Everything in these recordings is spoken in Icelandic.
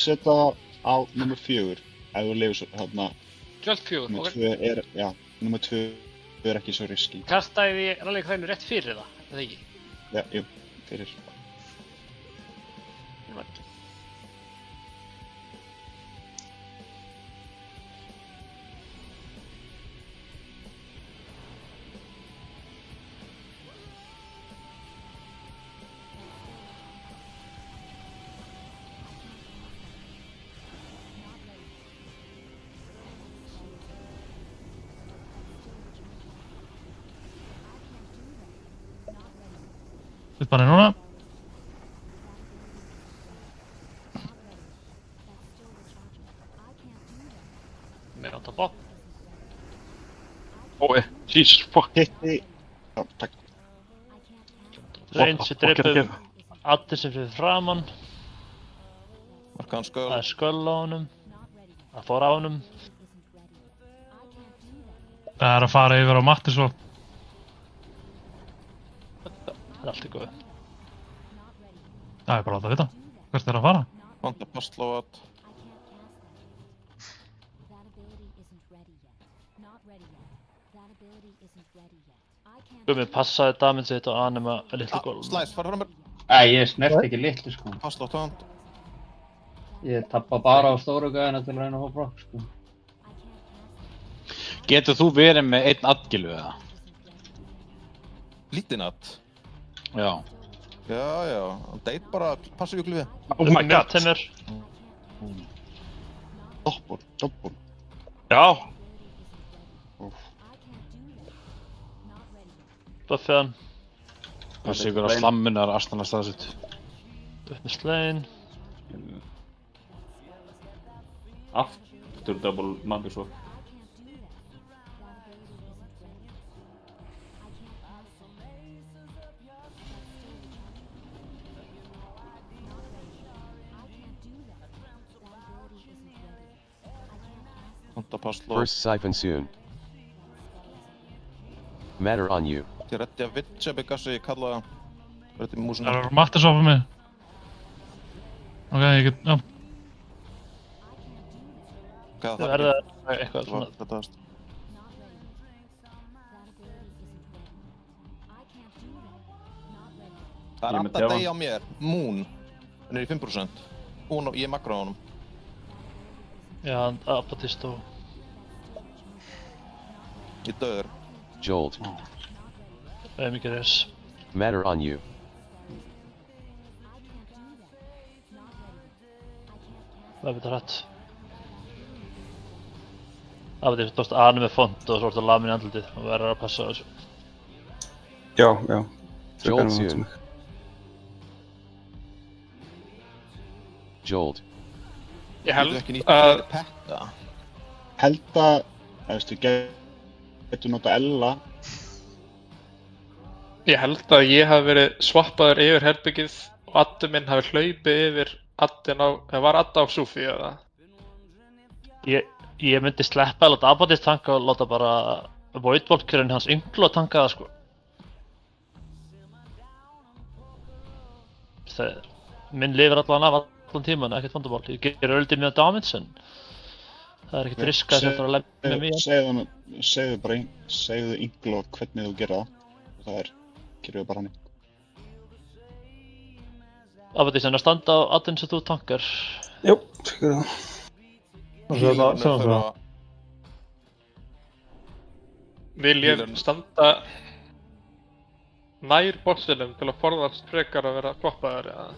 setja það á nummer 4 ef þú lifir svo, Tjöld 4, nummer ok. 2 er, já, nummer 2 er ekki svo riski. Kastaði því rallycrænu rétt fyrir það, eða ekki? Já, jú, fyrir. Þetta bara núna. Mér átt að bótt. Ói, Jesus, fuck. Hitti, já, takk. Reynsi What the fuck er að dreipum gera? allir sem fyrir framann. Markaðan sköld. Það er sköll á honum. Það fór á honum. Það er að fara yfir á Mattisson. Það er allt í góðu. Það er bara að láta vita. Hvert er að fara? Vanda passlóat. Gummi passaði damage sitt og anima litlu gólum. Slæs, fara fram mér. Æ, ég snert ekki litlu sko. Passlóat hand. Ég tappa bara á stóru gæðina til að reyna að fá brokk sko. Getur þú verið með einn aðgilu eða? Lítinatt. Já. Já, hann deit bara passíu klífi. Oh my god. Timur. Doppul. Já. Buffið hann. Það sé ykkur að slammunar astanlega staðsett. Upp með slegin. Aftur double mabbi svo. Vanda passlóat. First siphon soon. Matter on you. Ég reddi að Vitchebi gassi, ég kalla það. Reddi með músuna. Það er Mattisson fyrir mig. Ok, ég get, já. Hvað Það verða eitthvað svona. Þetta varst. Það Ég er er með alltaf Tevan. degi á mér. Moon. Hann er í 5%. Ég er makra á honum. Já, Apatistó. Ég er döður. Jolt. Það er mikið res. Matter on you. Það er betur hrætt. Apatistó tókst anu með font og svo ertu að lamin í andlitið og verður að passa á þessu. Já, já. Jolt soon. Jolt. Ég Getur ekki nýtt að fyrir petta. Held að, getur nota Ella. Ég held að ég hafi verið swappaður yfir herbyggið og addi minn hafi hlaupið yfir addin á, eða var adda á Sufi eða? Ég myndi sleppa að láta Apatist tanka og láta bara Voidwalkerinn hans Ynglo tanka það sko. Minn lifir allan af allan tíman, ekkert vandamál. Ég gerir öldið mjög damage en það er ekkert risk að þetta er að lemja mig. Segðu Ynglo hvernig þú gera það. Það er, gerum við bara hann. Apatist en að standa á addin sem þú tankar. Jú, tekur það. Healerinn er fyrir að... Vil ég standa nær bossinum til að forðast frekar að vera swappaður eða?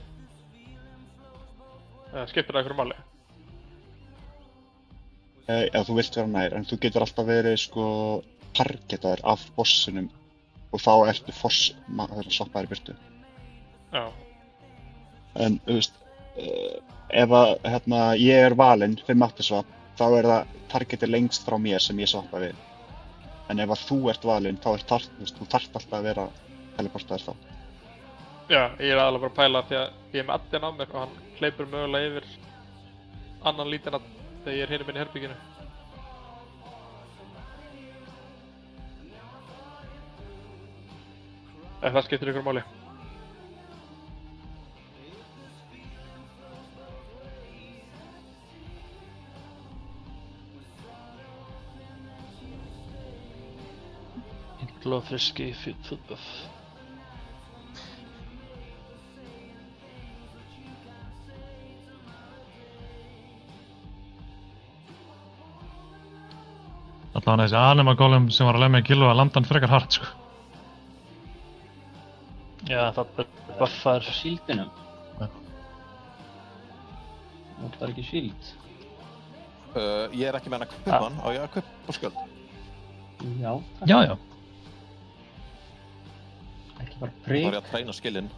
Eða skiptir það einhverju máli? Já, þú vilt vera nær, en þú getur alltaf verið sko targetaður af bossinum og þá ertu svappaður í byrtu. Já. En, þú veist, ef að ég er valinn 5-8 swap, þá er það targetið lengst frá mér sem ég swappa við. En ef að þú ert valinn, þá er þú þarft alltaf að vera teleportaður þá. Já, ég er aðalega bara að pæla því að ég er með addin á mér og hann hleypur mögulega yfir annan lítinn add þegar ég er hinum inn í herbygginu. Ef það skiptir ykkur máli. Glow Frisky, Food Buff. Allavega þessi Anima Golem sem var að lemja Gylfa að landa hann frekar hart, sko. Já, það buffar Shieldinum. Það var ekki shield. Ég er ekki með hann að kaupa hann, á ég að kaupa skjöld? Já, Já, já. ekki bara Þá prik. er ég að træna skillinn.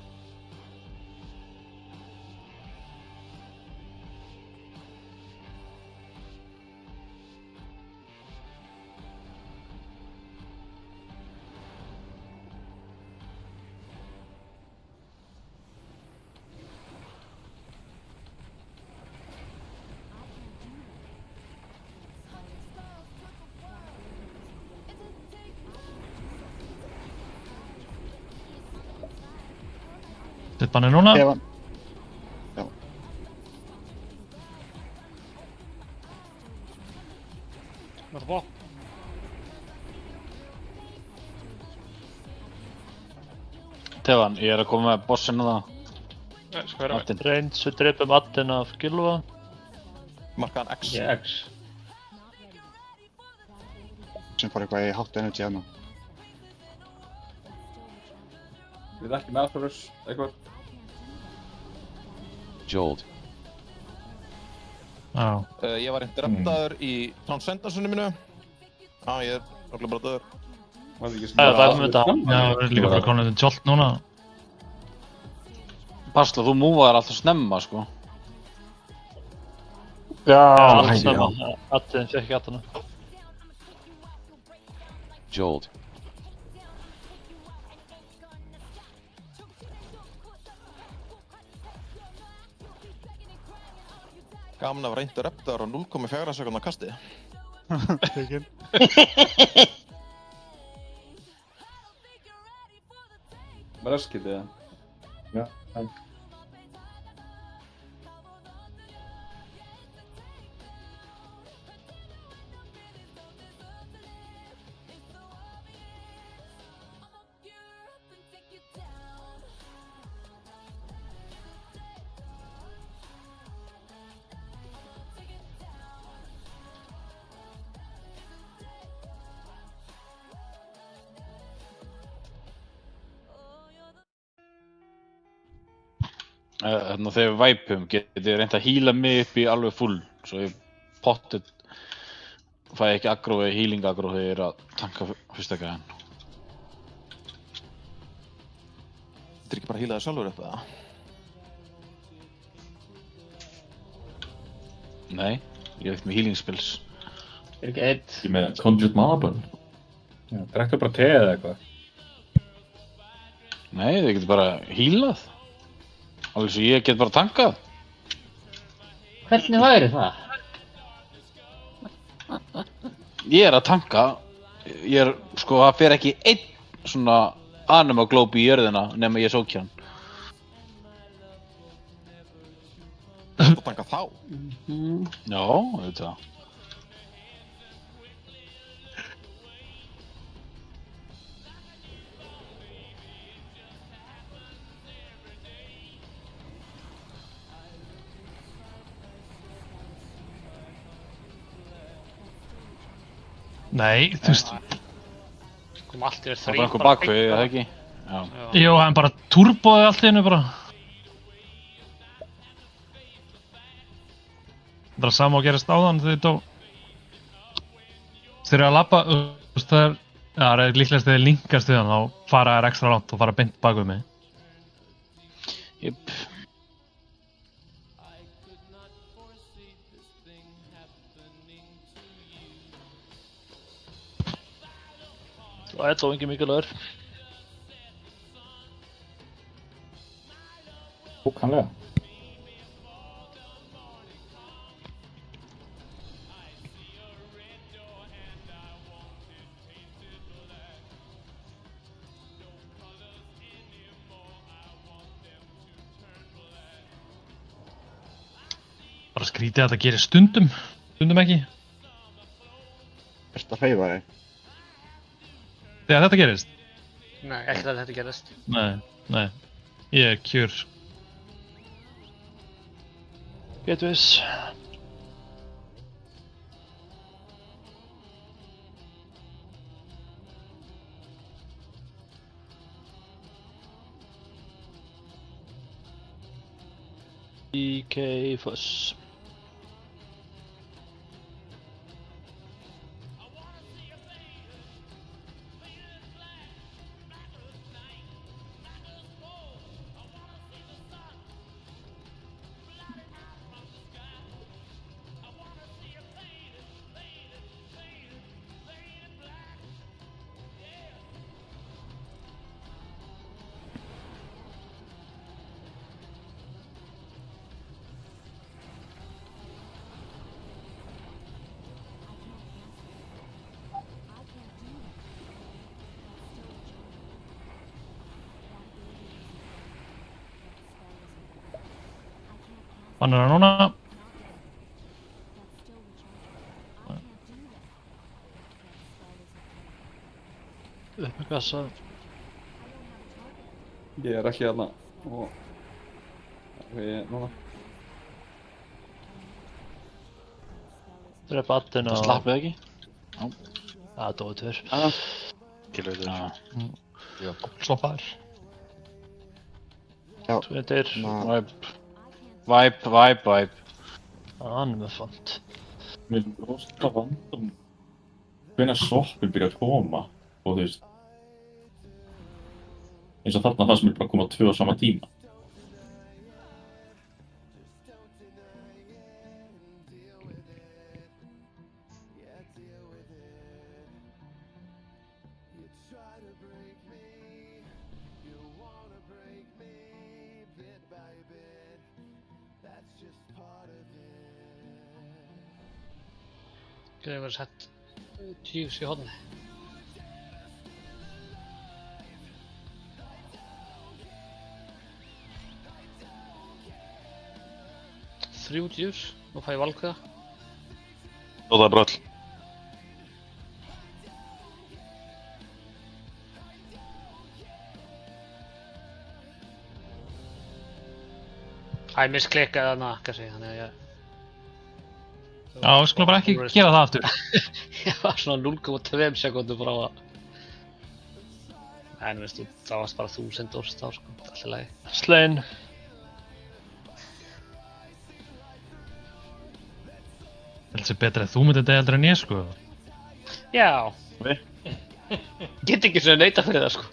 Sitt banni núna. Ef hann... Já. Með það bótt. Tefan, ég er að koma með bossinu það. Nei, sko vera með. Addinn. Reynds við dreipum addinn af Gylfa. Marka hann X. Ég X. sem fór eitthvað í hátt energy hérna. Við erum ekki með aðstofurs, eitthvað. Jolt. Já. Ég var interruptaður í Transcendensunni mínu. Ég er okkur bara döður. Það er með þetta. Já, við erum líka bara komin til Jolt núna. Basla, þú múvaðir alltaf snemma, sko. Allt snemma. Addinn fekk ekki addina. Jolt. Gaman að vera interruptaður á 0,4 sekúndna kasti. Raskið eða? Já, takk. Þannig að þegar við væpum getið þið reynt að heala mig upp í alveg full, svo ég pottet fæ ekki aggro eða healing aggro þegar ég er að tanka fyrsta gæðan. Þetta er ekki bara að heala þig sjálfur upp eða? Nei, ég er ekkert með healing spills. Er ekki eitt. Ég með Conjured Mana Burn. Já, drektu bara te eða eitthvað. Nei, þið getur bara healað. Alveg svo ég get bara tankað. Hvernig væri það? Ég er að tanka. Ég er, sko, það fer ekki einn svona anima globe í jörðina nema ég sókja hann. Þú ert að tanka þá? Já, auðvitað. Nei, þú veist. Kom allt yfir Það þrír var einhver bakvið, eða ekki? Já. Jú, hann bara turboði allt í hennu bara. Það er sama að gerast áðan þegar þið dó. Þeir eru að labba, þú veist það er líklegast þegar þið linkast við hann, þá fara þær ekstra langt og fara beint bak við mig. Jöp. Og þetta og ekki mikilvægur. Bókanlega. Bara skrítið að það gerir stundum ekki. Ertu að hreyfa þig? Þegar þetta gerist? Nei, ekki að þetta gerist. Nei. Ég er kjur. Get viss. DK Fuss. Bannar hann núna. Upp með gassa. Ég er ekki þarna og núna. Drepa addinn Það og... slappið ekki? Það dói tveir. Kilveitur. Sloppaður. Já, Tveir. Vibe. Hann er með font. Mér er rosalega vandum hvenær soppur byrja að koma og þú veist eins og þarna það sem er bara að koma 2 á sama tíma. Getur verið sett juice í horni. Þrjú juice, nú fæ ég valkvæða. Og það er bröll. Æ, misklikkaði þarna, kannski, þannig að ég... Já, við skulum bara ekki gera það aftur. Ég var svona 0,2 sekúndur frá að... En veistu, það varst bara 1000 orst þá, sko, allt í lagi. Slegin. Það sé betra að þú myndir þetta heldur en ég, sko. Já. Við? Get ekki svona neita fyrir það, sko.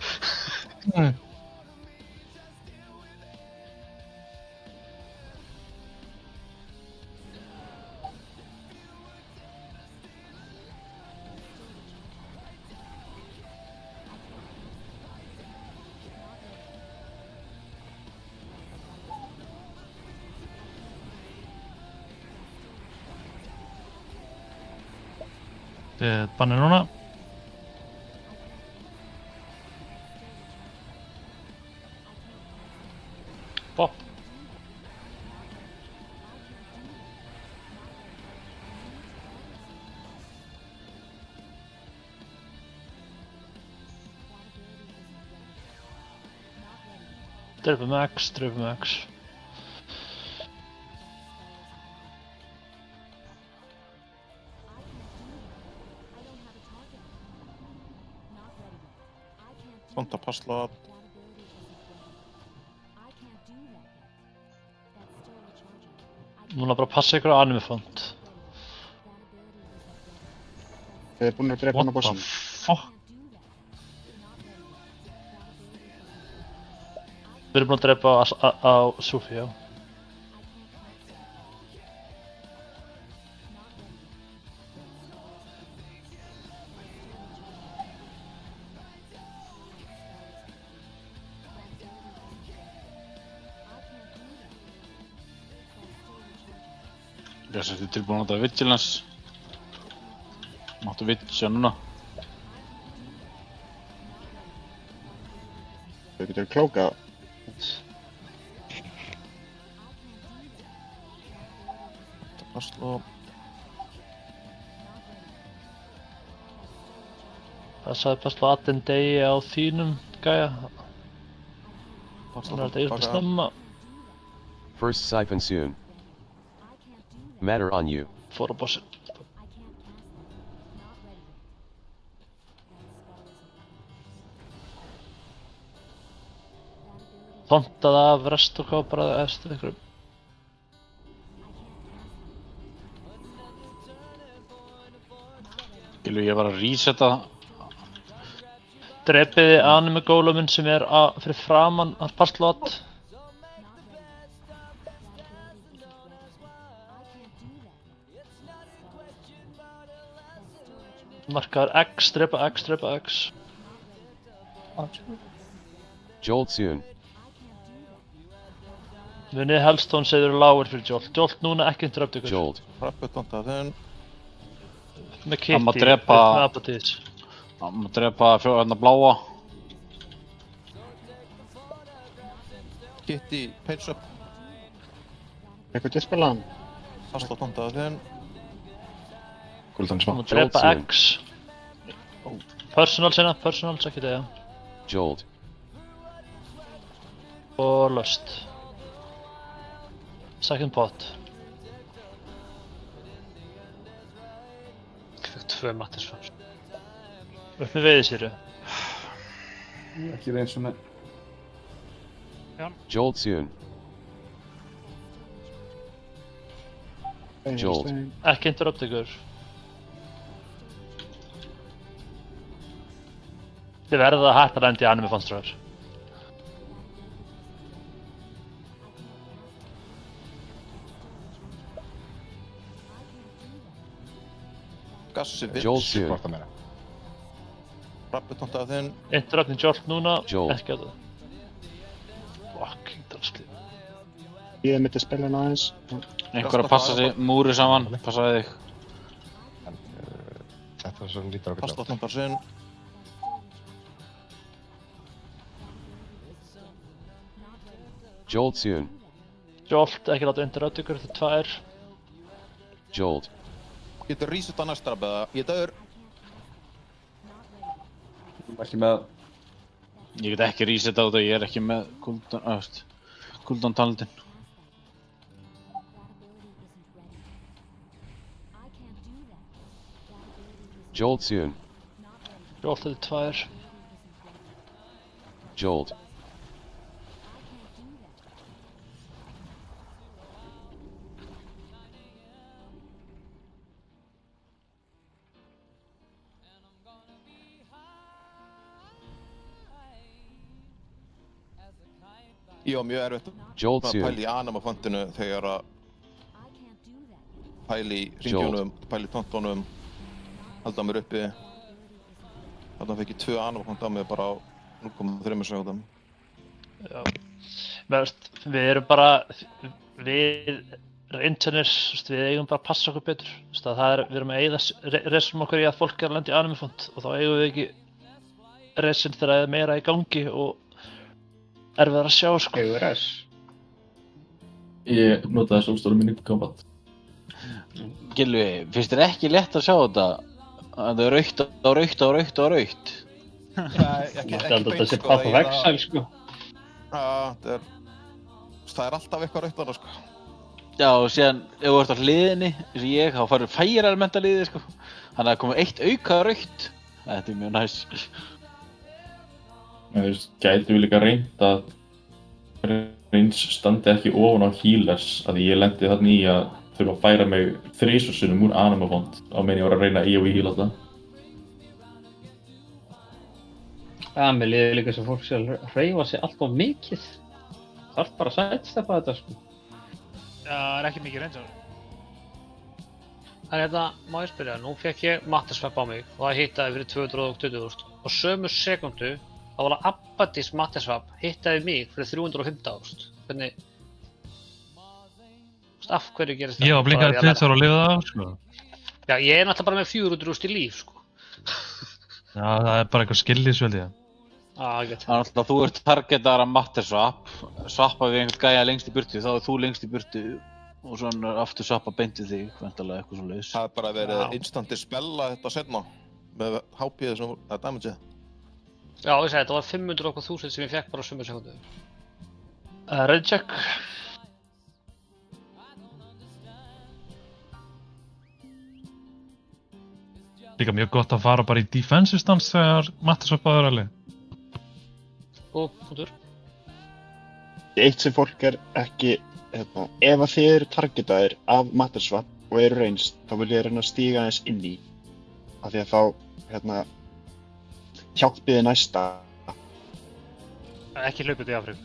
Bannar núna. Pop. Drepa max. Svont að passla. Núna bara passa ykkur á anime font. Þið búin að drepa hann á What the bossinu. fuck? Við erum búin að drepa á Sufi, já. Þessi, þið tilbúin að nota Vigilance. Máttu Vigilance núna. Þau getur klókað. Passla. Það sagði bara Atten degi á þínum gæja. Þannig að þetta eitthvað snemma. First siphon soon. Matter on you. Fór á bossin. Tontaði af rest og hvað bara eftir einhverjum. Gilvi, ég var að resetta. Drepiði anime gólaminn sem fyrir framan að passlot. Markaður X, drepa X, drepa X. Jolt soon. Munið helst hún segður lágur fyrir Jolt. Jolt núna ekki interrupt ykkur. Jolt. Rappu tónta þinn. Með Kitty, Hann má drepa- með Apatis. Hann má drepa hérna bláa. Kitty, page up. Eitthvað til spila hann? Fastla tónta þinn. Guldan Hún má smá. drepa Jolt X. Personal sinna, personals ekki degja. Jolt. Og Lust. Second pot. Ég fekk 2 mattisvar. Upp með veiðisýru. Ekki reyns og með. Jolt soon. Jolt. Ekki interrupt ykkur. Þið verðið að hætta að enda í anime fannstráðar. Gassi vill. Jolt soon. Hvort að meira. Rappu tónta þinn. Interrupt í Jolt núna, Jolt. ekki að það. Fucking drasli. Ég er mitt að spila hann aðeins. Einhver að passa sig, múri saman, passaði þig. Þetta var svo lítur okkur Fastla tónta þinn. Jolt soon. Jolt, ekki láta interrupt ykkur, þetta 2. Jolt. Getur resetta næsta rapp eða ég döður. Ekki með. Ég get ekki resetta út af ég er ekki með Guldan talendin. Jolt soon. Jolt, þetta 2. Jolt. Ég var mjög erfitt Jolt að soon. pæla í anima-fontinu þegar að pæla í ringjónum, pæla í tóntónum, halda mér uppi. Þarna fekk ég 2 anima-font á mig bara á 0,3 sekúndum. Já. Við erum bara, við interners, við eigum bara að passa okkur betur. Við erum að eyða resum okkur í að fólk er að lenda í anime-font og þá eigum við ekki resin þegar það er meira í gangi og erfiðar að sjá sko. Eigum res. Ég notaði sólstóru minni kombat. Gilvi, finnst þér ekki létt að sjá þetta? Að það er rautt á rautt á rautt á rautt? Mátti aldrei þetta sé Path of Exile sko. Já, það er alltaf eitthvað rautt þarna sko. Já, og síðan ef þú ert á hliðinni, eins og ég, þá farið færa liðið sko. Þannig að koma 1 auka rautt. Þetta er mjög næs. Þú veist, gæti við líka reynt að Reigns standi ekki ofan á healers að ég lendi þarna í að þurfa að færa mig 3 sinnum úr anima-font á meðan ég var að reyna að heal alltaf. Já, mér liður líka sem fólk sé að hreyfa sig allt of mikið. Þarf bara að sidesteppa þetta sko. Já, það er ekki mikið reyns á það. Það er má ég spyrja, nú fekk ég mattisvepp á mig og það hittaði fyrir 220.000 og sömu sekundu þá var það Apatis mattisvepp hittaði mig fyrir 315.000. Hvernig... Af hverju gerist það? Ég var blinkað 20 og lifið það, sko. Já, ég er náttúrulega bara með 400.000 í líf, sko. Já, það er bara eitthvað skillisveldi, já. Ég get það. Þannig að þú ert targetar að matterswap, swappa við einhvern gæja lengst í burtu, þá er þú lengst í burtu og svona aftur swappa beint við þig, vendalega eitthvað svo leiðis. Það er bara verið instantið spella þetta setna með HP sem að damage? Já, ég segi, þetta var 500 okkur 1000 sem ég fekk bara á sömu sekundu. Ready check. Líka mjög gott að fara bara í defensive stance þegar mattisvappaður er alveg. Og punktur. Eitt sem fólk ekki, ef að þið eru targetaðir af mattisvapp og eru reynst, þá vil ég reyna að stíga aðeins inn í. Af því að þá, hjálpið þið næsta. Ekki hlaupið í afrug.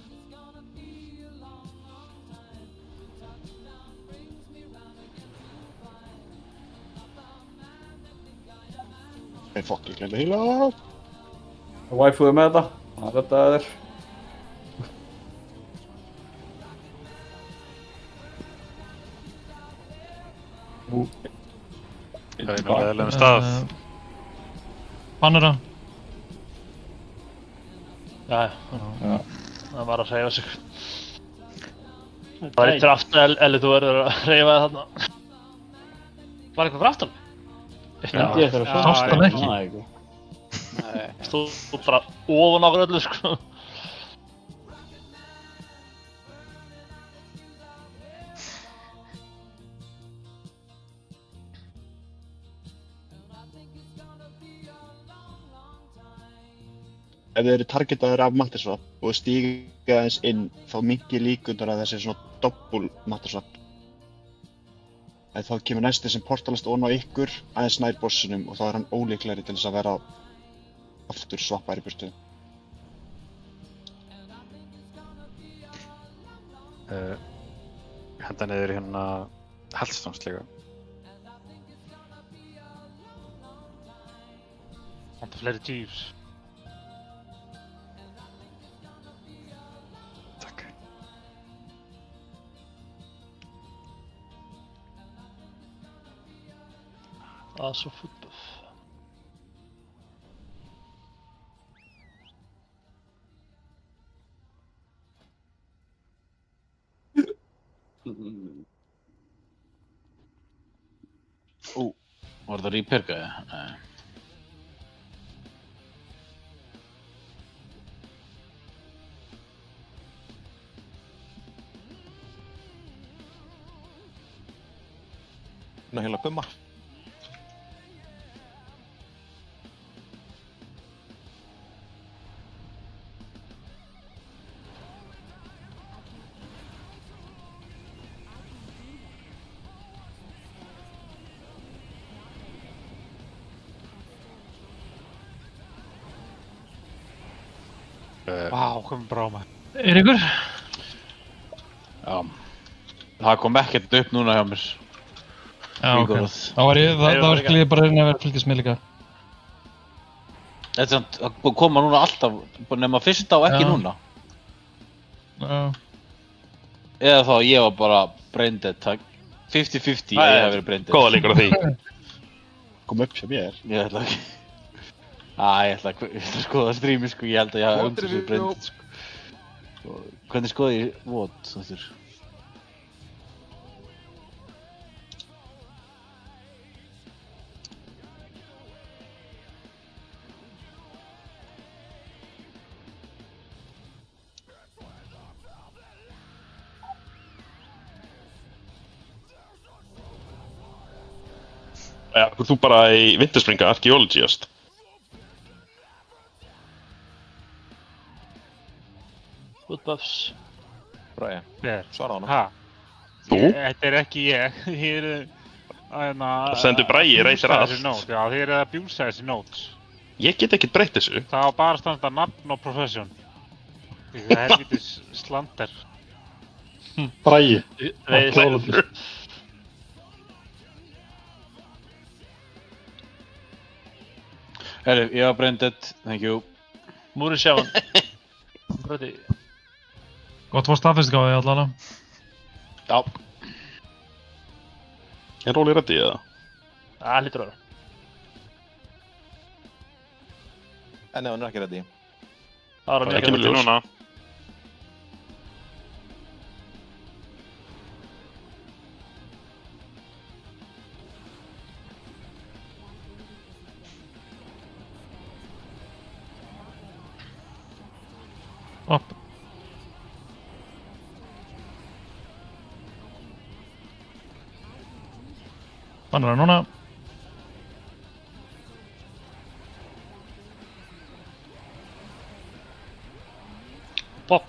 Fokk, ég glemdi að hýla. Waifuðu með þetta. Það reddaði þér. Það er nú leðilegum stað. Bannara. Já. Það var að hreyfa sig. Það var eitt fyrir aftan, Elli, þú verður að hreyfa þig þarna. Var eitthvað fyrir aftan? Myndi ég þurfa að Sást hann ekki? Nei. Þú bara ofan af öllu, sko. Ef þið eru targetaðir af mattisvapp og stíga aðeins inn, þá minnki líkurnar að þessi svona doppul mattisvapp. Þá kemur næsti sem portalast ofan á ykkur, aðeins nær bossinum og þá er hann ólíklegri til þess að vera aftur svappar í burtu. Henda niður hérna hellstámslega. Vantar fleiri dýrs. Takk. Så footbuff. Var það repair-gæði? Nei. Ná heila bumma. Vá, komum bara á maður. Eiríkur? Já. Það kom ekkert upp núna hjá mér. Já, ok. Þá var ég bara að reyna að vera fylgjast með líka. Þetta er samt, það koma núna alltaf, nema fyrsta og ekki núna. Já. Eða þá ég var bara brain dead, 50-50 að ég hef verið brain dead. Góða líkur á því. Kom upp sem ég er. Ég ætla ekki. Ég ætla að skoða streami, sko, ég held að ég hafa verið brain dead, sko. Hvernig skoði ég VOD, þáttur? Þú bara í Winterspringa Archaeologist. Footbuffs. Bræði, svara hana. Ha? Þú? Þetta er ekki ég. Þið eru Það sendur Bragi reytir allt. Já, þið eru að bjúsa þessi notes. Ég get ekkert breytt þessu. Það var bara að standa nafn og profession. Það er helvítis slander. Bragi. Herru, ég var brain dead, thank you. Múri sjáan. Bröði. Gott var staðfestgáðið allavega. Já. Er Óli ready eða? Það hlýtur að vera. En ef hann er ekki ready. Það kemur ljós núna. Bannar núna. Pop.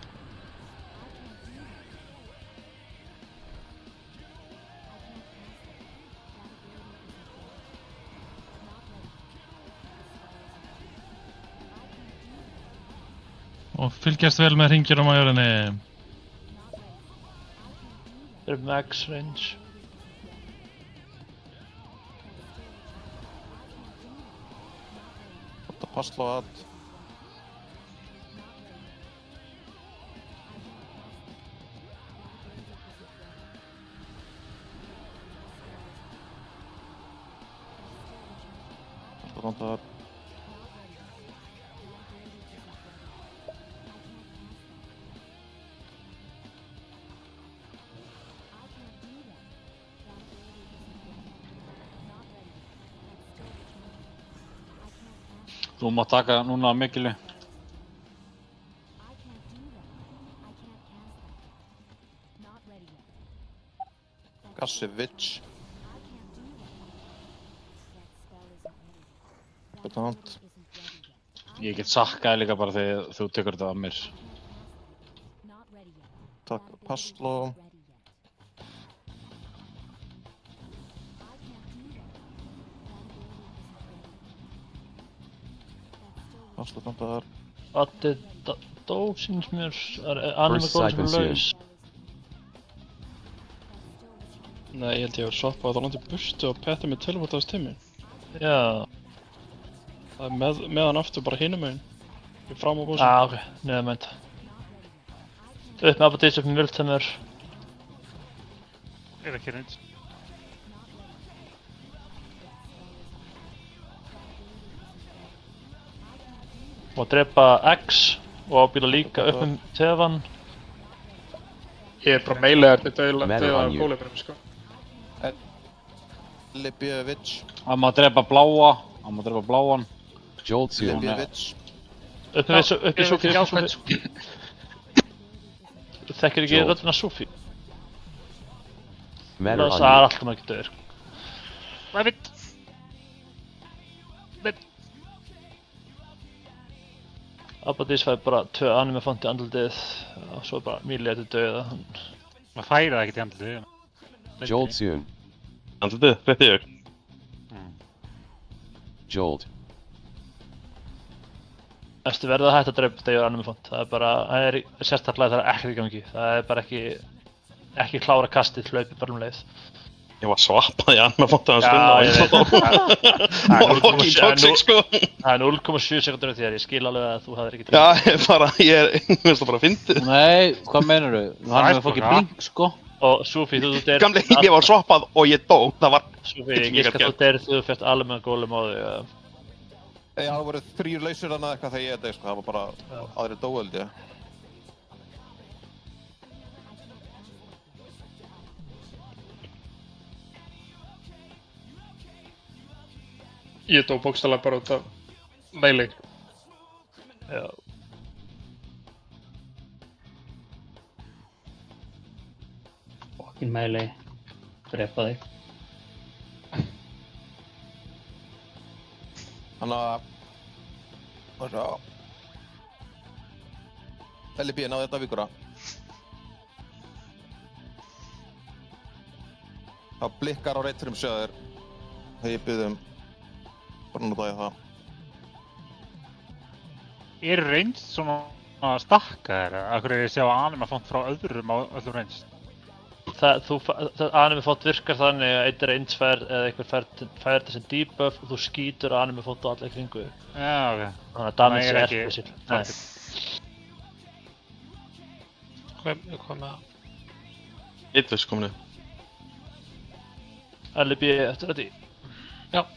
Og fylgjast vel með hringjurum á jörðinni. Þeir eru max range. Þetta passla að Þetta vantar Þú mátt taka núna Mikili. Gassevich. Þetta vant. Ég get sakkaði líka bara þegar þú tekur þetta af mér. Takk Passló. Passló vantar. Addi dó síns mér. Anime góð sem er laus. Nei, ég held ég að svappa að það landi burtu og petta með teleportast til mig. Já. Það er með hann aftur bara hinum meginn. Ég fram á bóðsum. Ok, neðamænt. Upp með Abaddis, upp með Wildhammer. Er ekki reynd. Og drepa X og ábíla líka upp með Tevan. Ég er bara meilegar til dauða góleifurinn, sko. Libjevich. Hann má drepa bláa. Hann má drepa bláan. Joltzian. Libjevich. Upp í Sufi. Þú þekkir ekki röddina Sufi. Matter Það on er you. alltaf maður ekki döður. Rabbit. Abaddis fæði bara 2 anime font í andlitið og svo bara Millie til dauða. Maður færi það ekkert í andlitið. Joltzian. Andlitið, þetta ég. Jolt. Eftir verða að hætta að drepa þegar anime font. Það er bara, það er sérstaklega það er ekkert í gangi. Það er bara ekki klára kastið, hlaupi bara leið. Ég var svappað í anime font að hans Það var fucking toxic, sko. Það er 0,7 sekundur af þér, ég skil alveg að þú hafðir ekki Já, ég veist það bara að fyndi. Nei, hvað meinarðu? Hann er fucking blink, sko. Og Sufi, þú deyr... Gamli, ég var svappað og ég dó, það var... Sufi, ég giska þú deyr þegar þú fært alveg með gólum á þig. Það voru 3 lausir þarna eitthvað þegar ég deg, sko. Það var bara aðri dóöld, ég. Ég dó bókstaflega bara út af meili. Já. Fucking melee. Drepa þig. Þannig að... Það sjá... LB, náðu þetta vikura. Það blikkar á reitturum sjöður. Þegar ég byggði bara nota ég það. Er reynd svona að stakka þér? Akkur er ég að sjá anime font frá öðrum á öllum reynst? Anime font virkar þannig að einn reynd fær eða einhver fær þessi debuff og þú skýtur anime font á alla í kringu þig. Já, ok. Þannig að damage er ekki þessi. Hvað með það? Eitviss kominu. LB eftir þetta í. Já.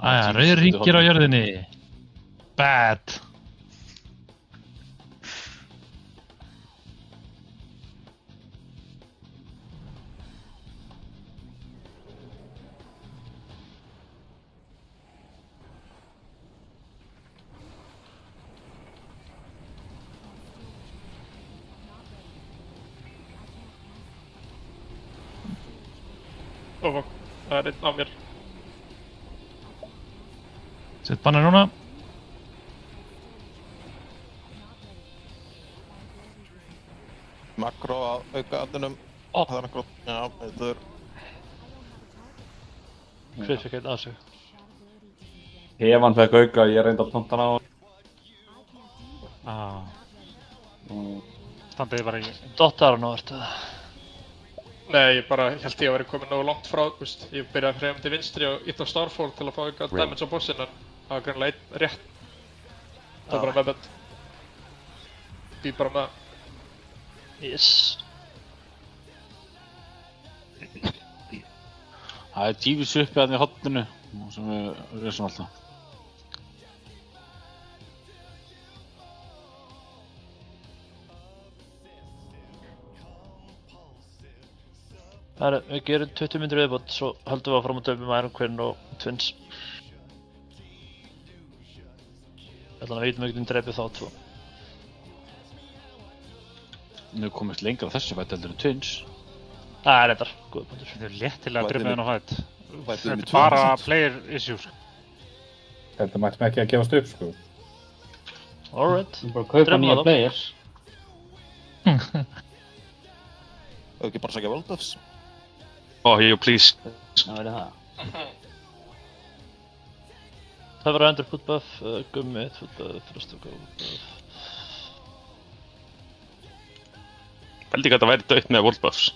Rauðir hringir á jörðinni. Bad. Og það er einn á mér. Sett banner núna. Makro að auka aðunum. Það er akkurat, já, þetta er... Hver fikk einn á sig? Hefan fekk auka, ég reyndi að tonta hann á. Standið bara í... Dottar nú ertu það? Nei, ég bara held ég að vera komin nógu langt frá, þú veist. Ég byrjaði að hreyfa til vinstri og ítt á Starfall til að fá auka damage á bossinn, en það var greinilega einn rétt. Það var bara meðbend. Býð bara með það. Yes. Það er tífis uppi hann í hotninu sem við resum alltaf. Við gerum 20 mínútur viðbót, svo höldum við áfram að döfum Iron Queen og Twins. Þannig að við vitum ekki dreipið þá tvo. Nú komist lengra á þessu fætt heldur en Twins. Það er reyndar, góða punktur. Þetta er léttilega drifið hann á fætt. Þetta Þetta er bara player issue. Þetta mættum ekki að gefast upp, sko. Alright. Bara kaupa nýja players. Hefur ekki bara sækja World Buffs? Oh, you please. Það verður það. Það var endur foot buff, gummi, foot buff, frost og buff. Veldi ekki að það væri dött með World Buffs.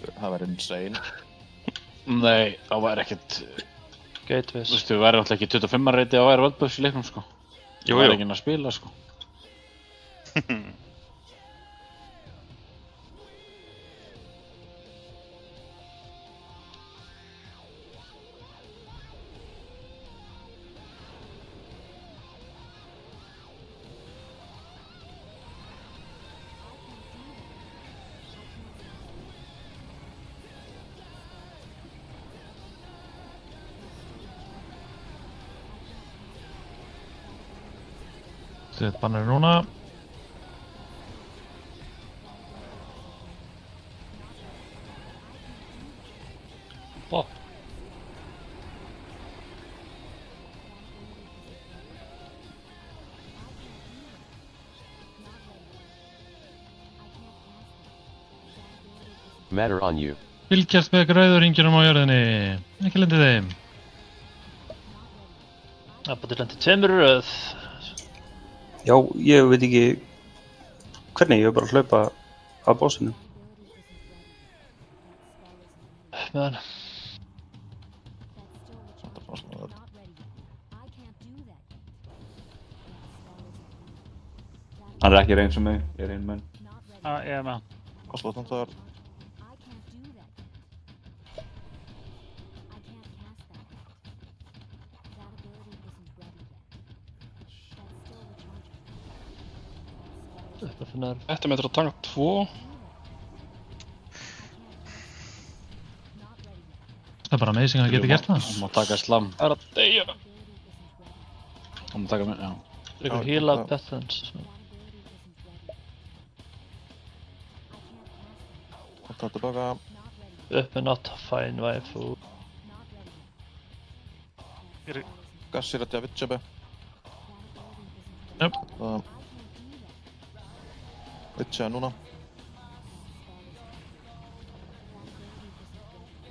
Það væri insane. Nei, það væri ekkert... Gateways. Þú veist, við væri alltaf ekki 25 reyti að væri World Buffs í leiknum, sko. Jú, það væri jú. enginn að spila, sko. Sett banner núna. Pop. Matter on you. Fylgjast með rauðurringjunum á jörðinni. Ekki lendið þeim. Það búið til lendið tveimur röð. Já, ég veit ekki hvernig, ég er bara að hlaupa að bossinu. Með hann. Hann er ekki reyn sem mig, ég er reyn menn. Já, ég er með hann. Hvað slótt hann það? Þetta með þetta að taka 2. Það er bara amazing að það geti gert það. Það má taka slam. Það er að deyja. Það má taka með, já. Ykkur heala Bethans. Hvað það tilbaka? Upp með not fine waifu. Gassir að Javitjabe. Jöp. Vitja núna.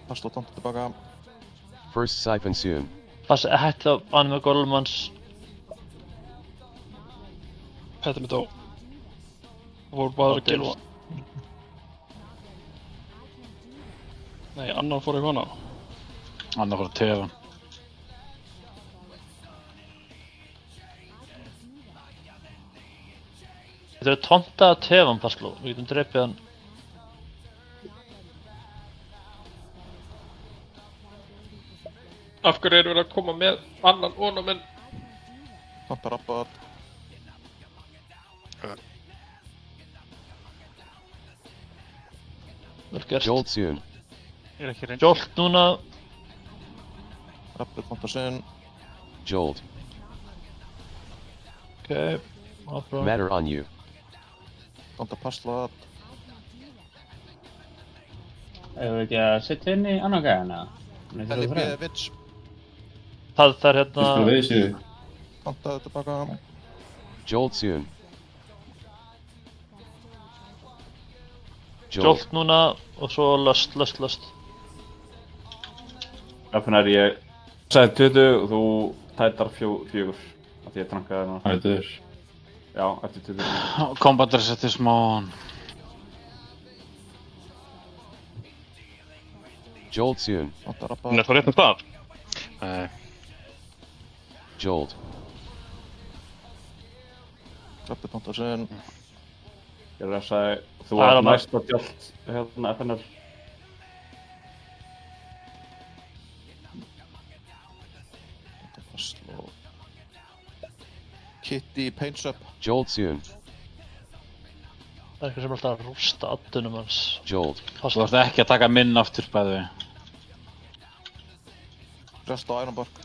Það slótt hann tilbaka. First siphon soon. Passi hætti á Anime Golmans. Þetta með þá. Það voru bara að gilva. Nei, annar fór eitthvað annað. Annar fór að tefa. Þetta er tonta að tefan Passló, við getum dreipið hann. Af hverju eru verið að koma með annan óna minn? Tonta rappað. Vel gert. Jolt soon. Ég er ekki reynd. Jolt núna. Rappið tonta sinn. Jolt. Ok, áfram. Matter on you. Tonta passlað. Hefur við ekki að setja inn í annan gæðan eða? Felipe Vits. Það er hérna... Þú spila við síðu. Pantaðu tilbaka. Jolt soon. Jolt núna og svo löst. FNR ég sagði 20 og þú tætar 4 af því ég trankaði hérna. Hættur. Já, eftir 20. Combat reset is small. Jolt soon. Hún er þá rétt með það? Nei. Jolt. Drappi pantar sen. Ég refsaði, þú var næst að Jolt hérna FNR. Kitty paints up. Jolt soon. Það er eitthvað sem er alltaf að rústa addunum hans. Jolt. Þú ert ekki að taka minn aftur bæði. Rest á Ironbark.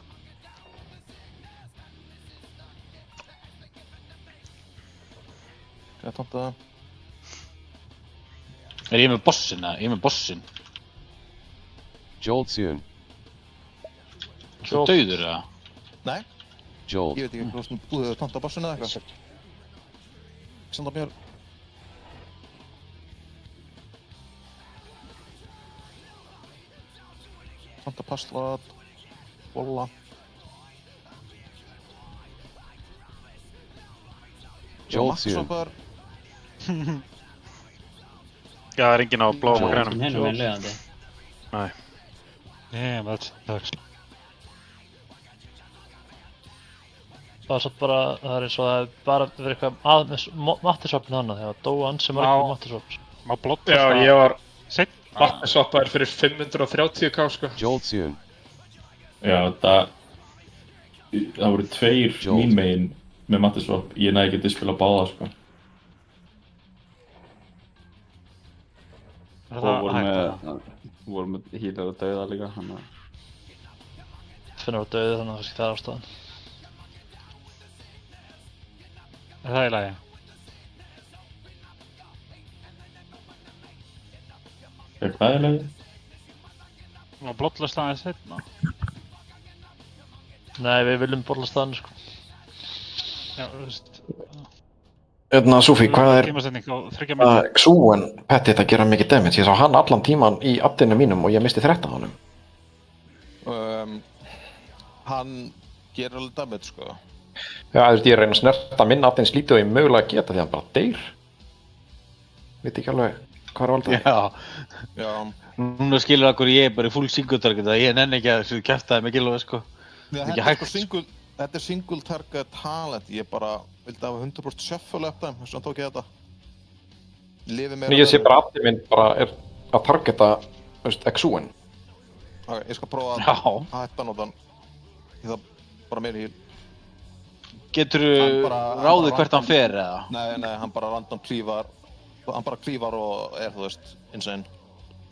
Ég tónta það. Er ég með bossin eða? Ég er með bossin. Jolt soon. Þú dauður eða? Nei. Jolt. Ég veit ekki hvort þú búið að tónta bossinu eða eitthvað. Senda mér. Tónta passlat. Bolla. Jolt soon. Já, það er enginn á bláum og grænum. Hinn er leiðandi. Nei. Yeah, that's sucks. Það er satt bara, það er eins og það er bara verið eitthvað að með mattisvapn hana þegar dói ansi margir mattisvapn. Má blotta Já, ég var mattisvappaður fyrir 530k sko. Jolt soon. Já, það voru 2 mín megin með mattisvap. Ég næði ekki að spila báða sko. Og voru með healer og dauða líka, þannig að... Finnur á dauði þannig að það er ástæðan. Er það í lagi? Er hvað í lagi? Má blottlast aðeins seinna? Nei, við viljum borlast aðeins sko. Já, þú veist... Súfí, hvað er Xúen Petit að gera mikið damage? Ég sá hann allan tíman í addinu mínum og ég misti 13 á honum. Hann gerir alveg damage sko. Já, þú veist, ég reyna að snerta minn addins lítið og ég mögulega geta því hann bara deyr. Veit ekki alveg hvað er valdið. Já. Núna skilur okkur ég bara í full single target að ég nenni ekki að kæfta það með gilófi sko. Þetta er single target talent, ég bara vildi hafa 100% shuffle uptime, þess vegna tók ég þetta. Ég sé bara addin minn bara er að targeta, þú veist, Xúen. Ok, ég skal prófa að hætta notan. Ég það bara meiri heal. Geturðu ráðið hvert hann fer eða? Nei, hann bara random klífar. Hann bara klífar og er, þú veist, insane.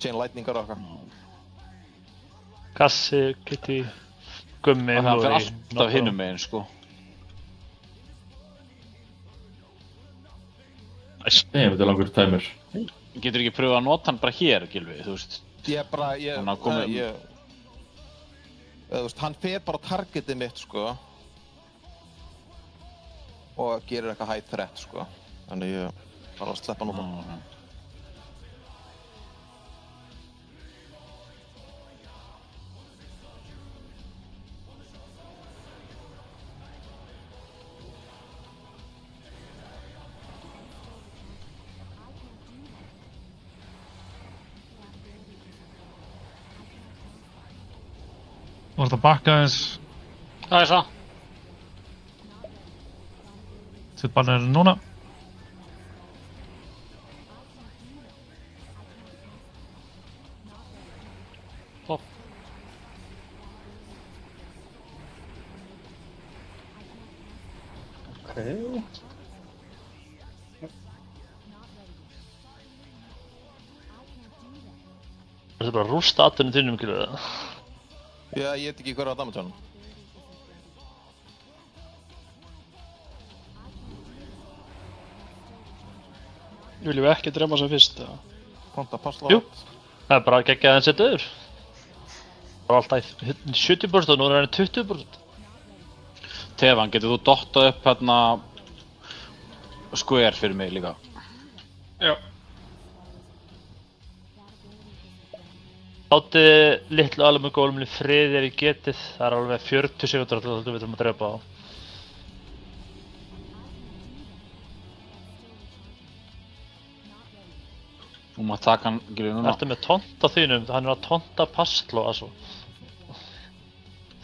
Chain lightningar og eitthvað. Kassi, Kitty, Gummi, hann fer alltaf hinum megin sko. Nei, þetta er langur timer. Getur ekki pröfað að nota hann bara hér, Gylfi, þú veist? Þú veist, hann fer bara targetið mitt sko. Og gerir eitthvað high threat sko. Þannig ég bara að sleppa nota hann. Þú ert að bakka aðeins. Það er svo. Sett bannarinn núna. Topp. Ok. Það er bara að rústa addunum þínum, Gylfi, eða? Já, ég veit ekki hver að damage hann. Viljum við ekki drema sem fyrst, eða? Pronta passlátt. Það bara geggjað að hann sé döður. Það var alltaf 70% og nú hann 20%. Tefan, getur þú dottað upp hérna square fyrir mig líka? Já. Látið litlu alveg gólumni friðir í getið. Það alveg 40 sekúndur til við þurfum að drepa á. Þú maður taka hann ekki núna. Ertu með tont á þínum? Hann að tonta passló altså.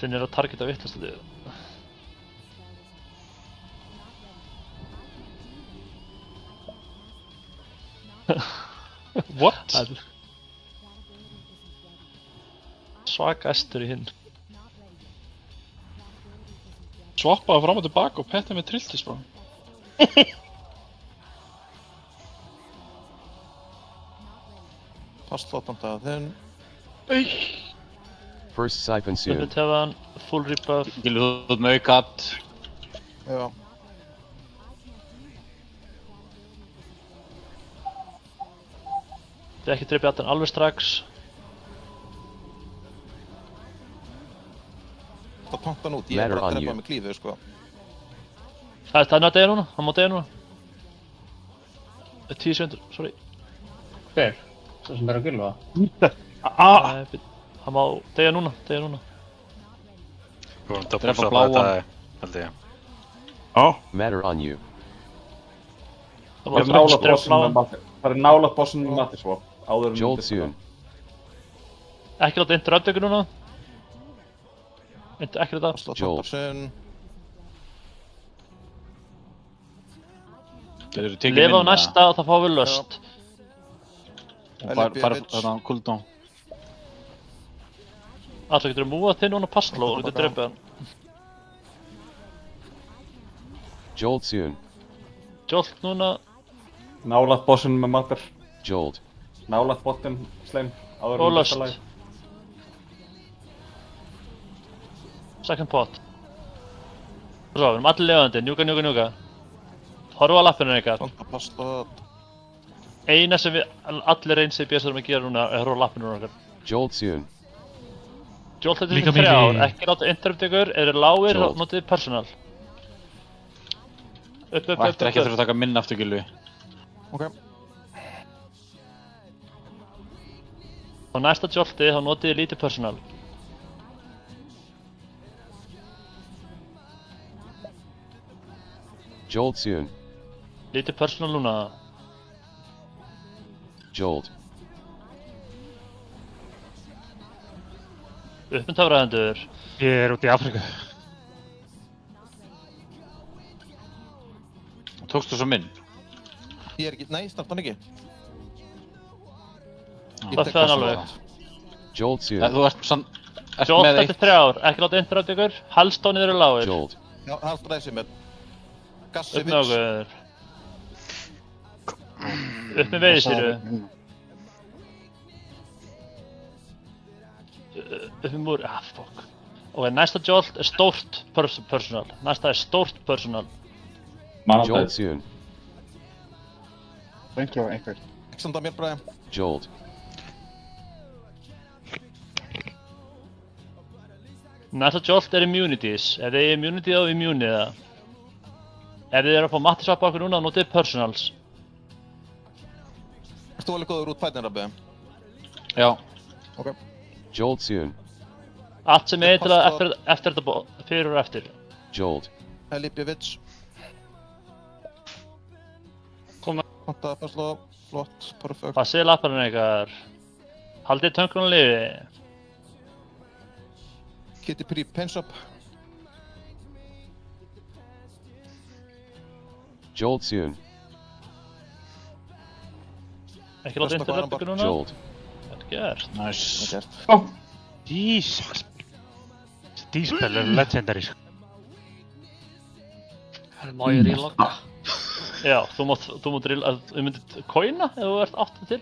Þinn að targeta vittlastu liðið. What? Svaka estur í hinn. Swappaði fram og tilbaka og petti með trilltis bara. Passlátanda þinn. First siphon soon. Tefan, full rebuff. Gilur þú með aukat? Já. Þið ekki dreipið allan alveg strax. Það tónt hann út, ég er bara að drepa með klífu, sko. Það er að deyja núna, hann má deyja núna. 10 sekundur, sorry. Hver? Það sem er að gylfa? Hann má deyja núna, Við vorum að púsa þetta, held ég. Matter on you. Það er nálægt bossinu með Mattiswap. Jolt soon. Ekki láta interrupt ykkur núna. Ekki þetta. Jolt. Lifa á næsta og það fáum við löst. Fara þarna cooldown. Alltaf getur þú múað þinn núna passló og getur dreipið hann. Jolt soon. Jolt núna. Nálægt bossinu með Mattir. Jolt. Nálægt bottin, sleim. Og löst. Second pot. Svo, við erum allir lifandi, njúka. Horfa á lappinu ykkar. Eina sem við allir eins í BS erum að gera núna er horfa á lappinu okkar. Jolt soon. Jolt þetta til 3 ár, ekki láta interrupt ykkur, eru lágir og notið personal. Upp. Ættir ekki að þurfa að taka minn aftur, Gylfi. Ok. Á næsta jolti þá notið þið lítið personal. Jolt soon. Lítið personal núna. Jolt. Töfraðendur. Ég er út í Afríku. Tókstu svo minn? Ég er ekki, nei, snart hann ekki. Það er það alveg. Jolt soon. Þú ert með Jolt eitt. eftir 3 ár, ekki láta interrupt ykkur. Halstónið eru lágir. Jolt. Já, haldur þessi með Upp Gassevich. með okkur. Upp með veiðisýru. Upp með múr, fuck. Ok, næsta jolt er stórt personal. Næsta er stórt personal. Jolt soon. Einhver. Ekki standa mér bara. Jolt. Næsta jolt er immunities. Ef þið er immunity þá immunið það. Ef þið eru að fá Mattiswap á okkur núna, notið personals. Ertu alveg góður út fætin, Rabbi? Já. Ok. Jolt soon. Allt sem er til að eftir þetta fyrir og eftir. Jolt. Elipjevich. Koma. Panta, færsla, flott, perfekt. Passið lapparinn ykkar. Haldið töngrunum lifi. Kitty Pri, pains up. Jolt soon. Ekki láta interrupt ykkur núna. Jolt. Þetta er gert. Nice. Jesus. Díspel er legendary. Má ég relogga? Já, þú mátt rilla, þú myndir coina ef þú ert 8 til.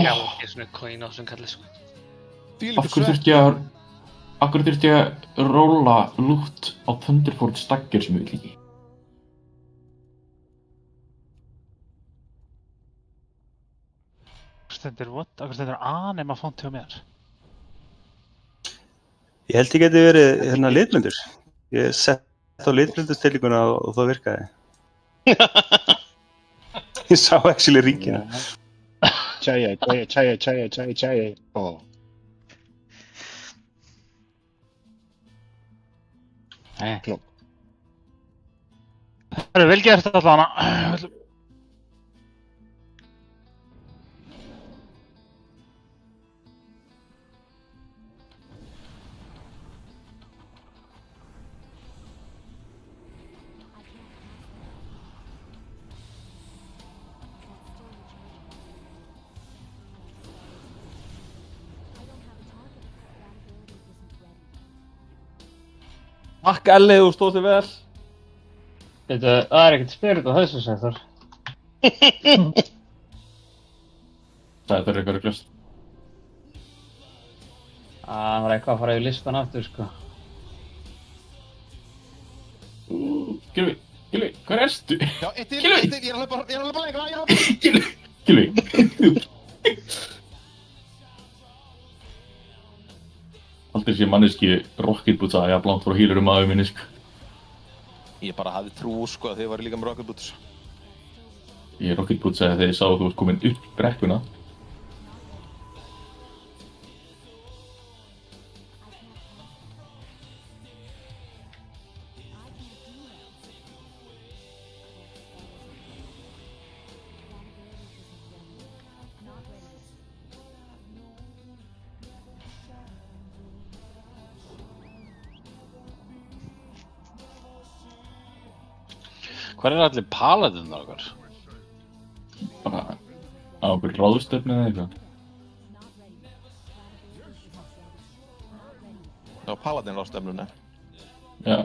Já, ekki svona coina sem kallir sko. Af hverju þurfti ég að róla lút á Thunderfold Stagger sem ég vil ekki? Akkur stendur anima font hjá mér. Ég held ég geti verið hérna litmyndur. Ég sett á litmyndustillinguna og það virkaði. Ég sá actually ríkina. Tjæja. Ó. Klokk. Það vel gert allavega. Takk Elli, þú stóð þig vel. Það ekkert spirit á þessu, Sæþór. Sæþór eitthvað ruglast. Það var eitthvað að fara í listan aftur, sko. Gylfi, hvar ertu? Já, eitt, ég er að hlaupa lengra, Gylfi. Aldrei sé manneski rocket boots að jafn langt frá healerum aðeins minni, sko. Ég bara hafði trú, sko, að þið væri líka með rocket boots. Ég rocket boots að þegar ég sá að þú varst komin upp brekkuna. Hvar allir paladinnar okkar? Bara á okkur ráðstöfni eða eitthvað. Já, paladin ráðstöfnunni. Já.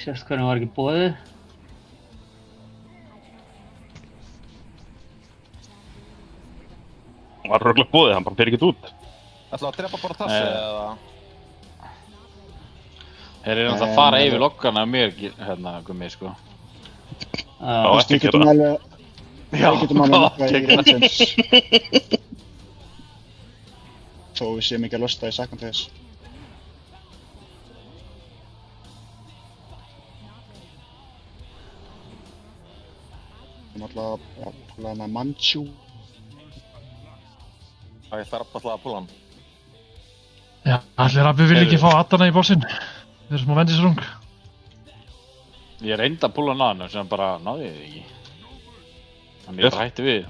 Sérst hvernig var ekki boðið. Hann var röglega boðið, hann bara fer ekkert út. Ætlaðu að drepa bara þessi eða? Þeir eru náttúrulega að fara yfir loggana mér, hérna, gummi, sko. Við getum alveg nokkað í reyndins. Þó við séum ekki að losta í sakna þess. Við erum alltaf að tala með Manchu. Það er alltaf að púla hann. Já, allir rabbi vil ekki fá Adana í bossinn. Þeir eru smá vendisrung. Ég reyndi að púla hann að hann sem bara náði þið ekki. Þannig ég bara hætti við.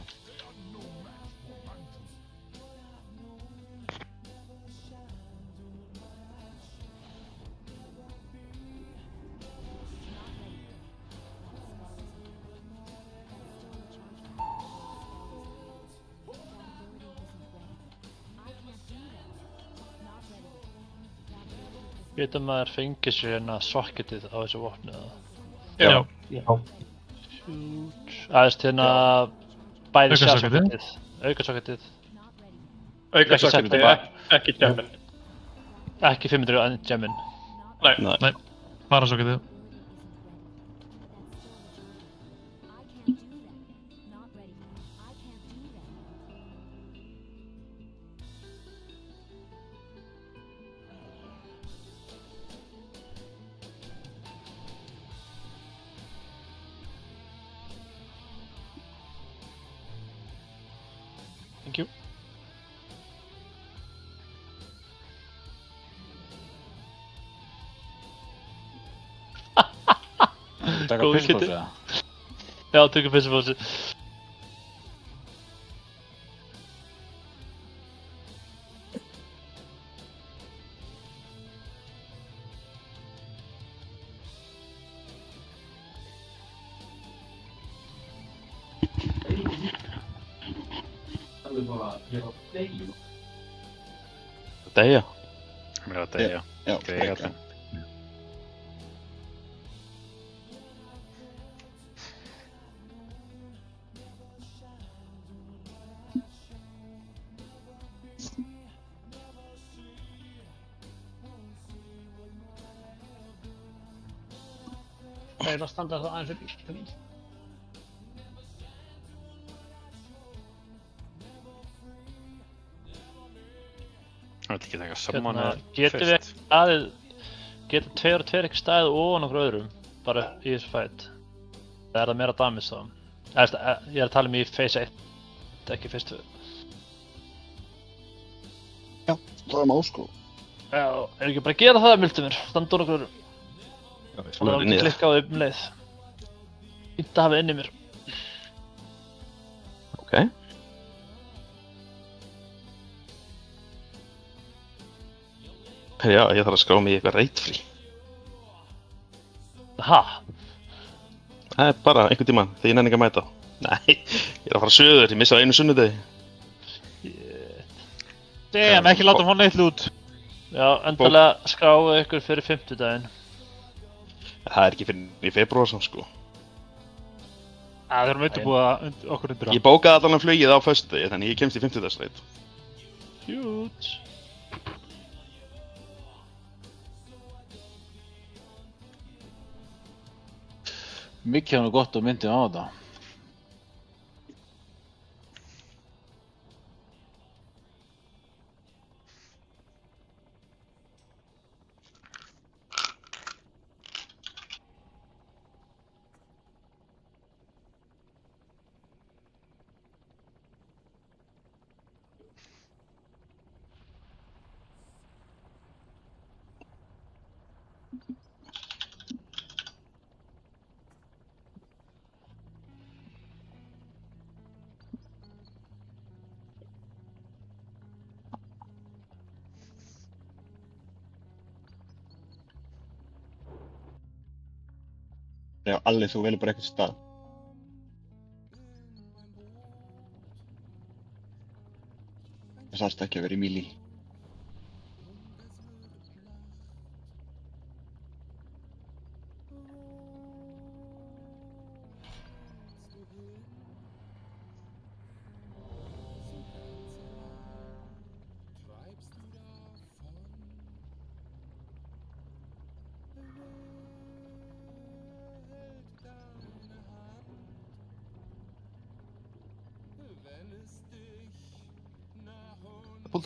Getur maður fengið sér hérna socketið á þessu vopni eða? Já. Aðeins hérna bæði sjálfsocketið, aukasocketið. Aukasocketið, ekki gemmin. Ekki 500 gemmin. Nei, bara socketið. Thank you. Taka pissupósi eða? Já, tökum pissupósi. Deyja? Mér er að deyja. Já, deyja. Það er að standa það aðeins upp í. Það er ekki taka saman Getum við ekki staðið, geta 2 og 2 ekki staðið ofan okkur öðrum, bara í þessu fight? Það það meira damage þá? Ég að tala í phase 1, ekki phase 2. Já, það má sko. Já, ekki bara að gera það, Mildumir, standa úr okkur öðrum. Og það ekki klikka á þau leið. Fínt að hafa inn í mér. Ok. Já, ég þarf að skrá mig í eitthvað reitfrí. Ha? Það er bara einhvern tímann, þegar ég nenni ekki að mæta. Nei, ég er að fara söður, ég missa einu sunnudegi. Damn, ekki láta hún neitt út. Já, endalega skráðu ykkur fyrir 50 daginn. Það er ekki fyrir í febrúar samt sko. Það þurfum undirbúa okkur undir á. Ég bókaði allan flugið á föstudegi, þannig ég kemst í 50 dags reit. Huge. Mikið hann gott að myndi á þetta. Já, Alli, þú velur bara eitthvað stað. Það þarfst ekki að vera í melee.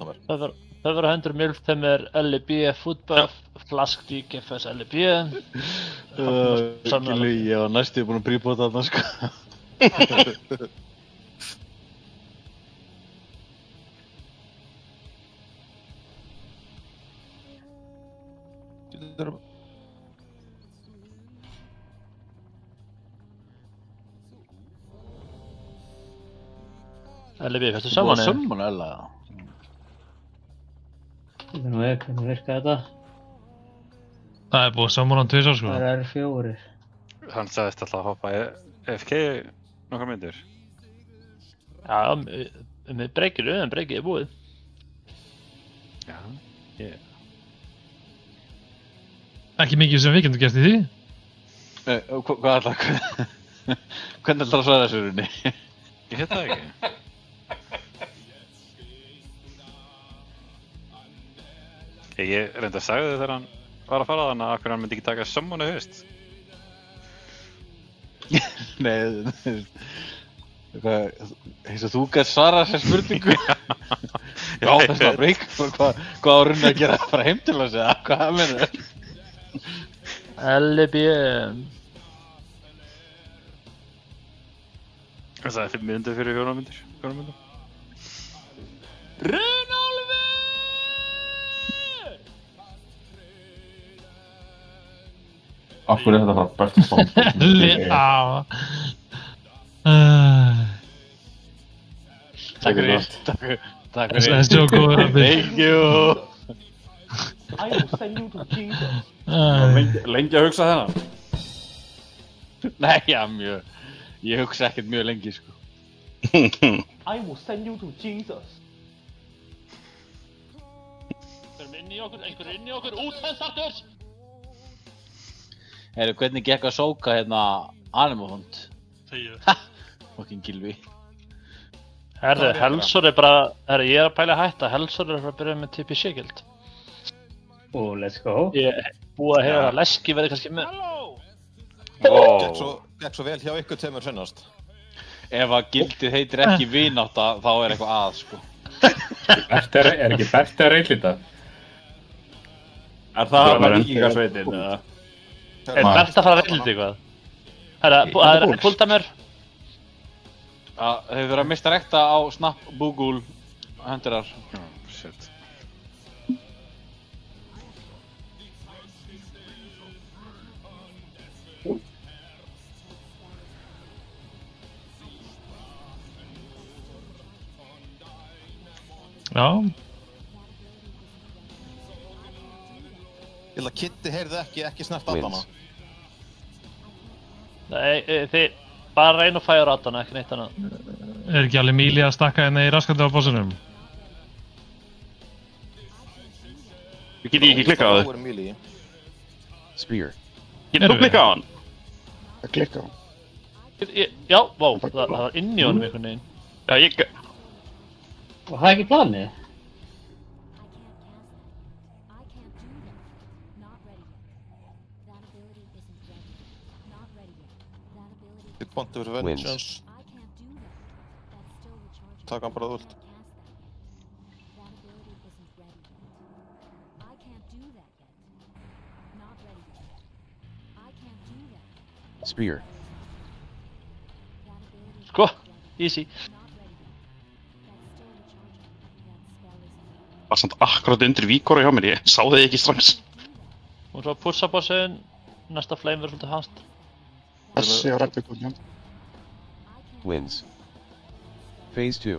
Höfður hendur Milf þeim LB Football, Flask DGFS LB. Ekki lög, ég var næstuð búinn að príbóta þarna sko. LB, hversu saman Þú saman Ella? Hvernig virka þetta? Það er búið saman á 2 ár sko. Það er R4. Hann sagðist alltaf að hoppa FK nokkar myndir. Já, með breykir, en breykið er búið. Já, Ekki mikið sem við getum gert í því. Hvað ætlar Hvernig ætlar að svara þessu runni? Ég heit það ekki. Ég reyndi að sagði þið þegar hann var að fara þannig að hann myndi ekki taka summonu haust. Nei, eins og þú gætt svara þessar spurningu. Já, þess að breyk, hvað á runni að gera? Fara heim til hans eða hvað mennur það? LB. Það sagði 5 myndir fyrir 4 myndir. Runálfur! Af hverju er þetta bara best að standa? Takk fyrir. Takk fyrir. That's so good. Thank you. I will send you to Jesus. Lengi að hugsa þennan? Nei, já, mjög. Ég hugsa ekkert mjög lengi, sko. I will send you to Jesus. Einhver inn í okkur, útfensartur! Hvernig gekk að sóka hérna Animofond? Þegið. Ha! Fucking Gylfi. Herðu, Helsor er bara, ég er að pæla að hætta, Helsor er að byrja með TPC gild. Let's go. Ég búið að heyra að Leski verði kannski með. Gekk svo vel hjá ykkur tveimur sennast. Ef að gildið heitir ekki vinátta, þá er eitthvað að, sko. Er ekki Berti að reynlita? Er það bara vikingasveitin, eða? Er Berti að fara að reynlita eitthvað? Það er Puldamer. Þeir verið að mista rekta á Snap, Bugul, Hunterar. Shit. Já. Ég held að Kitty heyrði ekki snert allana. Nei, þið bara reyna að færa allana, ekki neitt annað. Er ekki alveg Míli að stakka hérna í raskandi á bossinum? Ég get ekki klikkað á þau. Spear. Getur þú klikkað á hann? Það klikka á hann. Já, vá, það var inn í honum einhvern veginn. Já, ég... Og það er ekki planið? Big Ponti verið Vengeance. Taka hann bara ult. Spear. Sko, easy. Var samt akkurat undir víkora hjá mér, ég sá þig ekki strax. Og svo pussa bossinn, næsta flame verður svolítið hast. Þessi á reppikúnjum. Wins. Phase 2.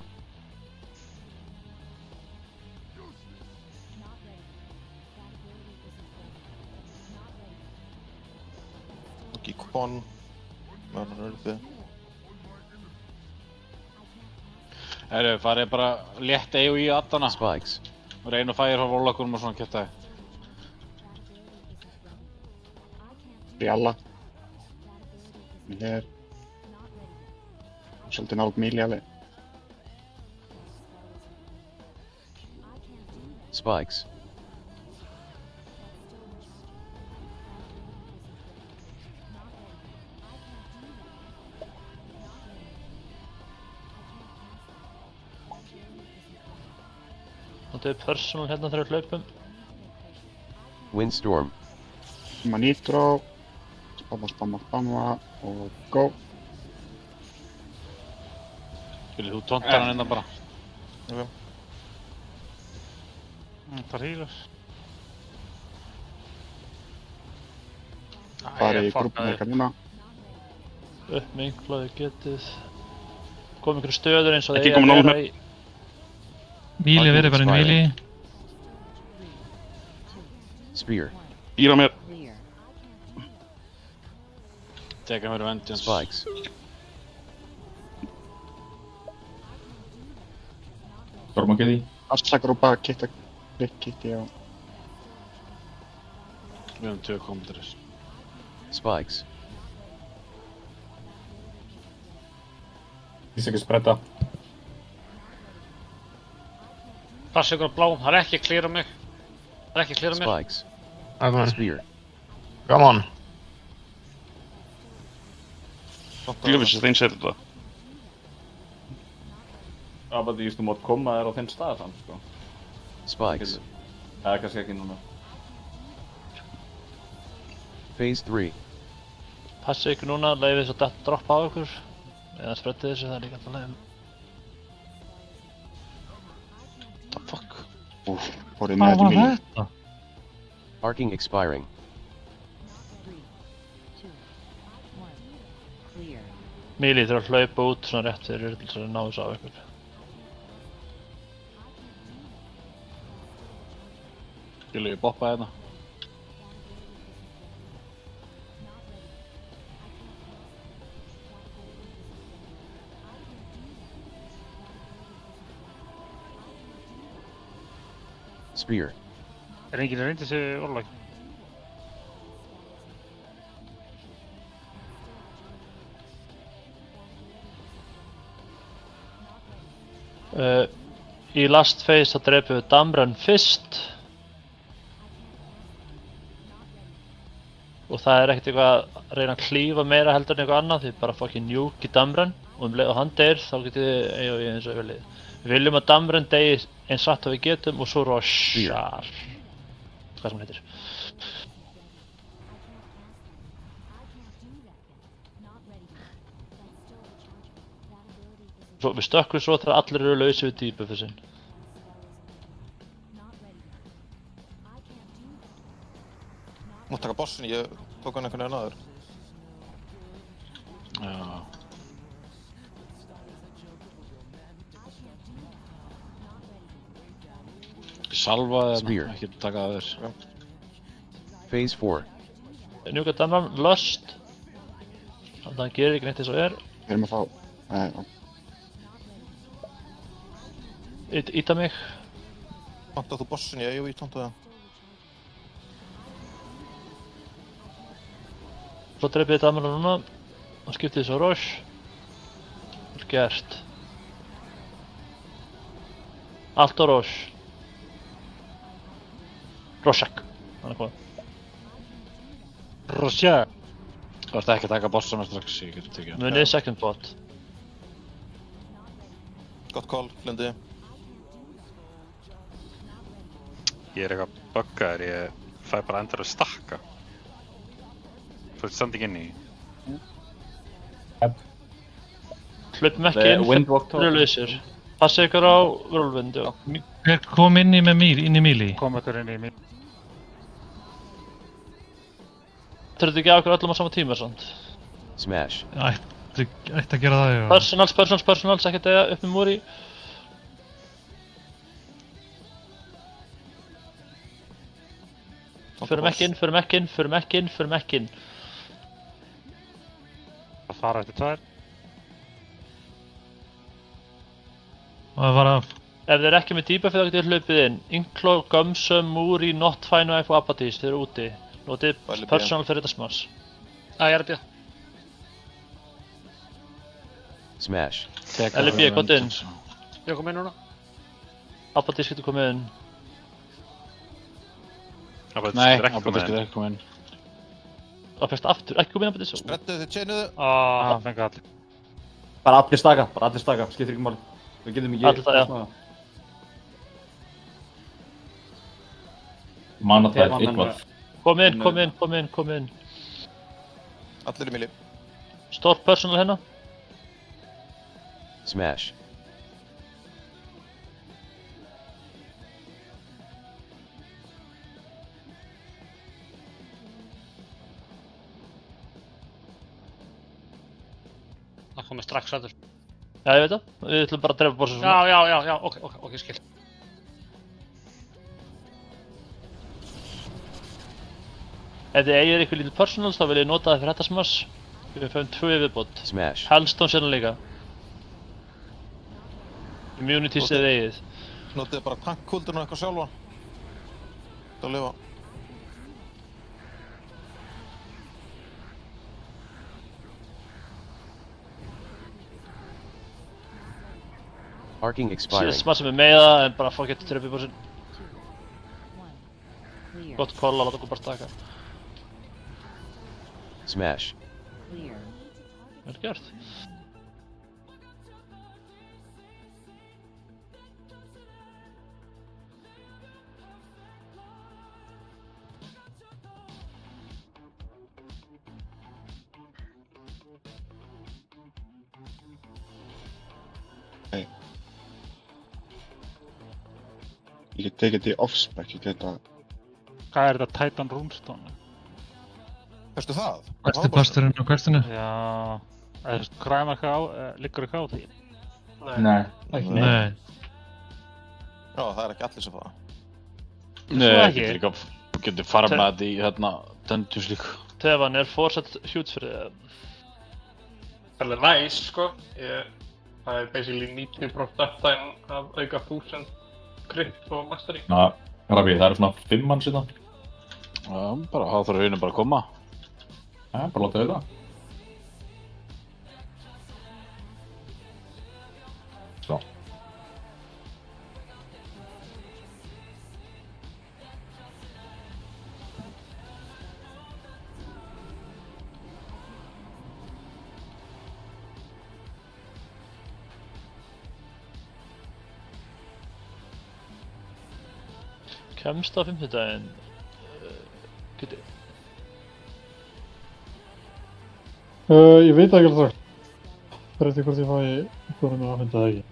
Ekki Kwon. Verður uppi. Herru, farið bara létt EU í addana. Spikes. Og reyna að færa á rollakurum og svona kjötaði. Bjalla. Hér. Svolítið nált Míli alveg. Spikes. Þetta er personal hérna þegar við hlaupum. Windstorm. Spamma nitro. Spamma og go. Vilja þú tontar hann innan bara? Ok. Það hýlar. Farið í grúppuna ykkar núna. Uppminklaði getið. Komið einhverju stöður eins og Ekki komið nála með. Míli verið bara inn í Míli. Spear. Íra mér. Teka mér Vengeance. Spikes. Stormageði. Assagrúpa, Kitty og... Við höfum 2 komendaris. Spikes. Ég sé ekki spretta. Passa ykkur á bláum, það er ekki að klíra mig. Það er ekki að klíra mér. Spikes. Spear. Come on. Glöfisist eins er þetta. Já, bara þú mátt koma þér á þinn stað samt, sko. Spikes. Það er kannski ekki núna. Phase 3. Passa ykkur núna, leiði þess að droppa á ykkur. Eða spreddið þessu, það er líka alltaf leiðum. What the fuck? Fórið með þetta Míli. Arcing expiring. Míli þurfa að hlaupa út svona rétt fyrir til þess að ná þessu á ykkur. Vilja ég boppa hérna? Spear. Er enginn að reynda þessi orðlag? Í last phase þá drepum við Damran fyrst. Og það er ekkert eitthvað að reyna að klífa meira heldur en eitthvað annað, því bara fucking nuke í Damran. Og leið og hann deyr, þá getið þið eins og ég viljið. Við viljum að Damren degi eins hratt og við getum og svo Roshar. Hvað sem hann heitir. Svo, við stökkum svo þegar allir eru lausir við debuffið sinn. Mátt taka bossin, ég tók hann einhvern veginn aður. Já. Salva Spear. ekki taka að þér. Phase 4. Njúka Damren, Lust. Þannig að hann gerir ekki neitt eins og er. Við erum að fá... Íta mig. Tóntað þú bossin, jú, ég tóntaði það. Svo dreipið ég Damren núna og skiptið þessu á Rosh. Vel gert. Allt á Rosh. Roshak. Hann er komið. Roshak. Þú ert ekki að taka bossa með strax, ég getur tekið. Munið second bot. Gott call, Flundi. Ég er eitthvað buggaður, ég fæ bara endur að stakka. Þú ert samt ekki inn í. Hlaupum ekki inn fyrir að lausir. Passa ykkur á Whirlwind, já. Hver kom inn í Mili? Kom ykkur inn í Mili. Þurftu ekki að okkur öllum á sama tíma, svont? Smash. Ætti að gera það, já. Personals, ekkert eða upp með múri. Förum ekki inn. Það fara eftir tvær. Og það var að... Ef þið ekki með debuffið þá getið þið hlaupið inn. Inklo, Gumsum, Múri, Not Fine og Apatis, þið eru úti. Notið personal fyrir þetta smars. Ég er að bíða. Smash. LB, komdu inn. Ég kom inn núna. Apatis getur komið inn. Nei, Apatis getur ekki komið inn. Það fyrst aftur, ekki komið inn Apatis. Sprettuðu þið chainuðu. Það fengi allir. Bara allir staka, skiptir ekki máli. Við getum ekki... Allir það, já. Manatæð, eitthvað. Kom inn. Allir í Mili. Stórt personal hérna. Smash. Það komið strax ræður. Já, ég veit það. Við ætlum bara að drefa bossa svona. Já, ok, skil. Ef þið eigið ykkur lítið personals þá vil ég nota það fyrir þetta smars. Við fæum 2 viðbót. Smash. Hellstone sérna líka. Immunities eða eigið. Notið bara tankkúldurinn og eitthvað sjálfa. Það lifa. Arcing expiring. Smart sem er með það en bara fuck it, trefið búin sinn. Gott call að láta okkur bara taka. Smash. Vel gert. Ég get tekið þetta í offspec, ég get að... Hvað er þetta Titan Runestone? Veistu það? Besti plasturinn á questinu? Já... Kræma eitthvað á, liggur eitthvað á því? Nei. Nei. Já, það er ekki allir sem fara. Nei, getur farmað þetta í hérna Dungeons líka. Tefan er forsatt hjút fyrir þið. Það er alveg næs, sko. Það er basically 90% uptime af auka 1000 crit og mastery. Ná, Rabi, það eru svona 5 manns í það. Já, bara það þarf raunin bara að koma. Já, bara láta þau það. Svo. Kemst á 50-daginn. Gutti. Ég veit ekki alveg það. Það er eftir hvort ég fæ einhverjum að fynda það ekki.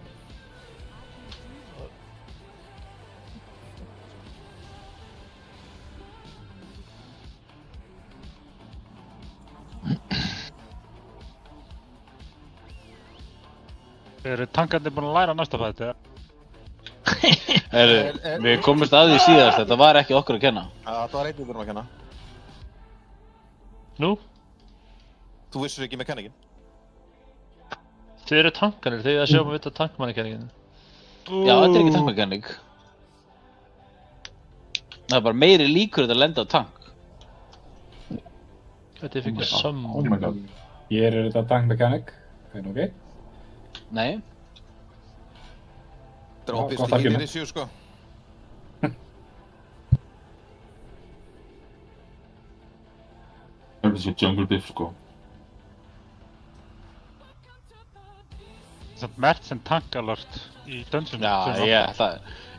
Eru tankarnir búin að læra næsta fætt, eða? Við komumst að því síðast, þetta var ekki okkur að kenna. Þetta var einhverjum að kenna. Nú? Þú vissir ekki mekanikinn? Þið eru tankarnir, þið að sjá að vita tankmannikenikinn. Já, þetta er ekki tankmekanik. Það er bara meiri líkur að lenda á tank. Þetta er fyrir saman. Oh my god. Ég er þetta tankmekanik, það ok? Nei. Þetta er obviously hínir í síu, sko. Það er þessi jungle biff, sko. Samt mert sem tankalört í dönsunum. Já,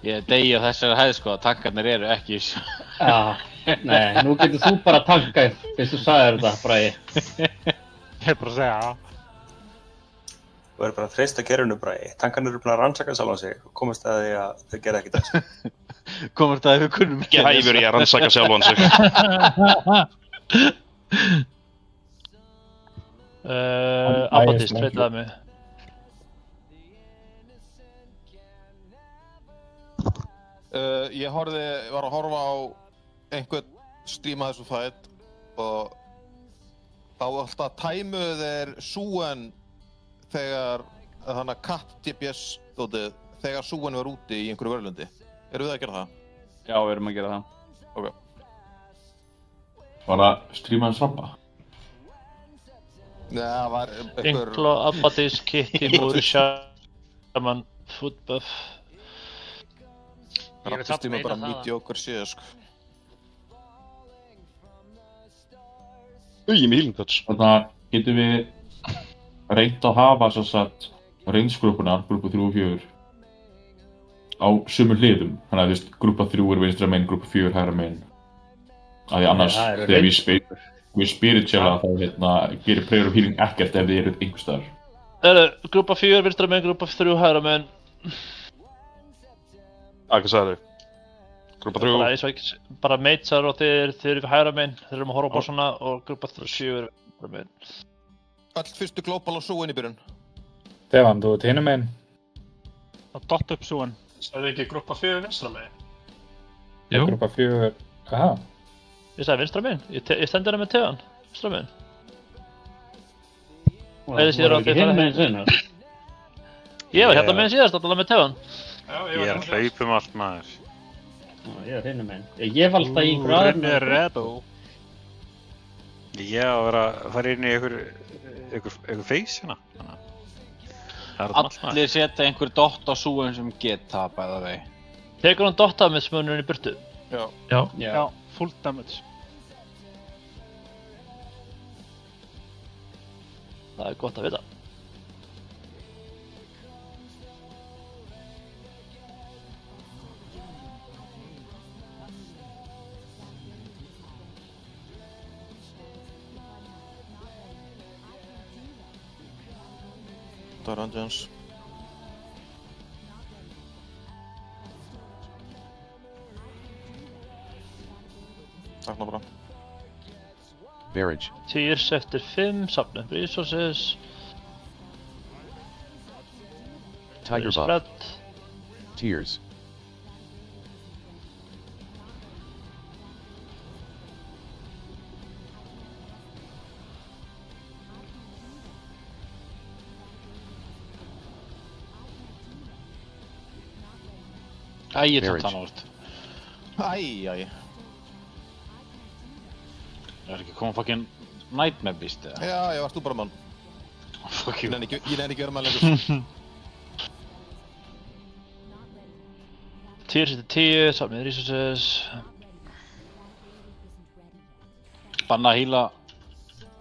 ég degi á þessari hæð, sko, að tankarnir eru ekki í sjó. Já, nei, nú getur þú bara tankað fyrst þú sagðir þetta, Bragi. Ég er bara að segja, Þú verður bara að treysta gerðinu Bragi. Tankarnir eru búin að rannsaka sjálfan sig og komast að því að þau gera ekki þess. Komast að því við kunnum ekki þess. Hæfur ég að rannsaka sjálfan sig. Abatist, treytaði mig. Ég var að horfa á einhvern stríma þessu fætt og þá alltaf tæmuðu þeir súen þegar þannig að katt DPS dótið þegar súen var úti í einhverju vörlundi. Eru þið að gera það? Já, við erum að gera það. Ok. Var það strímaðan Svabba? Nei, það var einhver... Inklo, Abatist, Kitty, Múri, Shaman, Footbuff. Rappist tíma bara mediocre séð, sko. Ég með healing touch. Þannig að getum við reynt að hafa svo satt reynsgrúppuna, grúpa 3 og 4 á sömu hliðum. Þannig að þú veist, grúpa 3 er vinstra megin, grúpa 4 hægra megin. Af því annars, þegar við spirituala þá gerir prayer og healing ekkert ef þið eruð einhvers staðar. Grúpa 4 vinstra megin, grúpa 3 hægra megin. Hvað sagði þau? Grúpa 3? Bara meitsar og þeir eru fyrir hægra megin, þeir eru með horfa á bossana og grúpa 4 er hægra megin. Öll fyrstu global á súin í byrjun. Stefán, þú ert hinum megin. Það dott upp súin. Sagði ekki grúpa 4 vinstra megin? Jú. Grúpa 4, aha. Ég sagði vinstra megin, ég stendur það með tegan, vinstra megin. Var ekki hinum megin sinna? Ég var hérna megin síðast, alltaf með tegan. Ég er að hlaupum allt maður. Ég er hinum megin. Ég var alltaf í einhver aðeins. Ég á að fara inn í einhver face hérna. Allir setja einhver dott á súin sem geta, bæða vei. Tekur hann dot damage með hún í burtu? Já, full damage. Það er gott að vita. Dungeons. Takk ná bara. Verage. Tears eftir 5, safna upp resources. Tiger buff. Tears. Æ, ég tók það nátt. Æ. Það er ekki komið fucking Nightmare Beast, eða? Já, varst þú bara mann. Fuck you. Ég nenni ekki vera mann lengur. Tears eftir 10, safna resources. Banna að hýla.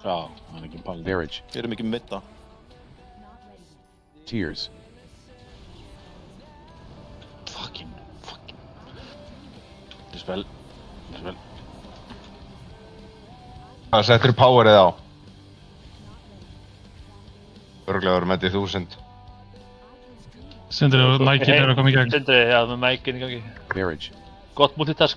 Já, það er ekki pælið. Verage. Ég erum ekki mitta. Tears. Dispel. Hvað settur powerið á? Örugglega voru með því 1000. Sindri og mækin eru að koma í gegn. Sindri, já, með mækin í gangi. Marriage. Gott multitask.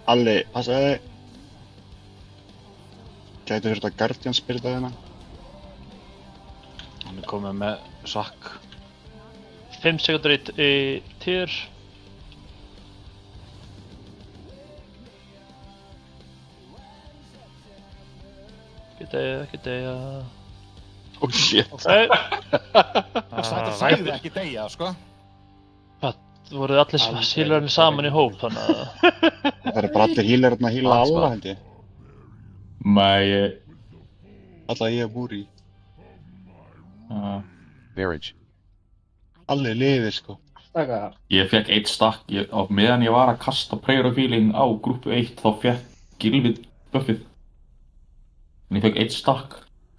Alli, passaði þig. Gæti þurft að Guardian spyrta hérna. Hann er komið með svakk. 5 sekundur í týr. Ekki deyja. Oh shit. Þetta sagði ekki deyja, sko. Það voruð allir healerarnir saman í hóp, þannig að... Það eru bara allir healerarnir að heala alla, held ég. Nei, Alla ég búr í. Marriage. Allir lifir, sko. Ég fekk 1 stakk, á meðan ég var að kasta Prayer of Healing á grúppu 1 þá fekk Gylfið buffið. En ég fekk 1 stakk,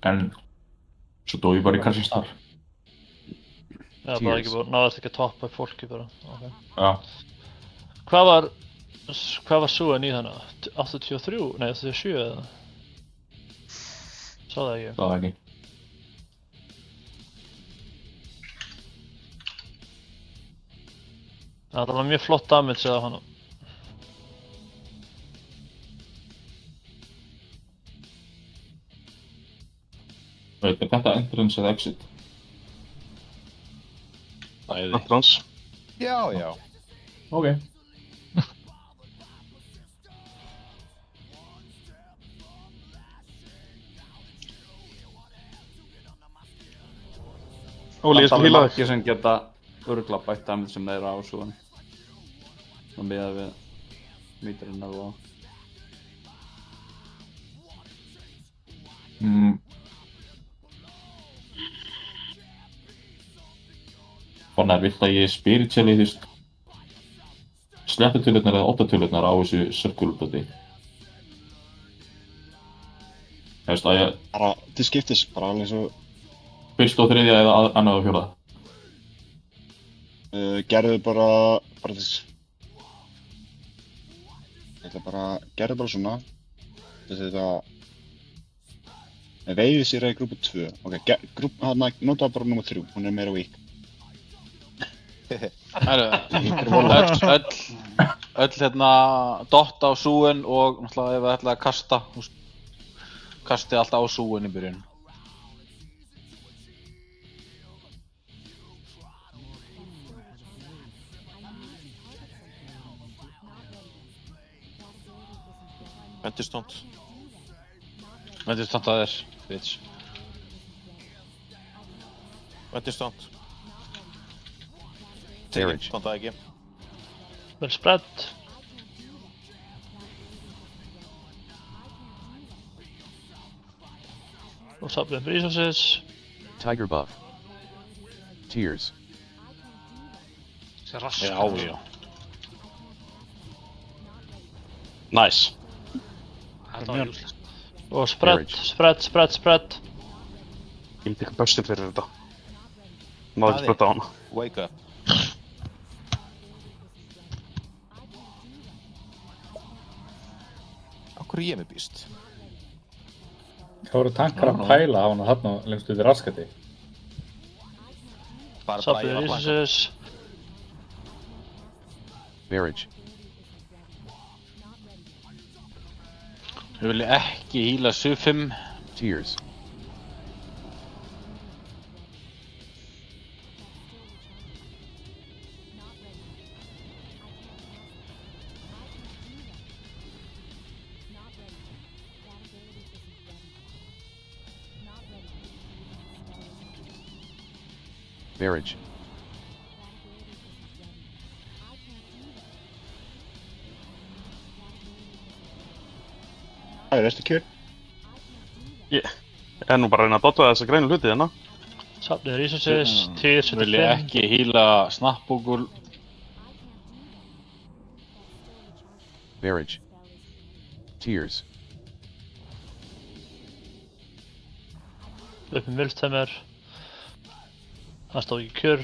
en svo dó ég bara í Crashing Star. Já, bara ekki búið, náðast ekki að toppa fólki bara. Okay. Já. Hvað var Súen í hana? 83? Nei, 87 eða? Sá það ekki. Sá það ekki. Það var mjög flott damage á hana. Veit, er þetta entrance eða exit? Bæði. Entrance. Já, já. Ok. Óli, ég skal hýla þig. margir sem geta örugglega bætt damage sem þeir á Súan. Og miðað við míturinn og... Þannig að vilt að ég spirituali, þú veist, slettutölunar eða 8-tölunar á þessu circle-blöti. Þú veist að ég... Bara til skiptis, bara alveg svo... Fyrst og þriðja eða annað og fjórða? Gerðu bara þess... Ég ætla bara, gerðu bara svona. Þetta... Veiði sér í grúpu 2. Ok, notaðu bara nummer 3, hún er meira weak. Öll hérna dot á Súen og náttúrulega ef það ætlaði að kasta, kasti alltaf á Súen í byrjun. Ventistónt. Ventistónt að þér, bitch. Ventistónt. Marriage. Tónt það ekki. Vel spread. Og sapnum resources. Tiger buff. Tears. Já, já. Nice. Og spread. Ég myndi ekki börstin fyrir þetta. Náðu ekki spretta á hana. Wake up. Akkur er ég með býst? Hvað voru tankar að pæla á hana þarna lengst út í raskati? Sapnum resources. Marriage. Við viljum ekki hýla Su-5. Tears. Marriage. Það er restu kjör. Ég er nú bara að reyna að dotta þessa grænu hluti hérna. Sapnum resources, tier 75. Vil ég ekki hýla Snappugul. Marriage. Tears. Upp með Miltheimer. Það stóð ekki kjör.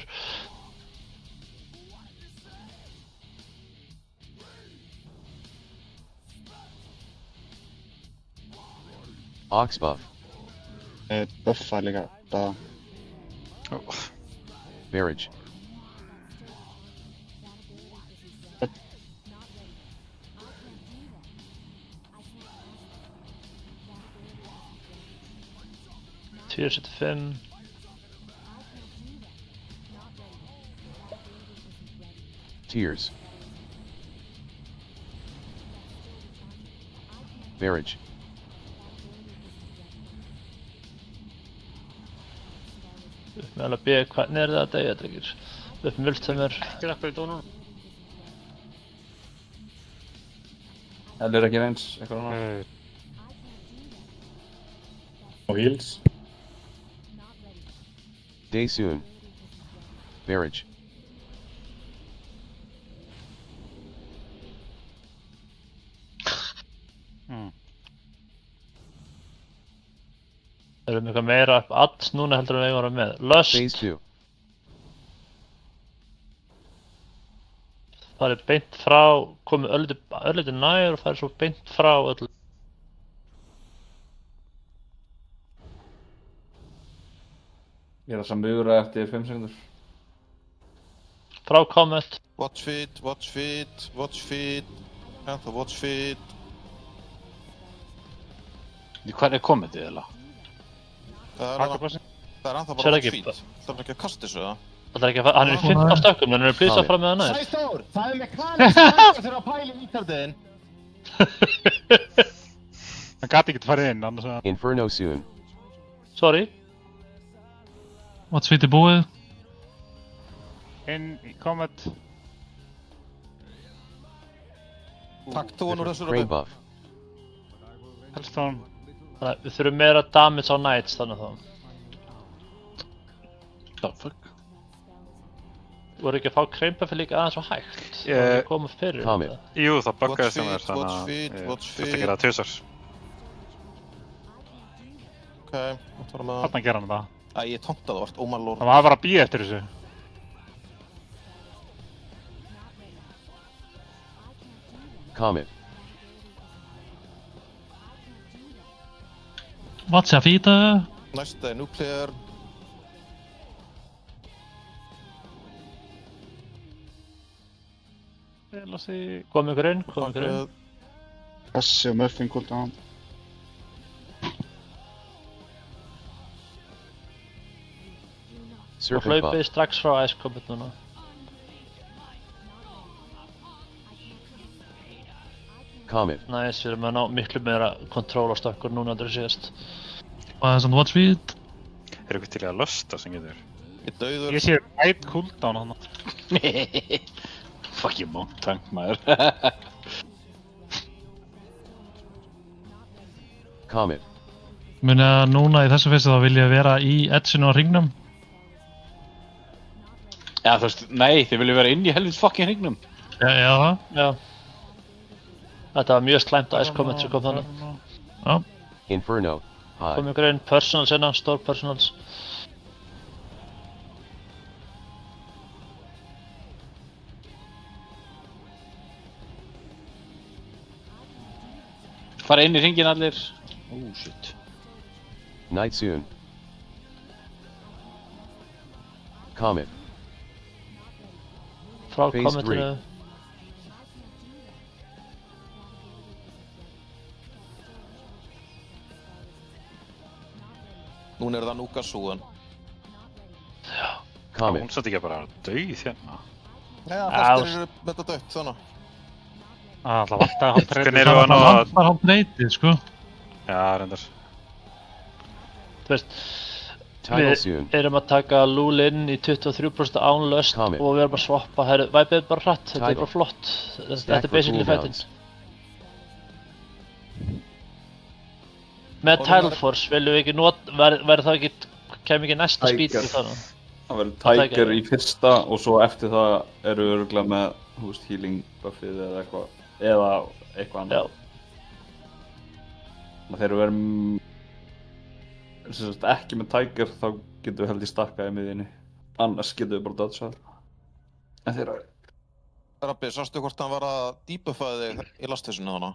Ox buff. Buffa líka, það. Barrage. Tier 75. Tears. Barrage. Upp með alveg B, hvernig er það að deyja, drengir? Upp með Viltheimer. Ekki rappar í dónunum. Það er ekki eins, eitthvað annað. Og heals. Day soon. Barrage. Erum við eitthvað meira upp alls núna heldur en við varum með. Lust. Phase 2. Það beint frá, komið örlítið nær og farið svo beint frá öllu. Ég þess að mura eftir 5 sekundur. Frá Comet. Watch feed, watch feed, watch feed. Ennþá watch feed. Hvað Comet eiginlega? Það er ennþá bara watch feed. Það er ekki að kasta þessu, það? Það er ekki að hann er í 15 stökkum, hann er að plýsa fram með það nær. Sæþór, það er mekanisk aðeins þegar að pæla í ítardiðin. Hann gæti ekki farið inn, annars að... Inferno soon. Sorry. What's fit búið? Inn í Comet. Takk þú hann úr þessu Crane buff. Helst hann. Þannig að við þurfum meira damage á Knights þannig þá. The fuck? Voru ekki að fá Crane buffi líka aðeins og hægt? Það var ekki að koma fyrir þetta. Jú, það buggaði sem þér, þannig að ég þurfti að gera það tvisvar. Ok, þetta var með... Þarna gera hann það. Æ, ég tóntaði vart, oh my lord. Það var bara að bíða eftir þessu. Comet. What's a fita? Næsta er nuclear. Kom ykkur inn, kom ykkur inn. Kassi og Muffin cooldown. Og hlaupið strax frá Ice Comet núna. Comet. Nice, við erum að ná miklu meira kontról á stökkur núna en það síðast. Og það er svona watch feed. Er eitthvað til að lusta sem getur? Ég dauður. Ég sé light cooldown hann. Fuck you monk tank maður. Comet. Muni að núna í þessu fyrstu þá vil ég vera í edginu á hringnum. Já, þú veist, nei, þið viljum vera inn í helvins fucking hringnum. Já, það. Já. Þetta var mjög slæmt Ice Comet sem kom þannig. Já. Inferno. High. Kom ykkur inn, personals innan, store personals. Fara inn í hringin allir. Oh shit. Night soon. Comet. Frá Phase Cometinu. Núna er það Núkasúan. Já. Comet. Hún satt ekki bara dauð hérna. Já, flestir eru með þetta dött, þannig. Það vantar hálf treytið. Hvernig erum við að ná að... Það vantar hálf treytið, sko. Já, reyndar. Þú veist, við erum að taka Lúl inn í 23% án lust og við erum að swappa. Væpið er bara hratt, þetta er bara flott. Þetta er basically fættinn. Með Tidal Force viljum við ekki nota, væri það ekki, kemur ekki næsta speed í þannig? Það verður Tiger í fyrsta og svo eftir það eru örugglega með, þú veist, healing buffið eða eitthvað annað. Þannig að þegar við erum ekki með Tiger þá getum við held í stakka í miðjunni. annars getum við bara dodgað. En þeirra... Rabbi, sástu hvort hann var að debuffa þig í lastfessinu hana?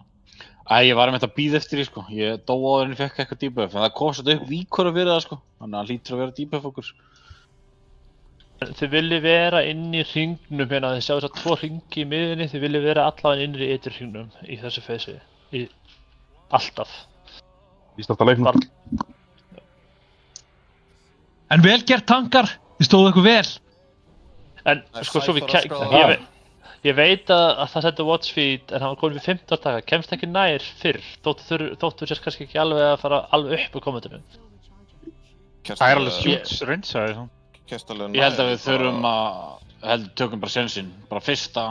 Ég var að bíða eftir því, sko. Ég dó áður en ég fekk eitthvað debuff, en það kom svolítið upp víkur að vera það, sko. Þannig að hann hlýtur að vera debuff okkur. Þið viljið vera inn í hringnum hérna, þið sjáu þess að 2 hringi í miðunni, þið viljið vera allavega innri í ytri hringnum í þessu feysi. Alltaf. Í starta leiknum. En vel gert tankar, þið stóðu ykkur vel. En sko, svo ég veit að það setur watch feed en hann var komin við 15 daga, kemst ekki nær fyrr, þóttu sérst kannski ekki alveg að fara alveg upp úr kommentinu. Það alveg hjúts raunsaði svona. Ég held að við þurfum að, tökum bara sensinn, bara fyrsta,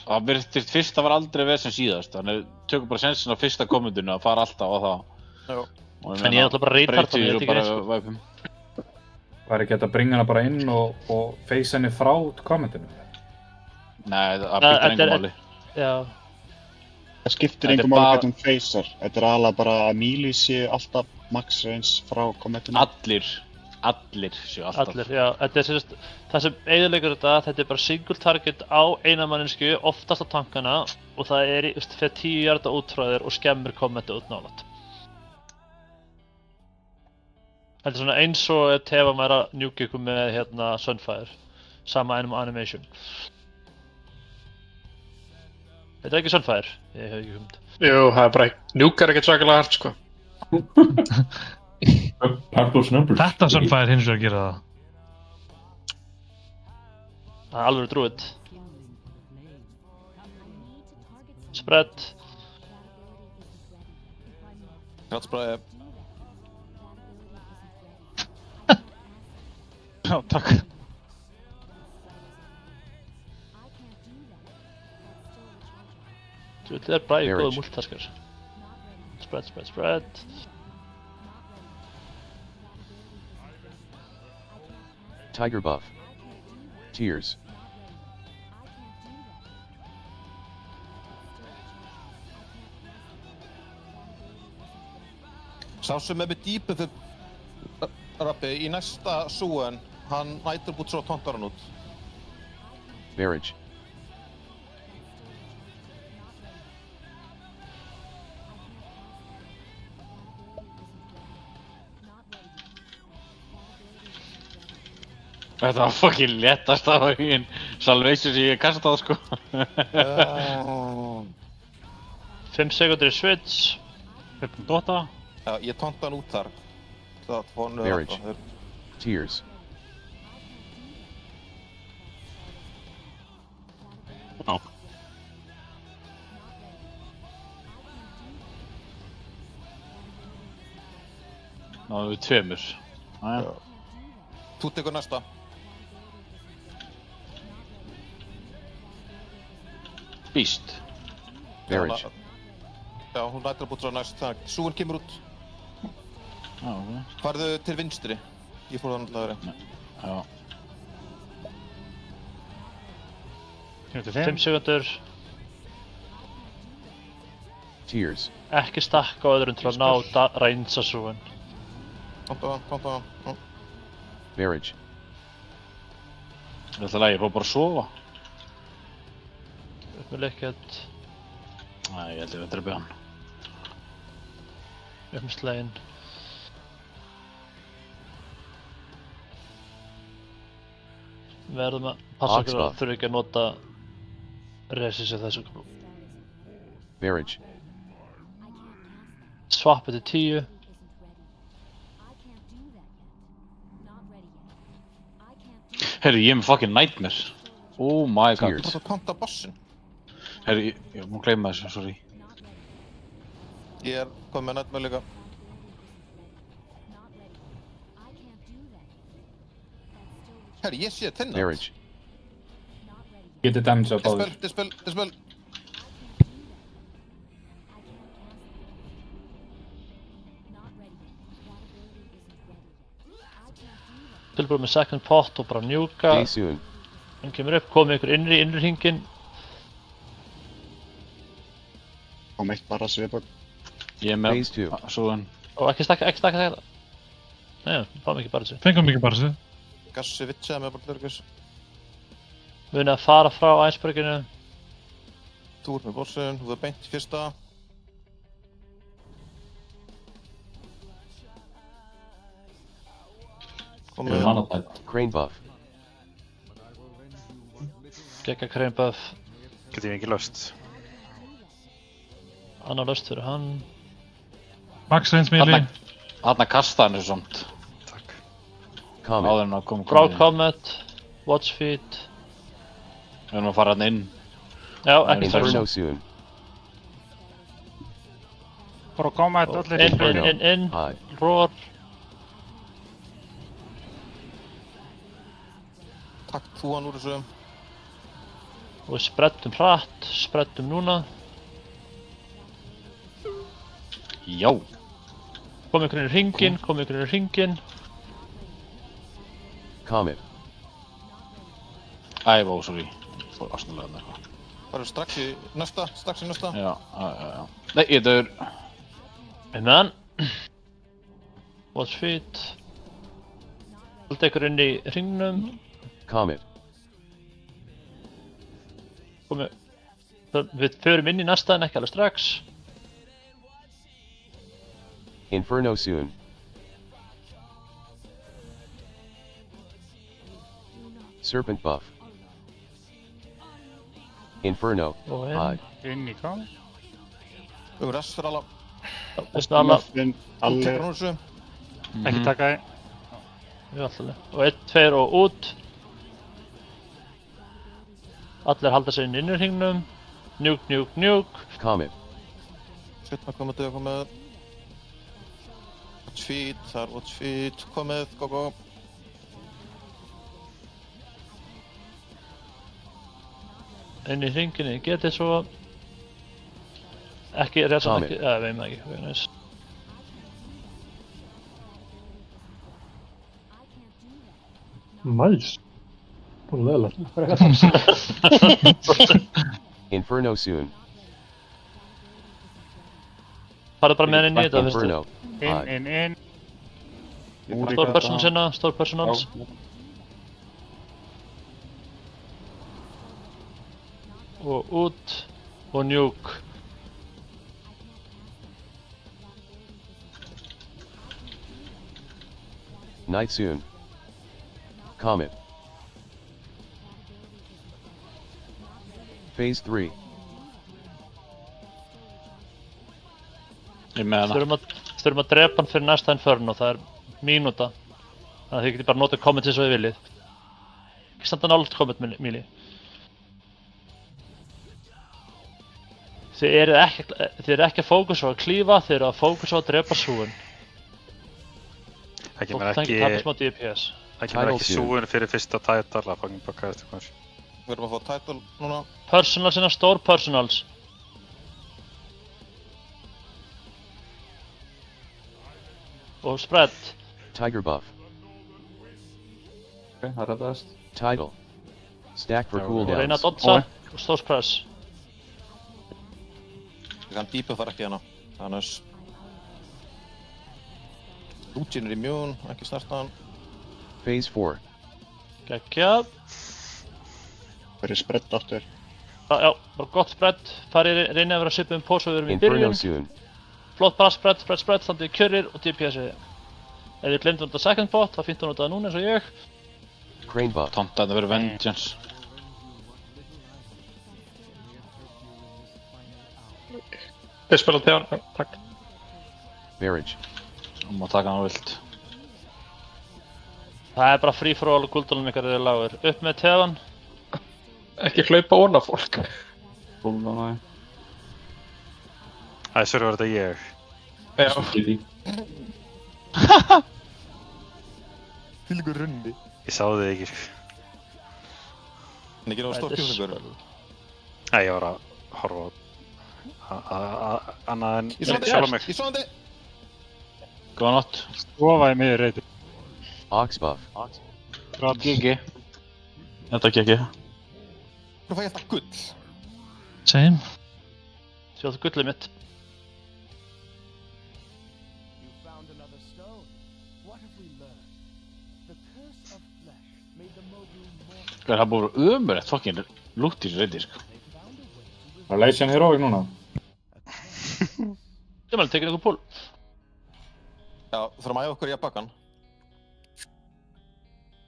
það virtist fyrsta var aldrei verið sem síðast, þannig tökum bara sensinn á fyrsta kommentinu að fara alltaf á það. Já. En ég er alltaf bara retard og ég veit ekki eins sko. Var ekki hægt að bringa hana bara inn og face henni frá kommentinu? Nei, það byggir engum máli. Já. Það skiptir engum máli hvernig hún facear. Þetta alveg bara að Melee sé alltaf max range frá kommentinu. Allir séu alltaf. Allir, já. Þetta sérst, það sem eyðileggur þetta er bara single target á eina mannesku, oftast á tankana, og það er fyrir 10 hjarta út frá þér og skemmir kommenti út nálægt. Þetta er svona eins og ef Teva maður að njúka ykkur með Sunfire. Sama animation. Þetta er ekki Sunfire, ég hef ekki humd. Jú, það er bara njúkar ekkert svakalega hart, sko. Þetta Sunfire hins vegar að gera það. Það er alveg druid. Spread. Gratspræði. Já, takk. Þetta er bara góða multitaskar. Spread. Tiger buff. Tears. Sá sem er með debuffi Rabbi í næsta súen, hann nætur búið svo tóntar hann út. Marriage. Þetta var fucking léttast af huginn salvation sem ég kastað á, sko. 5 sekundur í switch. 5.8. Já, ég tónta hann út þar. Marriage. Tears. Já. Náðum við 2. Jæja. Þú tekur næsta. Beast. Marriage. Já, hún nætur búið svo næst, þannig að súen kemur út. Já, ok. Farðu til vinstri. Ég fór það náttúrulega Já. 5 sekundur. Tears. Ekki stakka á öðrum til að ná reynsa súen. Tónta. Marriage. Það er alltaf ég fór bara að sofa. Upp með leikett. Nei, ég held ég að drepa hann. Upp með slegin. Við verðum að passa okkur að þurfa ekki að nota resis í þessu. Marriage. Swappið til 10. Herru, ég er með fucking nightmare. Oh my god. Þú þarf að tónta bossinn. Herru, ég má gleyma þessu, sorry. Ég er komið með nightmare líka. Herru, ég sé þinn. Marriage. Getið damage á báður. Dispel. Tilbúið með second pot og bara njúka. Hann kemur upp, komið ykkur innri hringinn. Kom eitt bara svipað. Ég er með súen. Og ekki stakka þetta. Nei, fáum ekki bara þessu. Fengum ekki bara þessu. Gassi vitsaði með bara lörgis. Munið að fara frá Iceberginu. Þú ert með bossin, þú er beint í fyrsta. Crane buff. Gekka crane buff. Getur ég ekki löst. Annar löst fyrir hann. Max Reigns melee. Þarna kasta hann þessu samt. Takk. Áður en að koma Growl Comet. Watch Feed. Við erum að fara hann inn. Já, ekki Inferno soon. Bara koma þetta allir. Inn. Roar. Takk þú hann úr þessu. Og við spreddum hratt, spreddum núna. Já. Kom ykkur inn í hringinn, Comet. Æ, sorry. Fór afsnulega með eitthvað. Bara strax í næsta. Já. Nei, ég dör. Innan. Watch Feed. Halda ykkur inn í hringnum. Comet. Við förum inn í næsta en ekki alveg strax. Inferno soon. Serpent buff. Inferno. Hide. Inn í hvað? Rest fyrir alla. Alla. Þú tekur hún þessu. Ekki taka þið. Já, alltaf. Og 1, 2 og út. Allir halda sig inn í hringnum. Nuke. Comet. Svitna komið. Watch Feed, þar Watch Feed, komið, go. Inn í hringinni, getið svo. Ekki, réttan ekki, veim það ekki, næs. Nice. Bara leðilegt. Inferno soon. Farðu bara með hann inn í þetta, Inferno. Inn. Stór person sinna, stór personals. Og út. Og nuke. Night soon. Comet. Phase 3. Þurfum að drepa hann fyrir næsta Inferno, það er mínúta. Þannig að þið getur bara notað comment eins og þið viljið. Ekki standa nálægt comment melee. Þið eru ekki að fókusa á að klífa, þið eru að fókusa á að drepa súun. Það kemur ekki súun fyrir fyrsta title að fangin baka eftir hvað. Við erum að fá title núna. Personals innan stór personals. Og spread. Tiger buff. Ok, það ræðast. Title. Stack for cooldowns. Og reyna að dodsa og stórs press. Hann debuffar ekki hana. Þannig Lútjinn immune, ekki starta hann. Phase 4. Geggjað. Verið spread aftur. Já, bara gott spread. Reynið að vera svipum på svo við erum í Inferno byrjun. soon. Flott bara spread, standið kjörir og DPS-ið. Ef þið glemdu þetta second pot, þá fínt að nota það núna eins og ég. Crane buff. Tóntaði að vera vengeance. Ég spila til hann, takk. Marriage. Má taka hann á vilt. Það er bara free for all og gúldalum ykkar eru lágur. Upp með teðan. Ekki hlaupa onna fólk. Búlna næ. Æsur var þetta ég. Já. Fylgur runni. Ég sá þig ekki. En ekki náðu stórkjöfningur? Nei, ég var að horfa á annað en sjálf mig. Ég svo hann þig! Góða nótt. Skofaði mig í reyti. Ox buff. GG. Þetta GG. Nú fæ ég alltaf gull. Same. Sjóðu gullið mitt. Það er búið ömurlegt fucking lúkt í þessu reyti, sko. Það er Leisian Heroic núna. Ég maður tekið einhver pól. Já, þurfum að æfa okkur í að baka hann.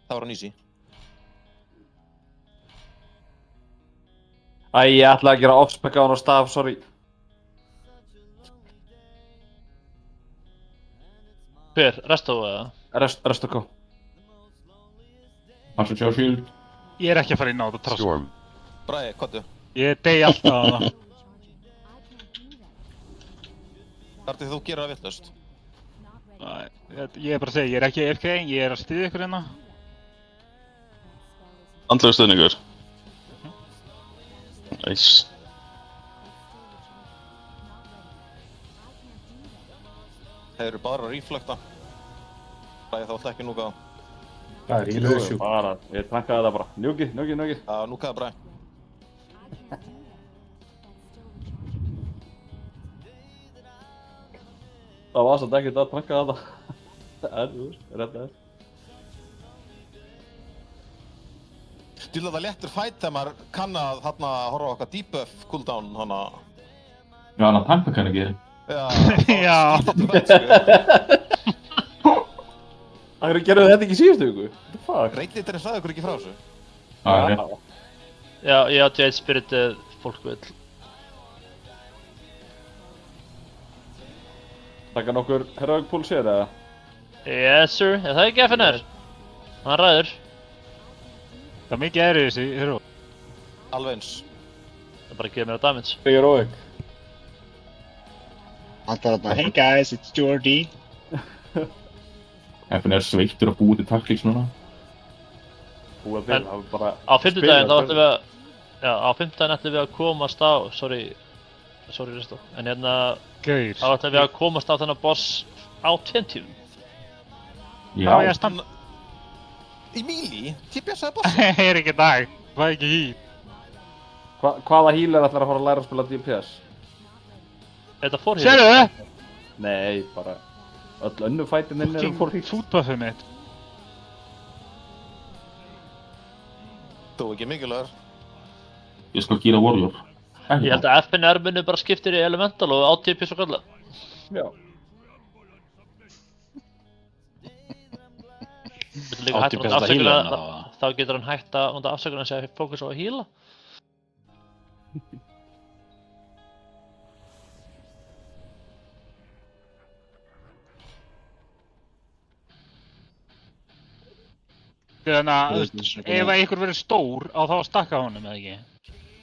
Það var hann easy. Æ, ég ætlaði að gera offspec á hann á staf, sorry. Hver? Resto eða? Resto K. Passa sjá shield. Ég er ekki að fara inn á þetta trass. Storm. Bragi, kottu. Ég degi alltaf á það. Þarf þú gera það villust? Ég er bara að segja, ég er ekki AFK, ég er að styðja ykkur hérna. Andlegur stuðningur. Nice. Þeir eru bara að reflekta. Bragi, þá ætla ekki núka á. Það er í lausu. Bara, ég tankaði það bara. Njúki. Já, núkaði Bragi. Það var samt ekkert að tanka þetta. Redda þess. Dýrlega það léttur fight þegar maður kann að horfa á okkar debuff cooldown hana. Já, hann að tanka kann ekki. Já. Það gerðu þetta ekki í síðustu viku. What the fuck? Reytlíturinn sagði okkur ekki frá þessu. Já, ég átti eitt spiritið fólk vill. Taka nokkur heroic pulse hér eða? Yes sir, er það ekki FNR? Hann ræður. Það er mikið erið þessi hero. Alveg eins. Það er bara að gefa mér að damage. Heroic. Hey guys, it's Jordi. FNR sveittur að búið til taklíks núna. Búið til, það var bara... Á 50-daginn þá ætlum við að... Já, á 50-daginn ætlum við að komast á... Sorry Risto. En hérna... Gauir. Þá ætlum við að komast á þennan boss á 20. Já, ég stann... Í Mili? TPS-aði bossin? Það er ekki dag. Það er ekki heal. Hvaða healer ætlar að fara að læra að spila DPS? Þetta fór heal. Sérðu það? Nei, bara... Öll önnu fætin inn er fór heal. Footbuffið mitt. Þú ekki mikilvægur. Ég skal gera warrior. Ég held að FNR muni bara skiptir í elemental og ATP svo kalla. Já. ATP er þetta heala hana. Þá getur hann hægt að nota afsökunar að segja fókus á að heala. Þannig að ef einhver verður stór á þá að stakka honum eða ekki?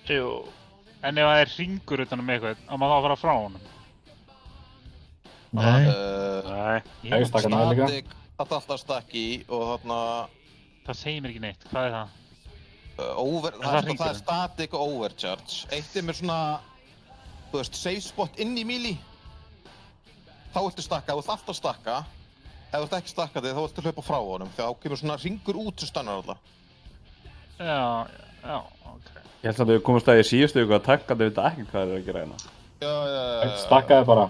Jú. En ef það er hringur utanum eitthvað, á maður þá að fara frá honum? Nei. Ég stakka hann líka. Það er alltaf stakki og þarna... Það segir mér ekki neitt, hvað er það? Það er static og overcharge. Eitt er með svona, þú veist, save spot inn í Mili. Þá viltu stakka, þú vilt alltaf stakka. Ef þú vilt ekki stakka þig, þá viltu hlaupa frá honum. Þegar þá kemur svona hringur út sem stannar alltaf. Já, ok. Ég held að við komumst að í síðustu viku að takka þau veit ekki hvað þeir eru að gera hérna. Já. Stakkaði bara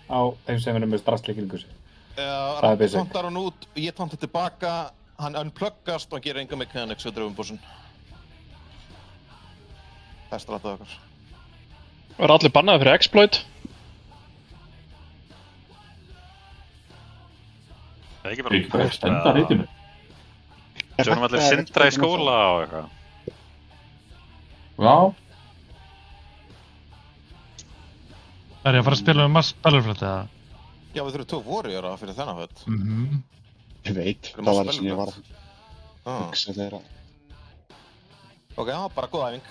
á þeim sem er með strasslíkingu sig. Já, Randi tóntar hann út, ég tóntar tilbaka, hann unpluggast og hann gerir enga mechanics við dröfumbúsin. Það er strættað okkar. Var allir bannaði fyrir exploit? Það er ekki bara stenda reytinu. Sjónum allir Sindra í skóla og eitthvað. Já. Það er ég að fara að spila með mass Battlefront eða? Já, við þurfum 2 warriora fyrir þennan höll. Ég veit, það var það sem ég var að hugsa þeirra. Ok, það var bara góð æfing.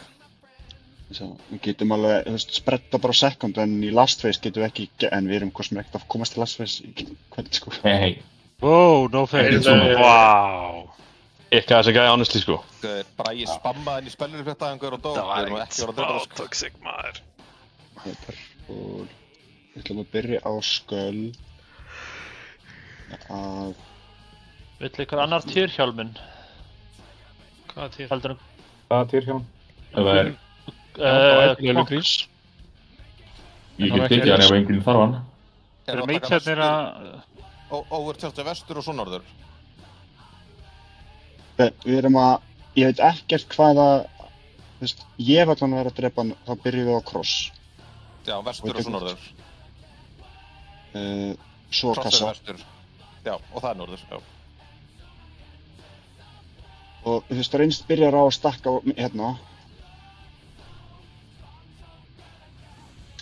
Við getum alveg, þú veist, spretta bara á second, en í last phase getum við ekki, en við erum hvort sem ekkert að komast til last phase í kvöld, sko. Hey. Wow, no face. Wow. Eitthvað þessi gæði honestly, sko. Bara ég spammaði henni í spellur fyrir þetta og dó. Það var ekki smá toxic, maður. Purple. Við ætlum að byrja á sköll. Vill ykkur annar týrhjálminn? Hvaða týr? Heldur hann? Hvaða týrhjálm? Það er... Ljólugrís. Ég get tekið hann ef enginn þarf hann. Þeir meitsetnir að... Overcharge vestur og svo norður. Við erum að, ég veit ekkert hvaða, þú veist, ég var allan að vera að drepa hann, þá byrjum við á kross. Já, vestur og svo norður. Svo Kross kassa. vestur. Já, og það norður, já. Og þú veist, reynst byrjar á að stakka hérna.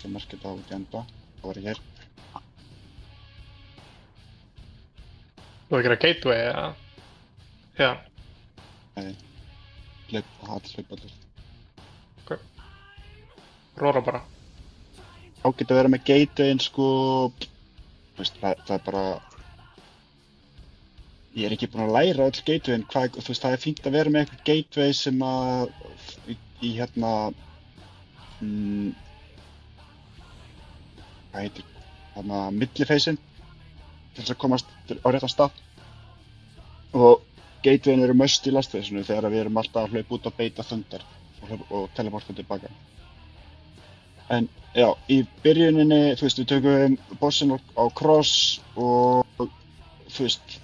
Ég merki þetta á út í enda, það var ég hér. Þú að gera gateway, eða? Já. Nei, það er hlaupaður. Ok. Róra bara. Þá getur verið með gatewayin sko, þú veist, það er bara, ég er ekki búinn að læra öll gatewayin, þú veist, það er fínt að vera með eitthvað gateway sem að, í hérna, hvað heitir, hérna, millifacin, til þess að komast á réttan stað. Og gatewayin eru must í lastfacinu þegar við erum alltaf að hlaupa út og beita þundar og teleporta tilbaka. En já, í byrjuninni, þú veist, við tökum bossinn á cross og þú veist,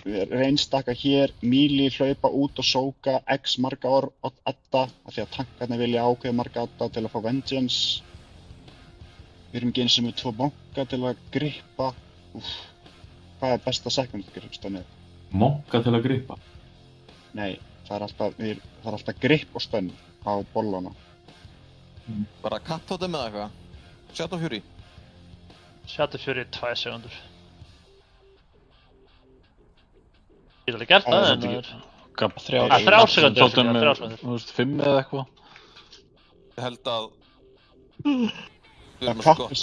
við reynstaka hér, melee hlaupa út og sóka x marga adda af því að tankarnir vilja ákveða marga adda til að fá vengeance. Við erum ekki eins og með 2 monka til að grippa. Hvað er besta second grip-stönnið? Monka til að grippa? Nei, það er alltaf grip og stönn á bollana. Bara kattóttum eða eitthvað? Shadow Fury? Shadow Fury 2 sekundur. Ég hef alveg gert það, en það er... 3 sekundur, 3 sekundur. Þú veist, 5 eða eitthvað. Ég held að... Við erum að skoppa.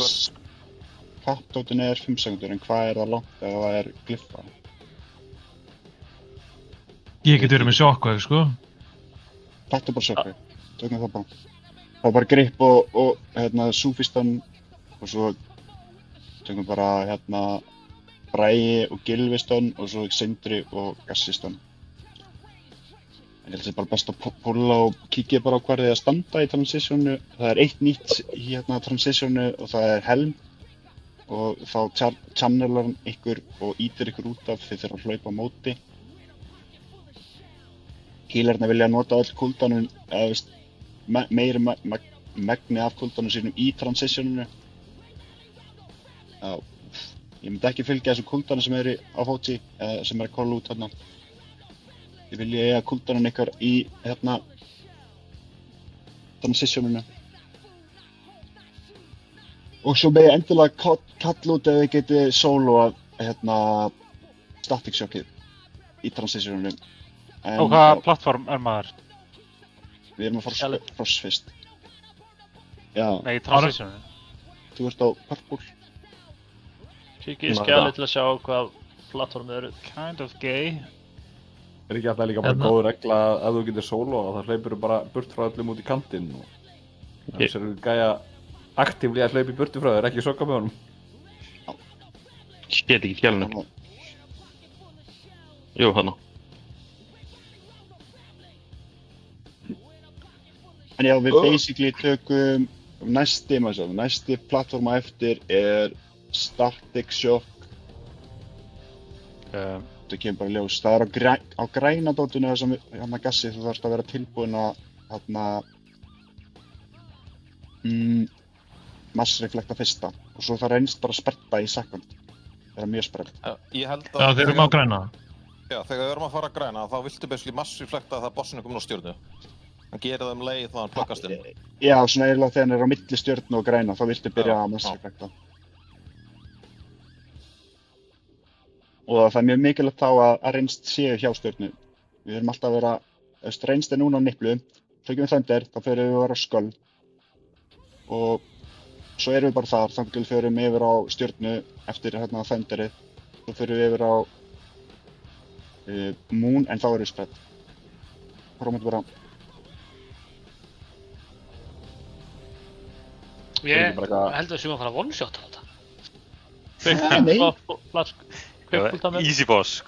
Kattóttin er 5 sekundur, en hvað er það langt ef það er glyffa? Ég get verið með shockwave, sko. Taktu bara shockwave, tökum það bara. Það var bara grip og hérna Sufistan og svo tökum bara hérna Bragi og Gylfistan og svo Sindri og Gassistan. En ég held að það er bara best að pulla og kíkja bara á hvar þið að standa í transitionu. Það er eitt nýtt í hérna transitionu og það er helm. Og þá channelar hann ykkur og ítir ykkur út af þið þurfa að hlaupa á móti. Healerna vilja nota öll cooldownum, eða veist, meiri megni af cooldownum sínum í transitioninu. Já, ég myndi ekki fylgja þessum cooldownum sem eru á Fauci, sem eru að call út hérna. Ég vilja eiga cooldownum ykkar í hérna transitioninu. Og svo með ég endilega kalla út ef ég geti soloað hérna static shockið í transitioninu. Og hvaða plattform er maður? Við erum að fara cross fyrst. Já. Nei, í transitioninu. Þú ert á purple. Kikið í skjali til að sjá hvað plattform þið eru. Kind of gay. Er ekki alltaf líka bara góð regla að ef þú getur solo og það hleypur bara burt frá öllum út í kantinn og þess að þú gæja aktífli að hlaupa í burtu frá þér, ekki sokka með honum. Sketi ekki í fjallinu. Jú, þarna. En já, við basically tökum næsti plattforma eftir er Static Shock. Það kemur bara ljós. Það er á græna dótinu þessum hérna gassi þú þarfst að vera tilbúin að hérna massreflekta fyrsta og svo það reynst bara að spretta í sekund. Það er mjög sprett. Ég held að... Já, þeir eru á græna. Já, þegar við erum að fara að græna þá viltu basically massreflekta það bossinu komin á stjörnu. Hann gerir það leið þá hann pluggast inn. Já, svona eiginlega þegar hann er á milli stjörnu og græna þá viltu byrja að massreflekta. Og það er mjög mikilvægt þá að reynst séu hjá stjörnu. Við erum alltaf að vera, reynst er núna á Niplu, tökum við Thunder, þá förum við að vera á Skull. Og svo erum við bara þar, þannig að við förum yfir á stjörnu eftir hérna Thunderið. Svo förum við yfir á Moon, en þá erum við spredd. Prófum þetta bara. Ég held að við séum að fara að one-shota þetta. Nei. Easy boss.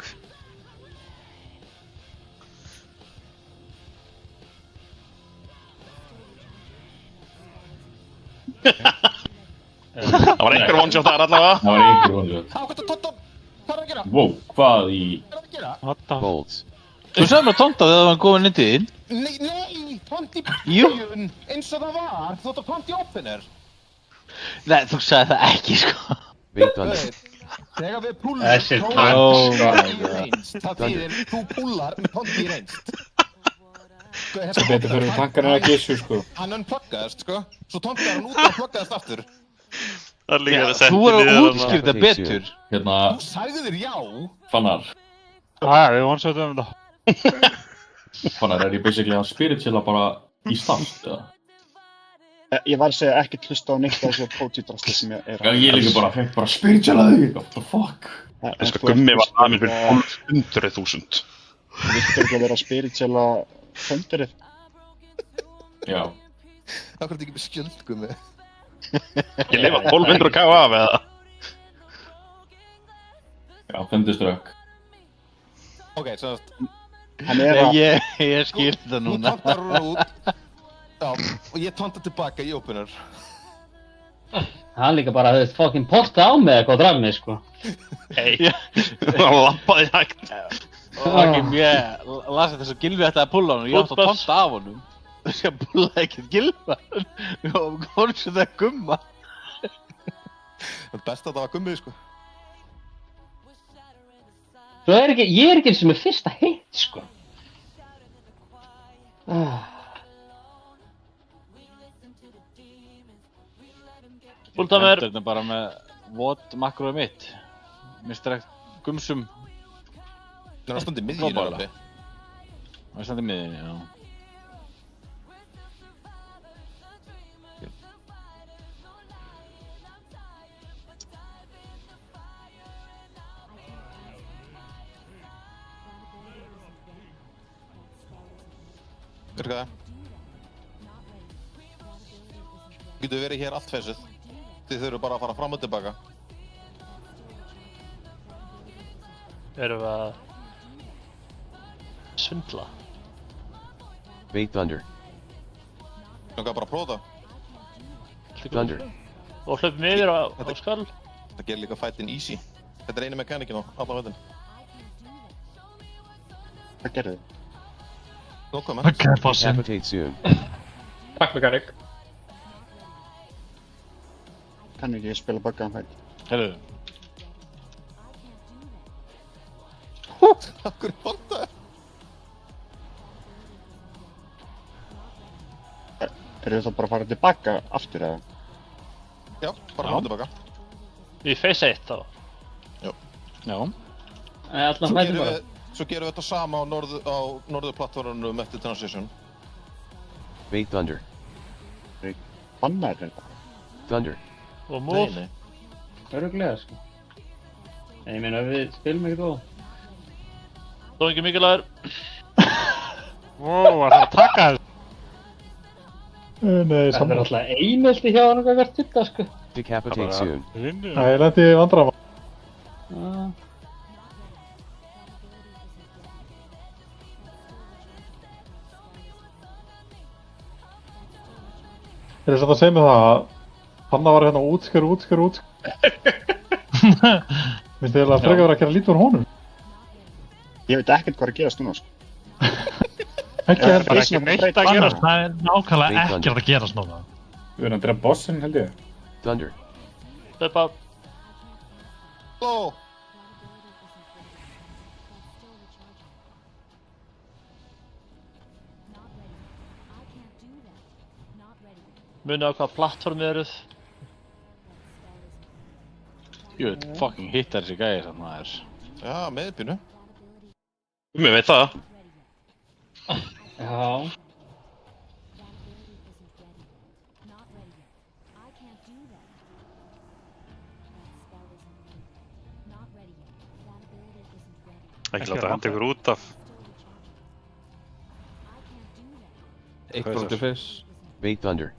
Það var einhver one-shot þar allavega. Það var einhver one-shot. Hvað er að gera? Wow, hvað í... Hvað er að gera? What the... Bolts. Þú sagði mér tónta þegar það var komin inn til þín. Nei, tónt í byrjun, eins og það var, þótt að tónt í opener. Nei, þú sagði það ekki, sko. Þegar við púlum Þessi tónt í reynst, það þýðir þú púlar með tónt í reynst. Það betur fyrir tankarinn að gissu, sko. Hann unpluggaðist, sko, svo tóntar hann út og pluggaðist aftur. Það er líka að setja Þú er að útskýra þetta betur. Hérna, Þú sagði þér já. Fannar. Við vonum svo um það. Fannar, er ég basically að spirituala bara í stans, eða? Ég var að segja ekkert hlusta á neitt af þessu Pochi-drasli sem ég er. Já, ég líka bara fekk bara spirituala þig, what the fuck? Sko, Gummi var aðeins fyrir 100.000. Þú viltur ekki að vera spirituala föndirið? Já. Það er ekki með skjöld, Gummi. Ég lifa 1200k af, eða? Já, fundiströk. Ok, svo að... Hann er að... Ég skil þetta núna. Þú tóntar hún út. Já, og ég tóntar tilbaka í opener. Hann líka bara hefði fucking posta á mig eitthvað og draf mig, sko. Hei, hann lappaði hægt. Ok, ég las þetta svo Gylfi ætti að púla hann og ég átti að tónta af honum. Þess að púla ekkert Gylfa. Og hvort sem það er Gumma. Það er best að það var Gummið, sko. Svo ég er ekki eins og með fyrsta hitt, sko. Fulldamer. Þetta er bara með vot makroið mitt. Mr. Gumsum. Það er að standa í miðjunni, Rabbi. Það er að standa í miðjunni, já. Virka það. Getur verið hér allt fessið. Þið þurfum bara að fara fram og tilbaka. Erum við að svindla? Bait Thunder. Langar bara að prófa það. Thunder. Og hlaupum yfir á skall. Það gerir líka fightinn easy. Þetta er einu mekanikin á alla veitin. Hvað gerði þið? No comment. Decapitate soon. Takk mekanik. Kann ekki spila buggaðan fætt. Herru. Akkur fótt það? Eru þið þá bara að fara tilbaka aftur, eða? Já, bara fram og tilbaka. Í phase 1 þá? Já. Já. Svo gerum við þetta sama á norðurplattformunum eftir transition. Bait Thunder. Bannar þetta? Thunder. Og move? Nei. Örugglega, sko. En ég meina, við spilum ekkert á. Þó ekki mikilvægur. Wow, það er að taka þessu. Nei, Það er alltaf einelti hjá hann eitthvað verðt þetta, sko. Decapitate soon. Nei, ég lendi í vandræðum. Þeir eru satt að segja mig það að Hanna var hérna útsker. Minnst þið að frekar vera að gera lítið úr honum? Ég veit ekkert hvað er að gerast núna, sko. Ekki er bara ekki neitt að gerast. Það er nákvæmlega ekkert að gerast núna. Við erum að drepa bossinn, held ég. Thunder. Hlaupa. Ó! Munið á hvaða plattform þið eruð. Jú, fucking hittar þessi gæði samt maður. Já, meðpínu. Mér veit það. Já. Ekki láta henda ykkur út af. Eitthvað til fyrst. Bait Thunder.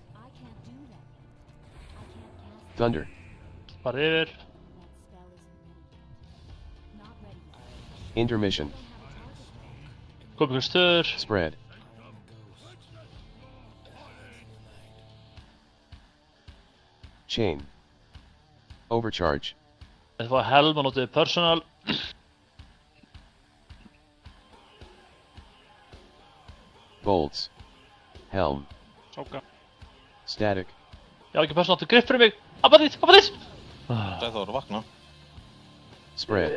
Thunder. Bara yfir. Intermission. Kom ykkur stöður. Spread. Chain. Overcharge. Þetta var helm og notiði personal. Bolts. Helm. Sóka. Static. Ég á ekki persónaltu grip fyrir mig. Abaddís, abaddís! Sæþór, vakna. Spread.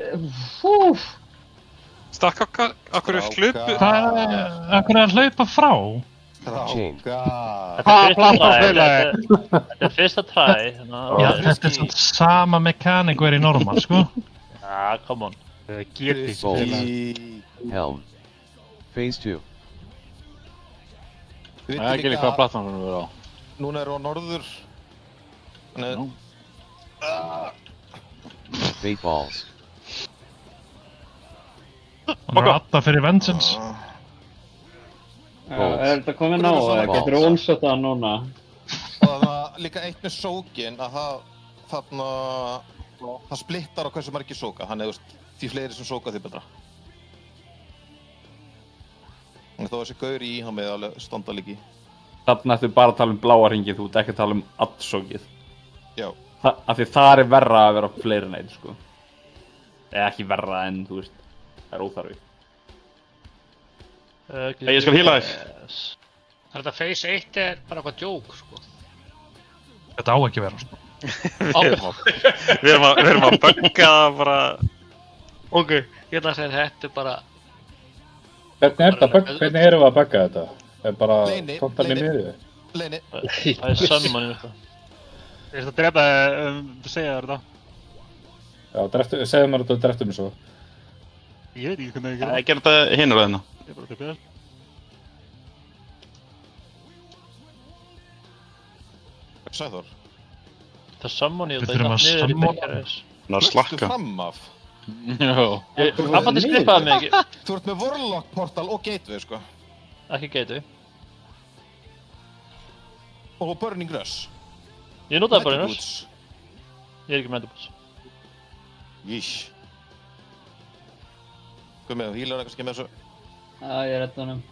Stakk okkur hlupu. Akkur er að hlaupa frá? Chain. Þetta er fyrsta try. Já, þetta er svona sama mekanik og er í normal, sko. Já, come on. Helm. Phase 2. Við Það er ekki líka hvað plattform við erum á. Núna erum við á norður. Bait balls. Hann er alltaf fyrir Vengeance. Er þetta komið ná eða getur þú onshotað hann núna? Og það var líka eitt með sókin að það splittar á hversu margir sóka. Þannig að því fleiri sem sóka því betra. Þannig að þó þessi gaur í hann með alveg standa líki. Þarna ertu bara að tala um bláa hringið, þú ert ekki að tala um allsókið. Já. Af því þar er verra að vera fleiri en einn, sko. Eða ekki verra en, þú veist, það er óþarfi. Ég skal hýla þig. Þetta Phase 1 er bara eitthvað djók, sko. Þetta á ekki að vera, sko. Við erum að bugga bara... Ok, ég ætla að segja þetta er bara... Hvernig erum við að bugga þetta? Er bara tóttalinn niður? Leini. Það er summon eitthvað. Ég ætla að drepa segja þér þetta. Já, segðu mér þetta og dreftu mig svo. Ég veit ekki hvernig ég gera. Ég gerði þetta hinur að hérna. Ég er bara til byrjar. Sæþór. Það er summon í Við þetta þurfum að niður í summon. byggjarins. Ná slakka. Þú fram af. Já. Abaddís gripaði mig ekki. Þú ert með Warlock portal og gateway, sko. Ekki gateway. Og Burning Rush. Ég notaði Burning Rush. Ég er ekki með Mediboots. Jísh. Hvað með, hýlar eitthvað skemmt með þessu? Já, ég redda honum.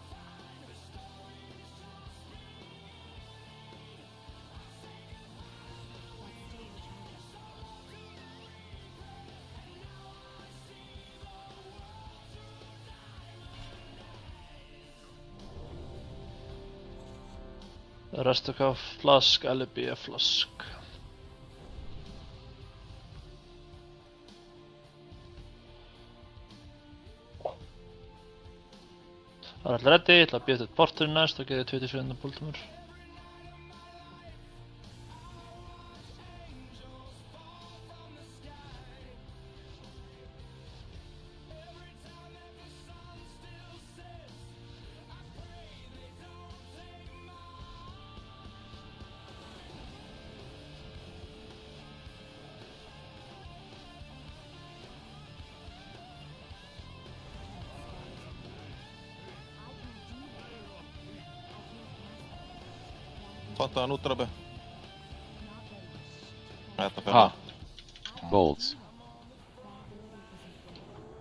Restukaf, flask, alibi, flask. Það er alltaf reddi, ég ætla að býða þetta porturinn næst og geða 27. púltumur. Fatta hann út, Rabbi. Þetta fyrir Ha? Bolts.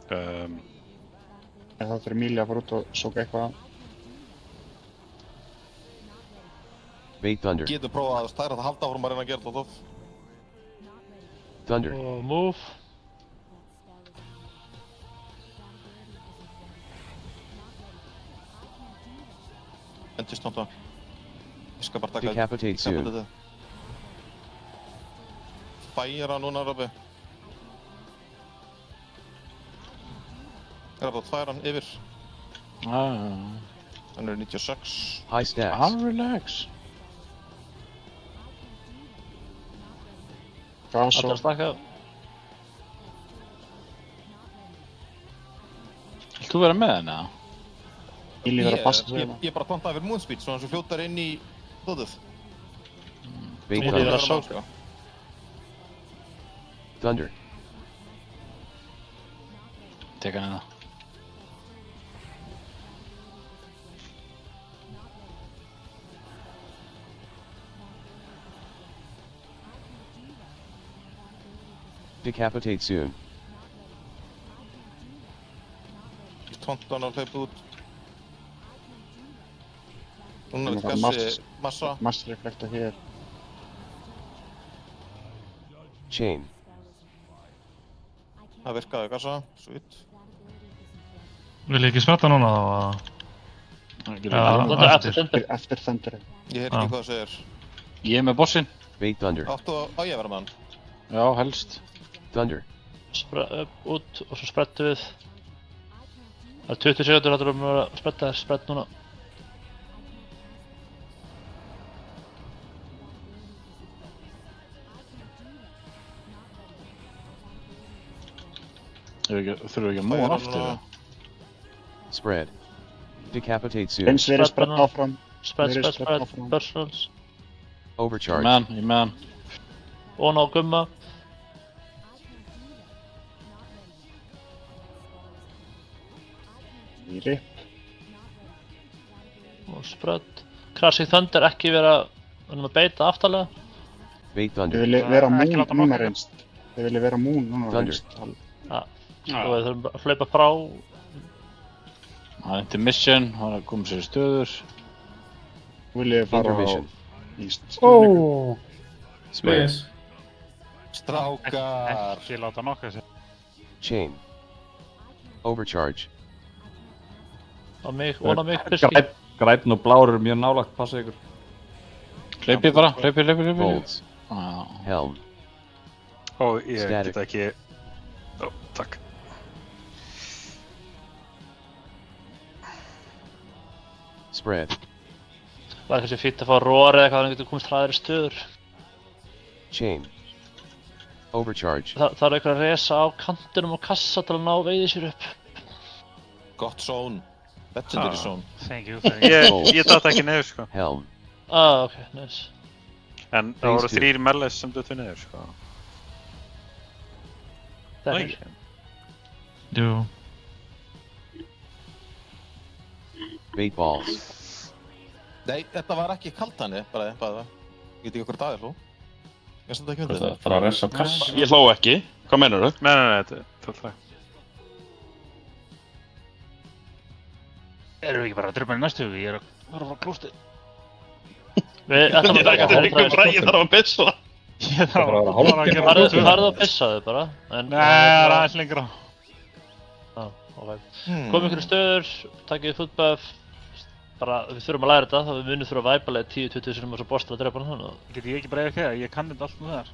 Það fyrir Emilia að fara út og sóka eitthvað. Bait Thunder. Getur prófað að stæra það halda áfram að reyna að gera þetta of. Thunder. Og move. Endist náttúrulega. Ég skal bara taka Decapitate soon. Færa núna, Rabbi. Rabbi, færa hann yfir. Hann er 96. High stacks. Relax. Allar stakka. Vilt þú vera með henni? Íli verður að passa sig. Ég bara plantaði fyrir Moonspeed, svo hann sem fljótar inn í þóðið. Bait Ég verður að Thunder. sóka. Thunder. Tek hann hérna. Decapitate soon. Tontan að hlaupa út. Núna er Það þetta er gassi massa. Massreflekta hér. Chain. Það virkaði gassa, sweet. Vil ég ekki spretta núna þá? Eftir Thunder. Ég heyr ekki hvað það segir. Ég er með bossinn. Bait Thunder. Áttu á ég að vera með hann? Já, helst. Thunder. Út og svo sprettu við. Það er 20 sekundur að spretta þér, sprett núna. Þurfum við ekki að móa hann aftur? Spread. Decapitate soon. Eins verið sprett áfram. Spread, personals. Overcharge. Ég með hann. Og ná gumma. Í rip. Og spread. Crashing Thunder ekki vera að beita aftalega. Bait Thunder. Þið viljið vera mún núna reynst. Þið viljið vera mún núna reynst. Og við þurfum að hlaupa frá. Það er intermission, hann er að koma sér í stöður. Viljið fara á East. Space. Strákar. Ekki láta nokkuð sér. Chain. Overcharge. Á mig, vona mig, Pirski. Grænn og blár eru mjög nálagt, passa ykkur. Hlaupið bara, hlaupið. Bolts. Helm. Ó, ég get ekki... Ó, takk. Spread. Það er kannski fínt að fá roar eða eitthvað, þannig að getur komist hraðir í stöður. Chain. Overcharge. Það er eitthvað að resa á kantinum og kassa til að ná veiði sér upp. Gott zone. Legendary zone. Thank you. Ég datt ekki niður, sko. Helm. Ok, nice. En það voru 3 mellis sem duttu niður, sko. Það er ekki. Jú. Bait balls. Nei, þetta var ekki kaltani, bara það. Ég veit ekki okkur dag er þú. Ég samt ekki myndið. Það þarf að ressa kass. Ég hló ekki. Hvað meinar þú? Nei, þetta er tótt. Erum við ekki bara að dröfna í næstu hugi? Ég er að fara frá klústið. Við ætlum að taka Ég þarf að pissa. Ég þarf að gera það. Farðu að pissa þau bara. Nei, það er aðeins lengra. Ok. Komum ykkur í stöður, takkið footbuff. Bara, við þurfum að læra þetta, þá við munum þurfa að væpalega 10-20 sinum og svo bosta að drepa hann þannig. Get ég ekki bara eitthvað, ég kann þetta allt með þar.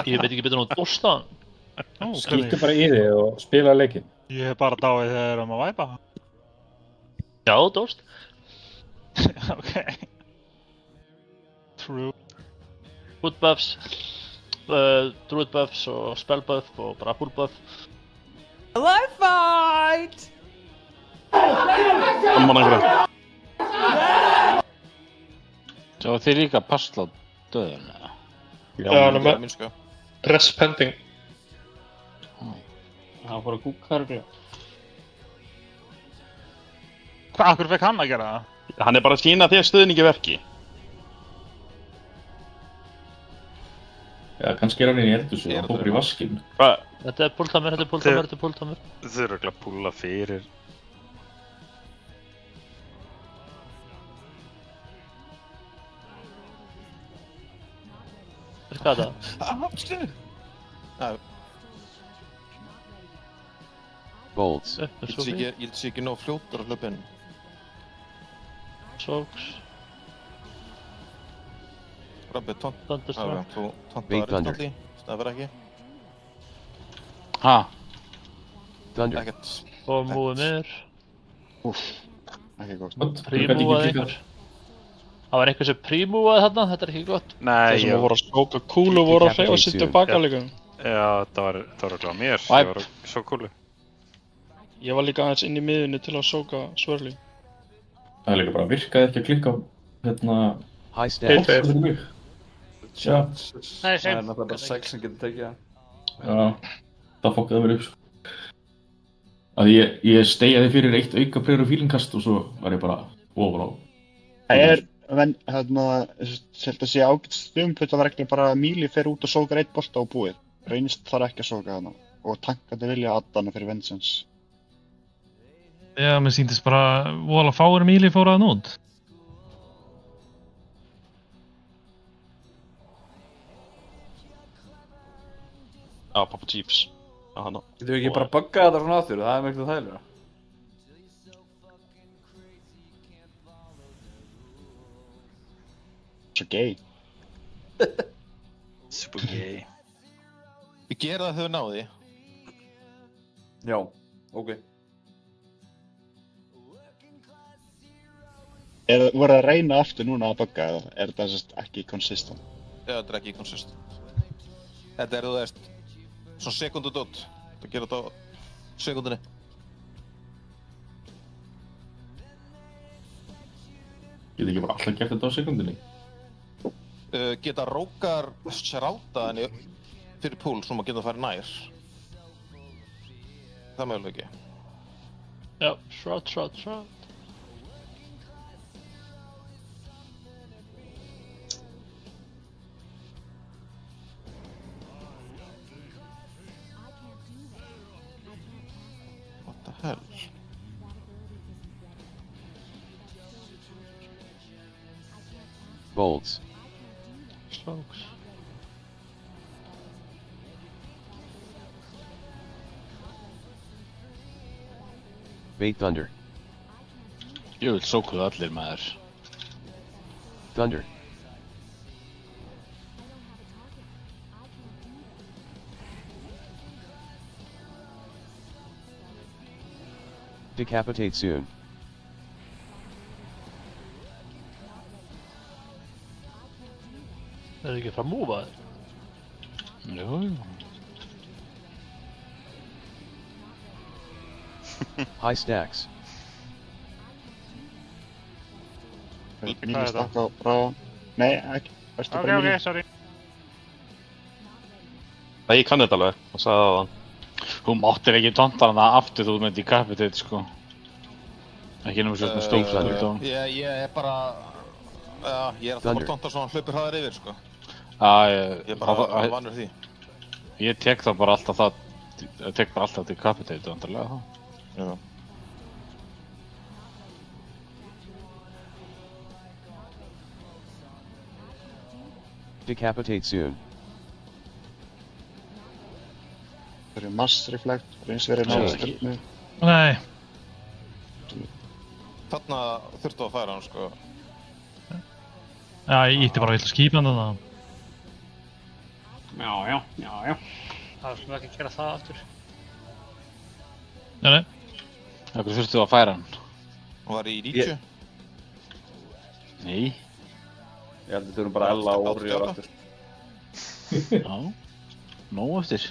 Ég veit ekki betur nú að bosta hann. Skýttu bara í þig og spila leikinn. Ég hef bara dáið þegar við erum að væpa. Já, dóst. Ok. True. Foot buffs, druid buffs og spell buff og bara full buff. Life fight! Amman einhverja. Sjá þið líka passla á döðun, eða? Já, hann er með rest pending. Það fór að kúka örglega. Hvað, akkur fekk hann að gera það? Hann er bara að sína þér stuðningi verki. Já, kannski er hann inn í eldhúsi og hópar í vaskinn. Hvað? Þetta er púltamur. Þau eru ekki að púla fyrir. Hvað er það? Bolts. Ég held sé ekki nóg fljótur að hlaupa inn. Soaks. Rabbi, Thunderstruck. Þú tontaði réttalli, það verður ekki. Ha? Thunder. Ekkert. Og múið mér. Úff, ekki gott. Prímúaði einhver. Það var einhver sem prímúaði þarna, þetta er ekki gott. Nei, þeir sem voru að skóka kúlu voru að hreyfa sig tilbaka líka. Já, það var ekki á mér, ég var að sóka kúlu. Ég var líka aðeins inn í miðunni til að sóka svörli. Það er líka bara virkaði ekki að klikka á High stats. Tja. Það er náttúrulega bara 6 sem getur tekið það. Já, það fokkaði mér upp sko. Að ég steigjaði fyrir 1 auka prayer og feelingkast og svo var ég bara ofan á. Það er, þetta sé ágætt stumputt að regla bara að Míli fer út og sókar 1 bolta og búið. Reynist þarf ekki að sóka hana. Og tankandi vilja að hana fyrir Vengeance. Já, mér sýndist bara vola fáir Míli fóru að nót. Já, Papa Chiefs. Getum við ekki bara buggað þetta svona aftur, það er miklu þægilega. Svo gay. Super gay. Ég gera það þegar náði. Já, ok. Voru að reyna aftur núna að bugga eða er þetta sérst ekki consistent? Já, þetta ekki consistent. Þetta þú veist, svona sekundudótt. Það gera þetta á sekundinni. Geta ekki bara alltaf gert þetta á sekundinni? Geta rókar sráta henni fyrir púl svo maður geta að fara nær. Það mögulega ekki. Já, shroud. What the hell? Bolts. Smokes. Bait Thunder. Ég vil sókuðu allir maður. Thunder. Decapitate soon. Er það ekki frá múfaður? Jú. High stacks. Mínu stakka frá... Nei, ekki. Ok, sorry. Nei, ég kann þetta alveg, og sagði það á þann. Þú máttir ekki tonta hana aftur þú myndi decapitate, sko. Ekki náttúrulega svona stókstæður. Ég er bara... Já, ég er alltaf bara tonta svo hann hlaupir hraðar yfir, sko. Ég er bara vanur því. Ég tek það bara alltaf það... Ég tek bara alltaf decapitate, vantarlega þá. Já. Decapitate soon. Það eru mass reflect, eins verið náðu stjórnu. Nei. Þarna þurftu að færa hann, sko. Já, ég ítti bara vilt að skýpa hann þarna. Já. Það skulum ekki gera það aftur. Nei. Akkur þurftu að færa hann? Hann var í 90? Nei. Ég held að við þurfum bara að ella og orri á aftur. Já. Nóg eftir.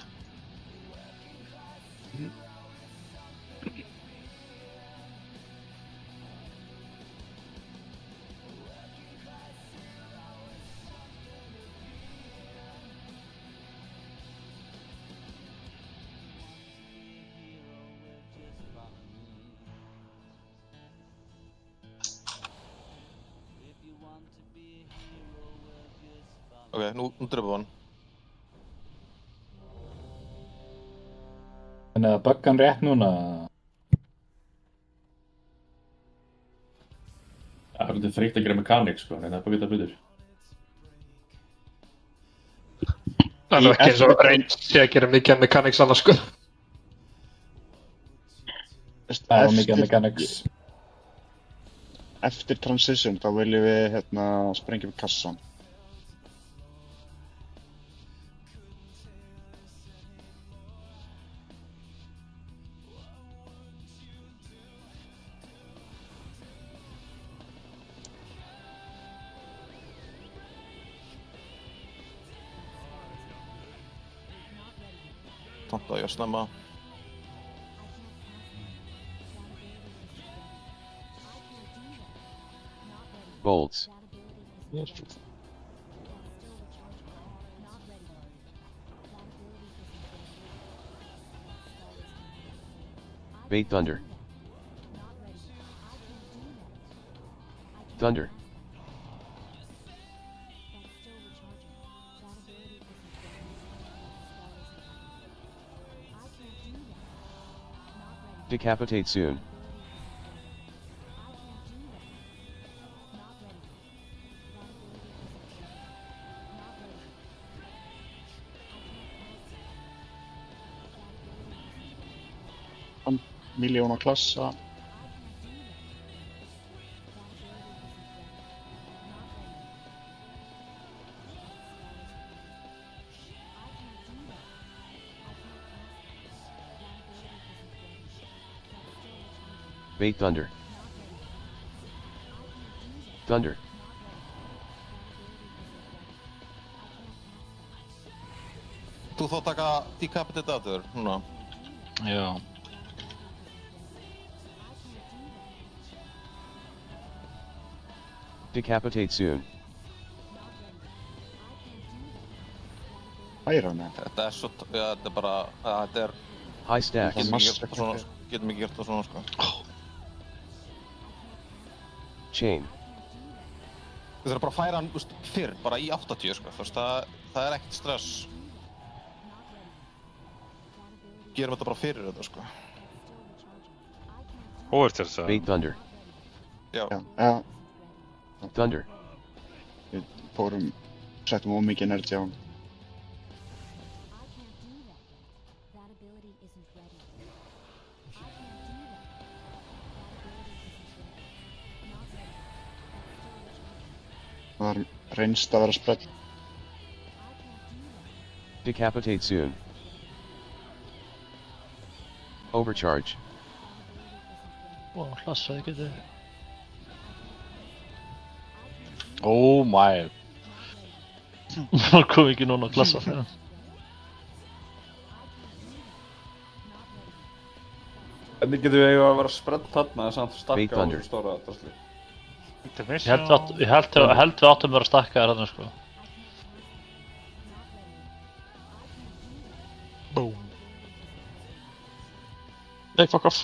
Ok, nú drefum við hann. Þannig að bugga hann rétt núna. Það er þreytt að gera mekanik, sko, en það er bara vita betur. Það er ekki eins og reynd sé að gera mikið mechanics annars, sko. Það er mikið mechanics. Eftir transition þá viljum við sprengja við kassan. Tonta ég snemma. Bolts. Bait Thunder. Thunder. Decapitate soon. Miljóna klassa. Bait Thunder. Thunder. Þú þá taka Decapitate aftur, núna? Já. Decapitate soon. Færa hana. Þetta svo, ja, þetta bara, þetta High stacks. Getum ekki gert það svona, sko. Chain. Við þurfum bara að færa hann, fyrr, bara í 80, sko. Þú veist, það ekkert stress. Gerum þetta bara fyrir þetta, sko. Overture, sagði. Bait Thunder. Já. Já. Thunder. Við settum ómikið energy á hann. Það var reynst að vera sprell. Decapitate soon. Overcharge. Hlassaði getið. Oh my. Það kom ekki núna að klassa fyrir hann. Hvernig getum við að vera spredd þarna en samt stakka á þessu stóra drasli? Ég held við áttum að vera stakkaðir þarna, sko. Boom. Hey, fuck off.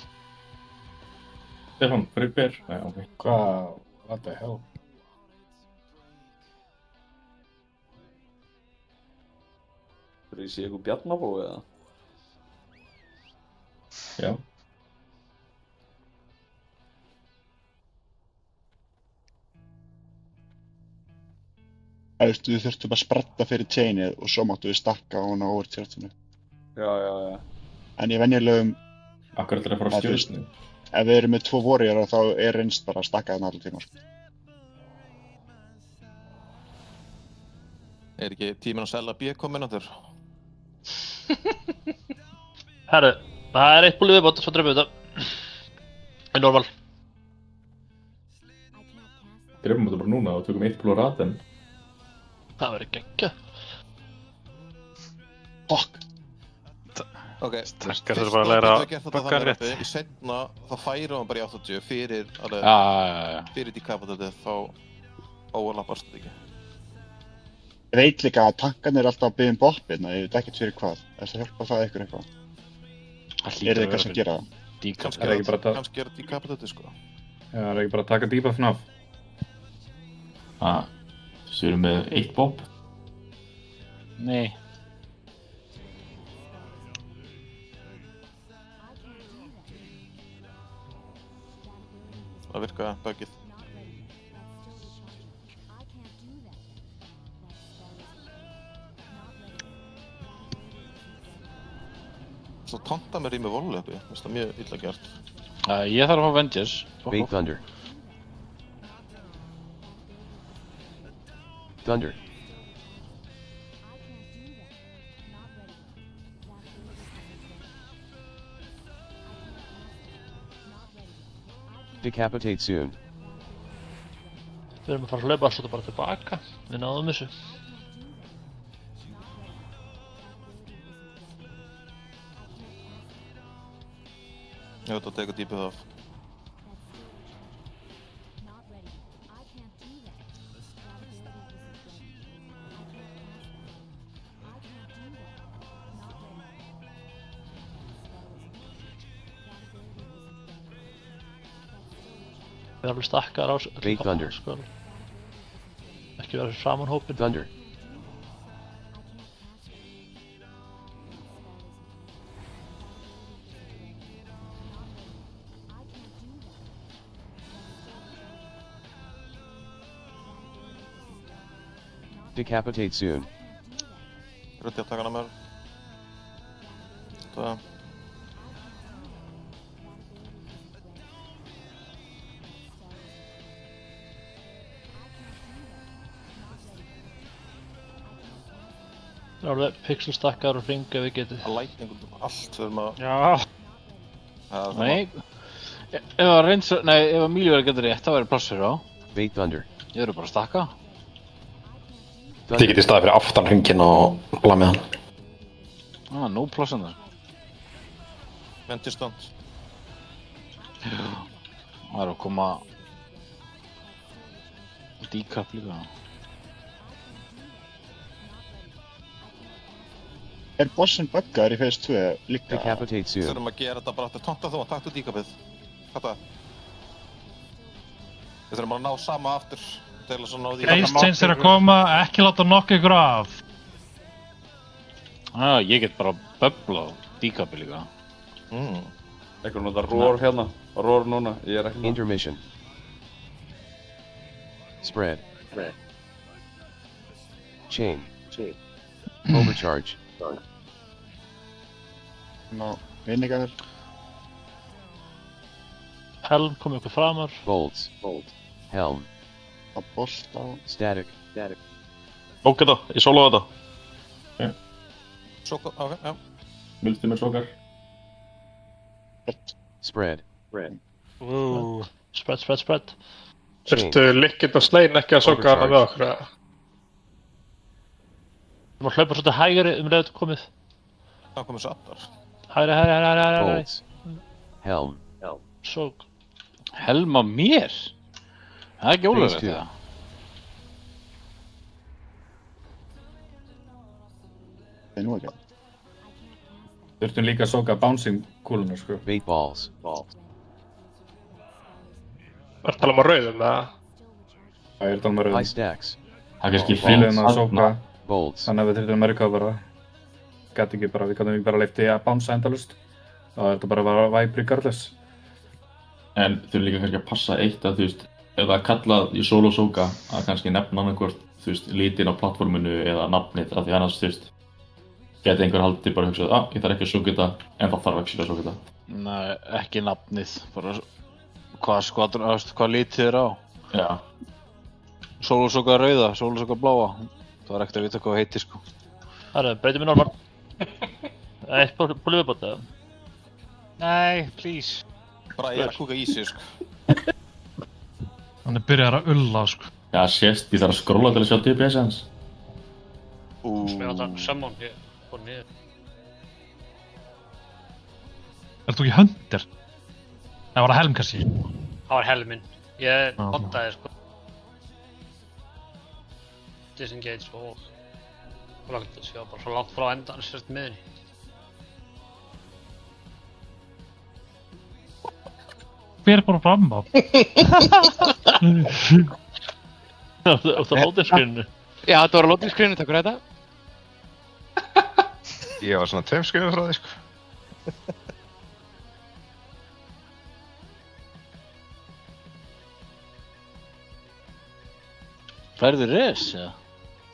Stefán, prepare. Nei, ok. Hvað? What the hell? Fyrir ég sé eitthvað bjarnabói eða? Já. Við þurftum að spretta fyrir chainið og svo máttum við stakka á hana overcharge-inu. Já. En í venjulegum... Akkur er þetta að fara á stjórnsni? Ef við erum með 2 warriora þá reynst bara að stakka þarna allir tíma, sko. Ekki tíminn að selja B komin aftur? Herru, það eitt búlið viðbót, svo drefum við þetta. Í normal. Drefum við þetta bara núna og tökum 1 blóð raten. Það verður geggjað. Fuck. Ok, Stakkar þurfa að læra að bugga rétt. Í seinna, þá færum við bara í 80 fyrir fyrir Decapitate, þá overlappast þetta ekki. Ég veit líka að tankarnir alltaf að biðja boppin, ég veit ekkert fyrir hvað. Það hjálpa það ykkur eitthvað. Þið eitthvað sem gera það? Kannski er Decapitate, sko. Já, það ekki bara að taka debuffin af. Þessu erum með 1 bopp. Nei. Það virkaði bugið. Svo tanta mér í með volley uppi, það er mjög illa gert. Ég þarf að fá Vengeance. Bait Thunder. Thunder. Decapitate soon. Við erum að fara að hlaupa alltaf bara tilbaka. Við náðum þessu. Ég veit að teka dýpið af. Við erum alveg stakkar á Bait Thunder. Ekki vera fyrir framan hópin. Thunder. Decapitate soon. Rötti að taka hana með. Það. Það er alveg pixelstakkar og hring ef við getið. Að lightning allt fyrir maður. Já. Nei. Ef að Míli verður getur rétt, þá verður pláss fyrir á. Bait Thunder. Ég verður bara að stakka. Þið getið staðið fyrir aftan hringinn og blamið hann. Nó pláss en það. Ventistant. Það er að koma decap líka. Bossinn buggaður í phase 2 líka? Decapitate soon. Þurfum að gera þetta bara aftur. Tónta þú og taktu decapið. Þetta. Við þurfum að ná sama aftur til þess að ná því. Phase change er að koma, ekki láta nokka ykkur af. Ég get bara böbla á decapið líka. Eitthvað nota roar hérna. Roar núna, ég ekki með. Intermission. Spread. Chain. Overcharge. Vinningar. Helm kom ykkur framar. Bolts. Helm. Að bolta. Static. Sóka þetta, ég sóla þetta. Sóka, ok, já. Multi með sókar. Spread. Spread. Þurftu Lickit og Slein ekki að sóka hana með okkur? Þú má hlaupa svolítið hægari leið þetta komið. Það komið svo aftar. Hægri. Bolts. Helm. Sók. Helm á mér? Það er ekki ólöglegt það. Það er nú ekki. Þurftum líka að sóka bouncing kúlunar, sko. Bait balls. Það er að tala um að rauðum, eða? Það er að tala um að rauðum. High stacks. Það er kannski Fíluðum að sóka. Bolts. Þannig að við þurftum að recovera. Við gætum ekki bara leifti að bounce endalust. Þá er þetta bara að vera vibe regardless. En þurfum líka kannski að passa eitt að, þú veist, ef það er kallað í solo sóka að kannski nefna annarkvort, þú veist, litin á plattforminu eða nafnið, af því annars, þú veist, geti einhver haldið bara hugsað, ég þarf ekki að sóka þetta, en það þarf ekki að sóka þetta. Nei, ekki nafnið, bara hvað litið er á. Já. Sólosóka rauða, sólosóka bláa, það er ekkert að vita hvað það heitir, sko. Það er breytið mér normal. Eitt búið viðbót, eða? Nei, please. Bara ég er að kúka í sig, sko. Hann er byrjar að ulla, sko. Já, sést, ég þarf að skróla til að sjá DPS hans. Spila þetta summon hér, og niður. Ert þú ekki hundir? Það var að helm kannski? Það var helminn. Ég pottaði, sko. Disengage og langt þess, ég var bara svo langt frá endan sérst miðunni. Hver er bara fram á? Það var loading screeninu. Já, þetta var loading screeninu, takk fyrir þetta. Ég var svona 2 skrifum frá því, sko. Færðu res, já.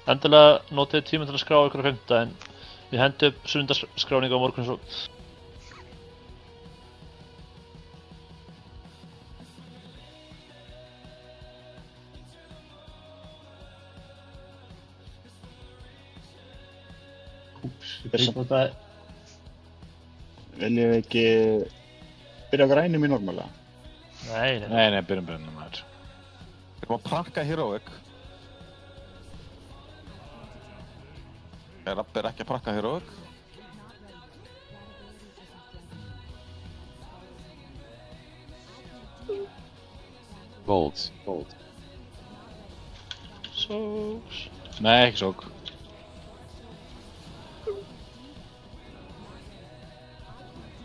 Endilega notið tíma til að skrá ykkur á 5. en við hendum upp sundarskráningu á morgun svo. Viljum við ekki byrja á grænum í normála? Nei, byrjum maður. Við erum að prakka Heroic. Rapp er ekki að prakka Heroic. Bolts. Sóks. Nei, ekki sók.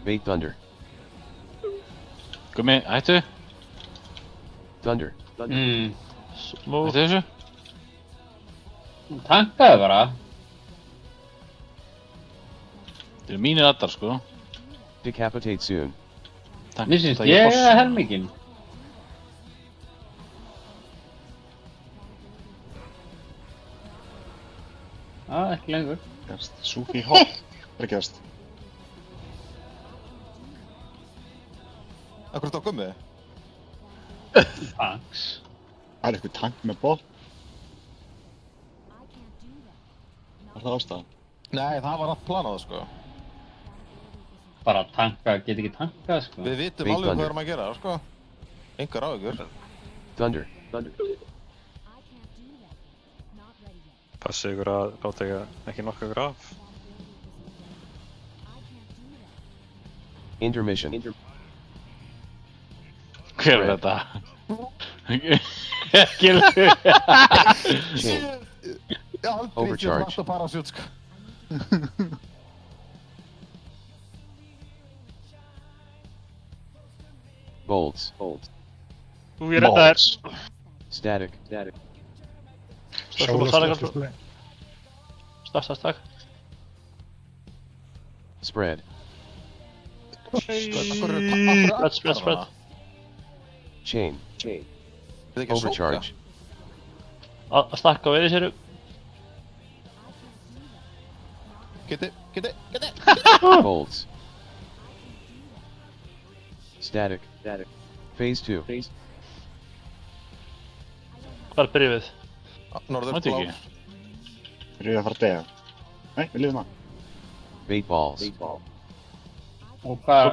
Bait Thunder. Gummi, hættu. Thunder. Hættu þessu. Tankaði bara. Það eru mínir addar, sko. Decapitate soon. Mér syns ég að helminginn. Ekki lengur. Súfi hopp. Það er gæst. Akkur þetta á gummi? Tanks. Það er eitthvað tank með bótt. Var það ástæðan? Nei, það var allt planað, sko. bara tanka, get ekki tankað, sko. Við vitum alveg hvað við erum að gera, sko. Engar áhyggjur. Thunder. Passi ykkur að láta ekki nokka ykkur af. Intermission. Hver er þetta? Overcharge. Bolts. Þú ég redda þér. Static. Stakk. Spread. Spread. Chain. Overcharge. Að stakka á séru. Geti. Bolts. Static. Phase 2. Hvar byrjum við? Norður Mætti blá. ekki. Erum við að fara að deyja? Nei, við lifum það. Bait balls. Og hvað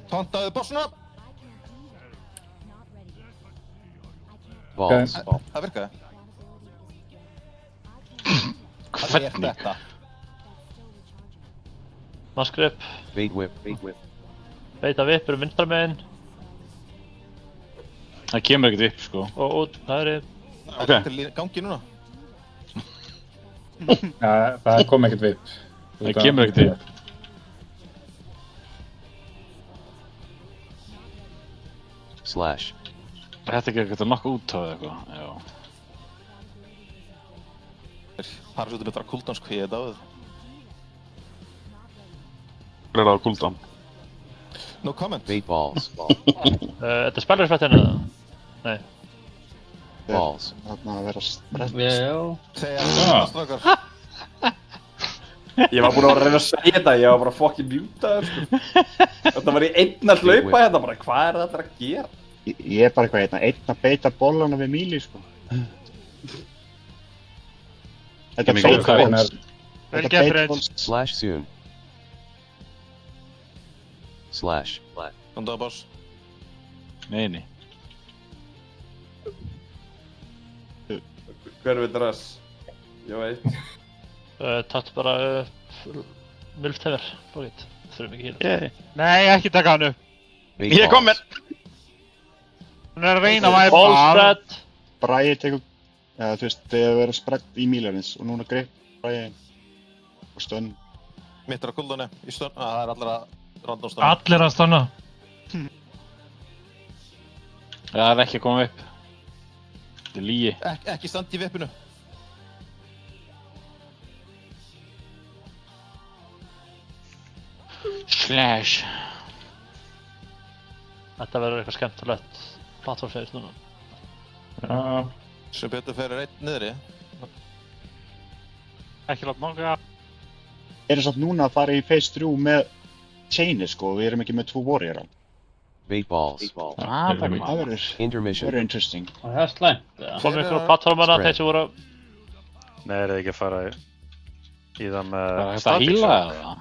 Tontaðu bossuna! Balls. Það virkaði. Hvað er þetta? Maskrip. Bait whip. Beita vippur vinstra megin. Það kemur ekkert upp, sko. Og út, það er Þetta er gangi núna. Ja, það kom ekkert við. Það kemur ekkert upp. Slash. Þetta er ekki að nokka út á eða eitthvað, já. Það er svolítið betra cooldown, sko, ég þetta á þið. Hvað er það á cooldown? No comment. Bait balls. Þetta er spellersfættinu eða? Nei. Balls. Þarna að vera sprett. Já. Segja það, strákar. Ég var búinn að reyna að segja þetta, ég var bara fucking mjútaður, sko. Þetta var í einn að hlaupa hérna, bara hvað er þetta að gera? Ég er bara eitthvað einn að beita bollana við Míli, sko. Þetta er beit balls. Vel gert, Rage. Slash soon. Slash. Kondaðu boss. Nei. Hver veit ræs? Ég veit. Tatt bara Milftever, bókitt. Þurfum ekki hýla. Nei, ekki taka hann upp. Bait Ég er komin! Hún er að reyna að væpa Ball spread. Bragi tekur, eða þú veist, þegar við erum sprett í Mílarins og núna greip Bragi og stönn. Mitt er á cooldownni í stönn. Það er allir að random stönn. Allir að stanna. Það er ekki að koma upp. Þetta er lygi. Ekki standi í vippinu. Slash. Þetta verður eitthvað skemmtilegt plattformsfeis núna. Já. Sem betur fyrir einn niðri. Ekki láta nokka. Erum samt núna að fara í phase 3 með chaini, sko, við erum ekki með 2 warriora. Bait balls. Það verður Intermission. very interesting. Og það er slæmt, eða? Komum ykkur á plattformana, þeir sem voru Nei, er það ekki að fara í það með... Það er hægt að hýla eða?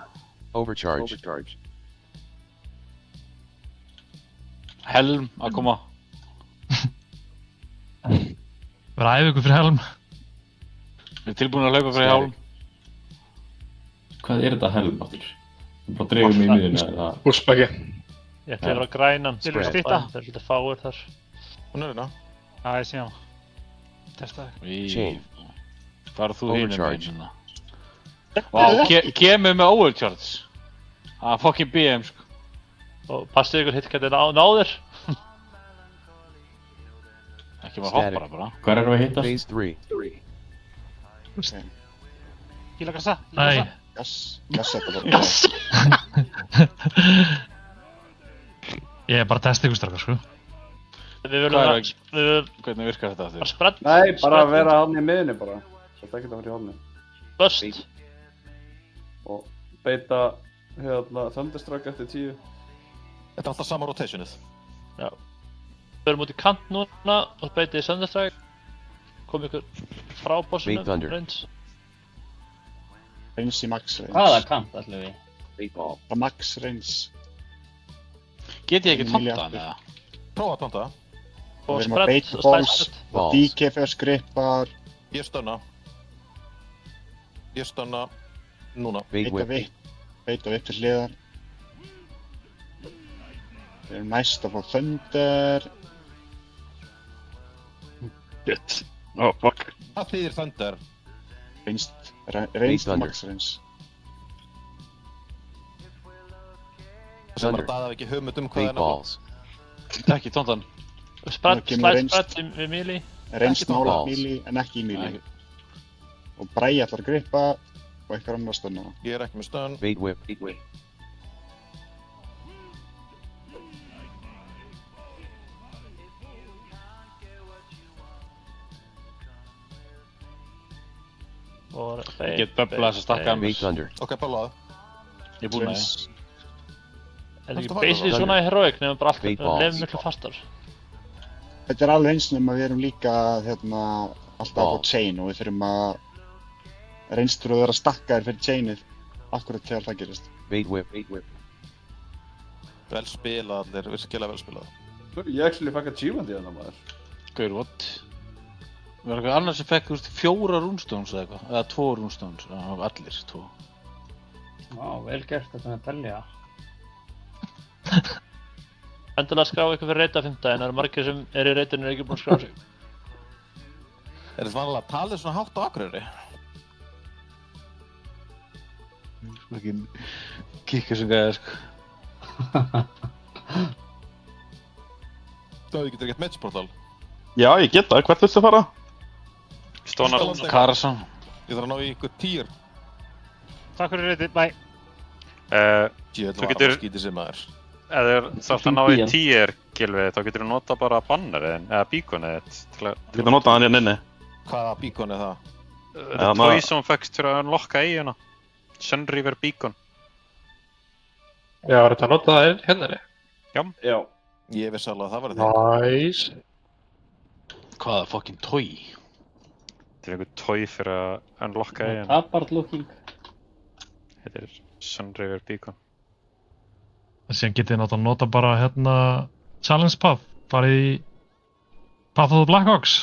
Overcharge. Helm að koma. Bara æfa ykkur fyrir helm. Við erum tilbúin að hlaupa fyrir helm. Hvað er þetta helm áttur? Þú bara dregur mig í miðuna eða... Úrspæki. Ég ætti að vera grænan. Vilur stýta? Það er svolítið fáir þar. Hún er hérna. Já, ég sé hann. Testa það. Chain. Hvað er þú hinum Overcharge. hérna? Vá, kemur með overcharge. Það er fucking BM, sko. Og passið ykkur hitt getið náðir. Ekki bara hoppa bara. Hvað erum við að hittast? Phase 3. Híla gassa. Æ. Gass þetta bara. Ég er bara að testa ykkur strákar, sko. Við verðum að... Hvernig virkar þetta aftur? Spredd. Nei, bara að vera hann í miðunni bara. Þetta ekki að vera í hodni. Bust. Og beita, hérna, Thunderstruck eftir 10. Þetta er alltaf sama rotationið. Já. Við erum út í kant núna og beitið Thunderstrike. Kom ykkur frá bossinu. Bait Thunder. Reins. Reins í max. Hvaða kant ætlum við? Það max reyns. Get ég ekki tonta hann eða? Prófa að tonta. Við erum að beita balls, DK first gripar. Ég stunna. Núna. Beita vipp til hliðar. Við erum næst að fá Thunder. Shit. Oh, fuck. Hvað þýðir Thunder? Reyns og max reyns. Sem bara daði ekki hugmynd hvað er náttúrulega. Ekki tontan. Spread við melee. Reyns nála melee en ekki í melee. Og Bræi ætlar að gripa og einhver annar stunna. Ég er ekki með stun. Bait whip. Ég get böbla þess að stakka hann. Ok, böblaðu. Ég er búinn að það. Er það ekki basically svona í Heroic nefnum bara allt lefum miklu fastar? Þetta er alveg eins nema við erum líka alltaf á chain og við þurfum að reynstur að vera stakkaðir fyrir chainið akkurat þegar það gerist. Bait whip. Vel spilað allir, virkilega vel spilað. Ég actually fekk achievement í þarna maður. Gaur, what? Var eitthvað annars sem fekk 4 runestones eða eitthvað? Eða 2 runestones, af allir 2. Vá, vel gert þetta með belja. Endilega skrá eitthvað fyrir reita 5. en það eru margir sem í reitinu ekki búin að skrá sig. Er þetta vanlega að tala svona hátt á Akureyri? Ekki kikka sem gæði, sko. Þú getur gett matchportal? Já, ég get það. Hvert viltu að fara? Stónar Karason. Ég þarf að ná í ykkur tier. Takk fyrir reitið, bye. Þú getur skítið sem maður. Ef þú þarft að ná í tier, Gylfi, þá getur þú nota bara bannerið, eða beaconið til að... Þú getur notað hann hérna inni. Hvaða beacon er það? Það er tói sem fækst fyrir að unlocka eiguna. Sunriver Beacon. Já, er þetta að nota það hérna? Já. Ég vissi alveg að það var þetta. Nice. Hvaða fucking tói? Þetta er einhver tói fyrir að unlocka eiguna. Tabard looking. Þetta er Sunriver Beacon. Síðan getið þið náttúrulega nota bara Challenge Path, bara í Path of the Blackhawks.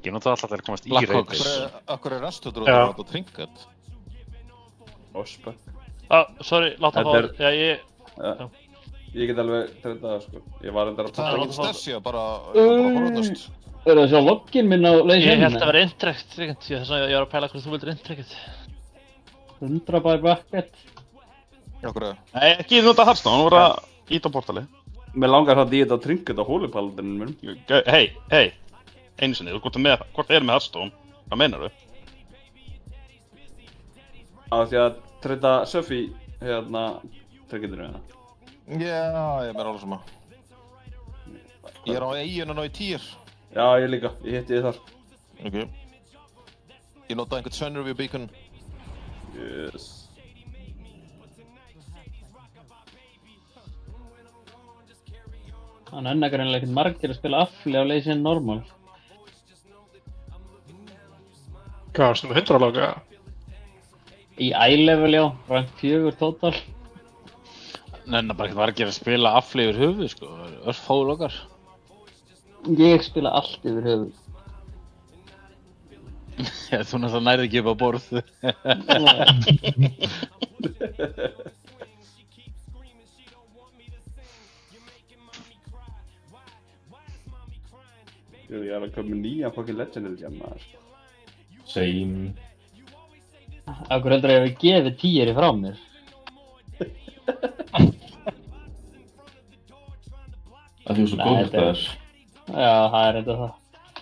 Ég nota alltaf til að komast í reytis. Akkur er restuður og það er trinket? Ospa. Sorry, láta það fá. Ég get alveg treyta það, sko. Ég var endar að það er ekki stessja, bara horfðast. Er það svo login minn á leiðis Ég held að vera intrekt, þess að ég var að pæla hvernig þú vildir intrekt. 100 by bucket. Nei, ekki nota Hearthstone, þú voru að íta á portali. Mér langar það að ég þetta trinket á hólupaldinu minn. Hei, einu sinni, hvort er með Hearthstone? Hvað meinar þú? Af því að treyta Sophie trinketinu hérna. Já, ég meina alveg sama. Ég er á eiginu ná í tier. Já, ég líka, ég hitti þið þar. Ok. Ég notaði einhvern Sunriver Beacon. Yes. Hann ennakar einlega ekkert margir að spila affli á leiðis en normal. Hvað varst þú með 100 loka? Í I-level já, rank 4 total. Nennar bara ekkert margir að spila affli yfir höfuð, sko. Örfáu lokar. Ég spila allt yfir höfuð. Já, þú náttúrulega nærði ekki upp á borð. Ég er að koma með nýja fucking legendary gem maður. Same. Akkur heldur ég að gefið tieri frá mér. Það er svo góður það er. Já, það er þetta það.